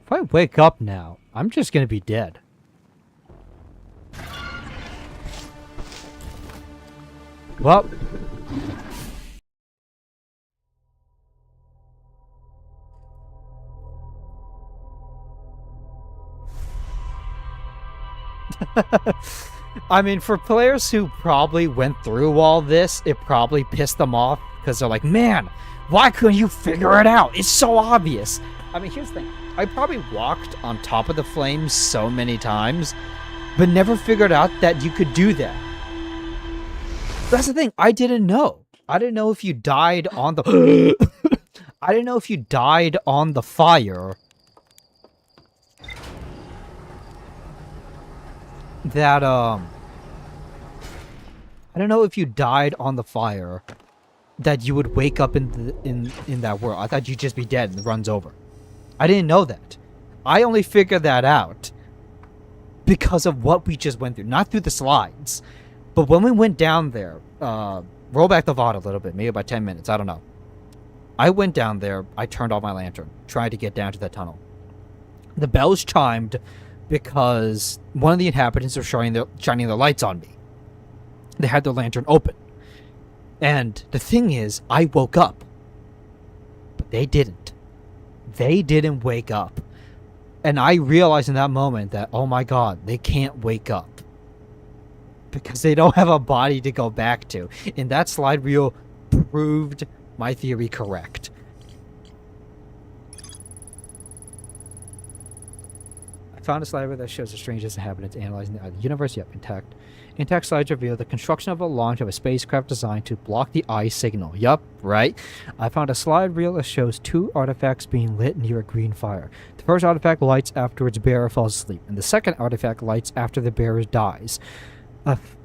If I wake up now, I'm just gonna be dead. Well. I mean, for players who probably went through all this, it probably pissed them off because they're like, man, why couldn't you figure it out? It's so obvious. I mean, here's the thing. I probably walked on top of the flames so many times, but never figured out that you could do that. That's the thing. I didn't know. I didn't know if you died on the... I didn't know if you died on the fire. That, I don't know if you died on the fire that you would wake up in that world. I thought you'd just be dead and the run's over. I didn't know that. I only figured that out because of what we just went through. Not through the slides, but when we went down there, roll back the VOD a little bit, maybe about 10 minutes, I don't know. I went down there, I turned off my lantern, tried to get down to that tunnel. The bells chimed because one of the inhabitants were shining their lights on me. They had their lantern open. And the thing is, I woke up. But they didn't. They didn't wake up. And I realized in that moment that, oh my god, they can't wake up. Because they don't have a body to go back to. And that slide reel proved my theory correct. I found a slide reel that shows the strangest inhabitants analyzing the universe. Yep, intact. Intact slides reveal the construction of a launch of a spacecraft designed to block the eye signal. Yup, right. I found a slide reel that shows two artifacts being lit near a green fire. The first artifact lights after its bearer falls asleep, and the second artifact lights after the bearer dies.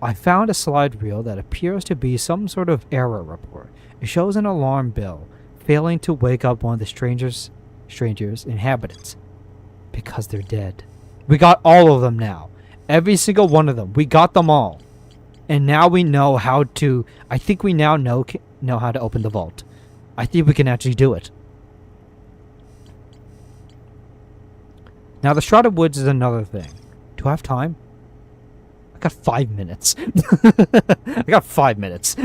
I found a slide reel that appears to be some sort of error report. It shows an alarm bell failing to wake up one of the strangers' inhabitants because they're dead. We got all of them now. Every single one of them. We got them all. And now we know how to... I think we now know how to open the vault. I think we can actually do it. Now, the Shrouded Woods is another thing. Do I have time? I got 5 minutes. I got 5 minutes.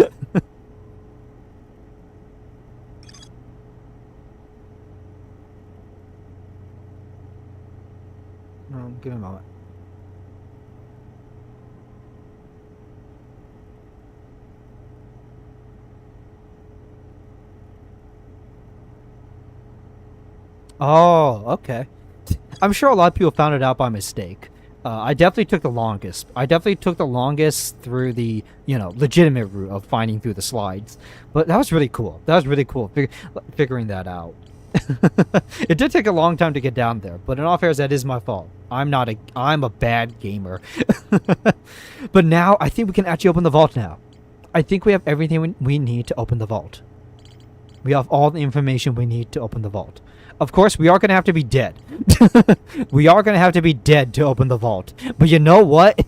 Give me a moment. Oh, okay. I'm sure a lot of people found it out by mistake. I definitely took the longest. I definitely took the longest through the, legitimate route of finding through the slides. But that was really cool. That was really cool, figuring that out. It did take a long time to get down there, but in all fairness, that is my fault. I'm a bad gamer. But now, I think we can actually open the vault now. I think we have everything we need to open the vault. We have all the information we need to open the vault. Of course, we are going to have to be dead. We are going to have to be dead to open the vault. But you know what?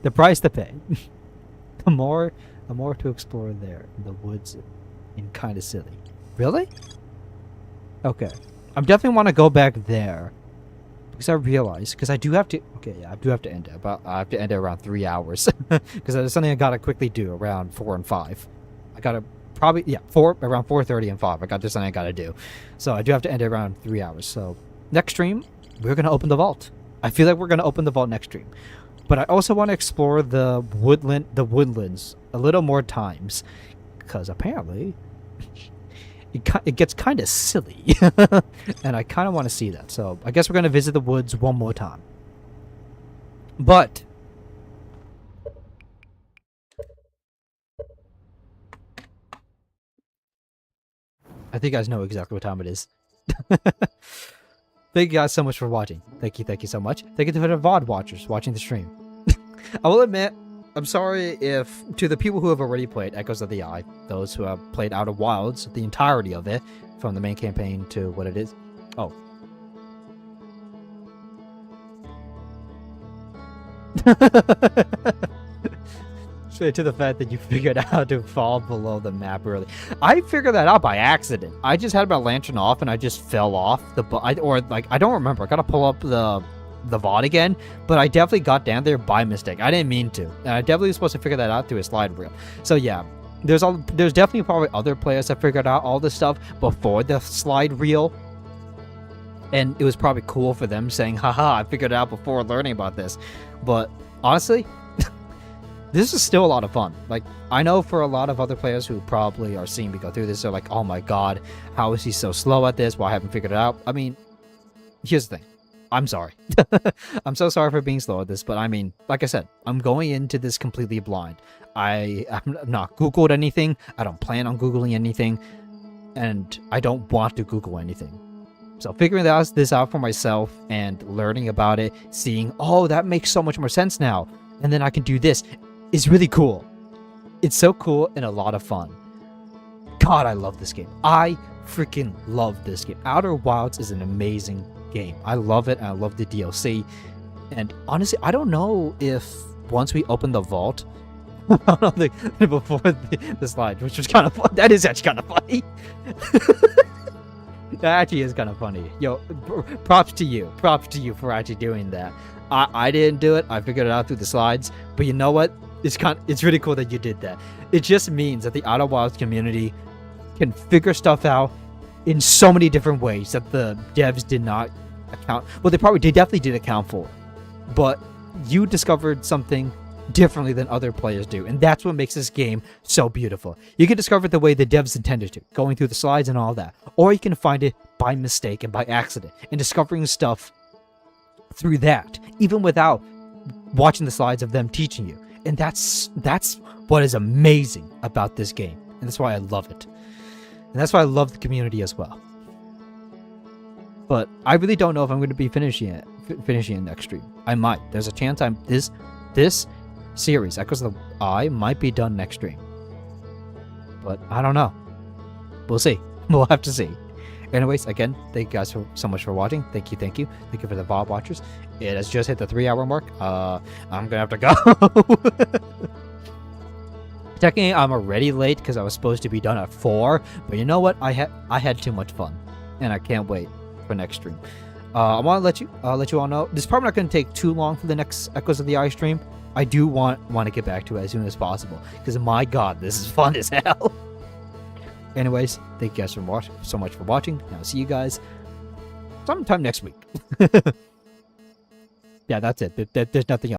The price to pay. the more to explore there. The woods and kind of silly. Really? Okay. I definitely want to go back there. Because I realize, because I do have to, okay, yeah, I do have to end it, but I have to end it around 3 hours. Because there's something I gotta quickly do around 4 and 5. I gotta probably, yeah, around 4:30 and 5. There's something I gotta do. So I do have to end it around 3 hours. So next stream, we're gonna open the vault. I feel like we're gonna open the vault next stream. But I also want to explore the woodlands a little more times. Because apparently, it gets kind of silly. And I kind of want to see that. So I guess we're going to visit the woods one more time. But I think you guys know exactly what time it is. Thank you guys so much for watching. Thank you so much. Thank you to the VOD watchers watching the stream. I will admit, I'm sorry if, to the people who have already played Echoes of the Eye, those who have played Outer Wilds, the entirety of it, from the main campaign to what it is. Oh. Straight to the fact that you figured out how to fall below the map early. I figured that out by accident. I just had my lantern off and I just fell off the I don't remember. I gotta pull up the VOD again, but I definitely got down there by mistake. I didn't mean to, and I definitely was supposed to figure that out through a slide reel. So yeah, there's definitely probably other players that figured out all this stuff before the slide reel, and it was probably cool for them saying, haha, I figured it out before learning about this. But honestly, this is still a lot of fun. Like, I know for a lot of other players who probably are seeing me go through this, they're like, oh my god, how is he so slow at this? Why I haven't figured it out? I mean, here's the thing. I'm sorry. I'm so sorry for being slow at this, but I mean, like I said, I'm going into this completely blind. I'm not Googled anything. I don't plan on Googling anything, and I don't want to Google anything. So figuring this out for myself and learning about it, seeing, oh, that makes so much more sense now, and then I can do this, is really cool. It's so cool and a lot of fun. God, I love this game. I freaking love this game. Outer Wilds is an amazing game. I love it, and I love the DLC. And honestly, I don't know if once we open the vault, before the slide, which was kind of fun. That is actually kind of funny. That actually is kind of funny. Yo, props to you for actually doing that. I didn't do it. I figured it out through the slides. But you know what? It's really cool that you did that. It just means that the Outer Wilds community can figure stuff out in so many different ways that the devs did not account. Well, they definitely did account for. But you discovered something differently than other players do, and that's what makes this game so beautiful. You can discover it the way the devs intended to, going through the slides and all that, or you can find it by mistake and by accident, and discovering stuff through that, even without watching the slides of them teaching you. And that's what is amazing about this game, and that's why I love it. And that's why I love the community as well. But I really don't know if I'm going to be finishing it next stream. I might. There's a chance this series, Echoes of the Eye, might be done next stream. But I don't know. We'll see. We'll have to see. Anyways, again, thank you guys so much for watching. Thank you. Thank you for the VOD watchers. It has just hit the 3-hour mark. I'm gonna have to go. Technically, I'm already late because I was supposed to be done at 4. But you know what? I had too much fun, and I can't wait for next stream. I want to let you all know this is probably not going to take too long for the next Echoes of the Eye stream. I do want to get back to it as soon as possible because my god, this is fun as hell. Anyways, thank you guys so much for watching. And I'll see you guys sometime next week. Yeah, that's it. There's nothing else.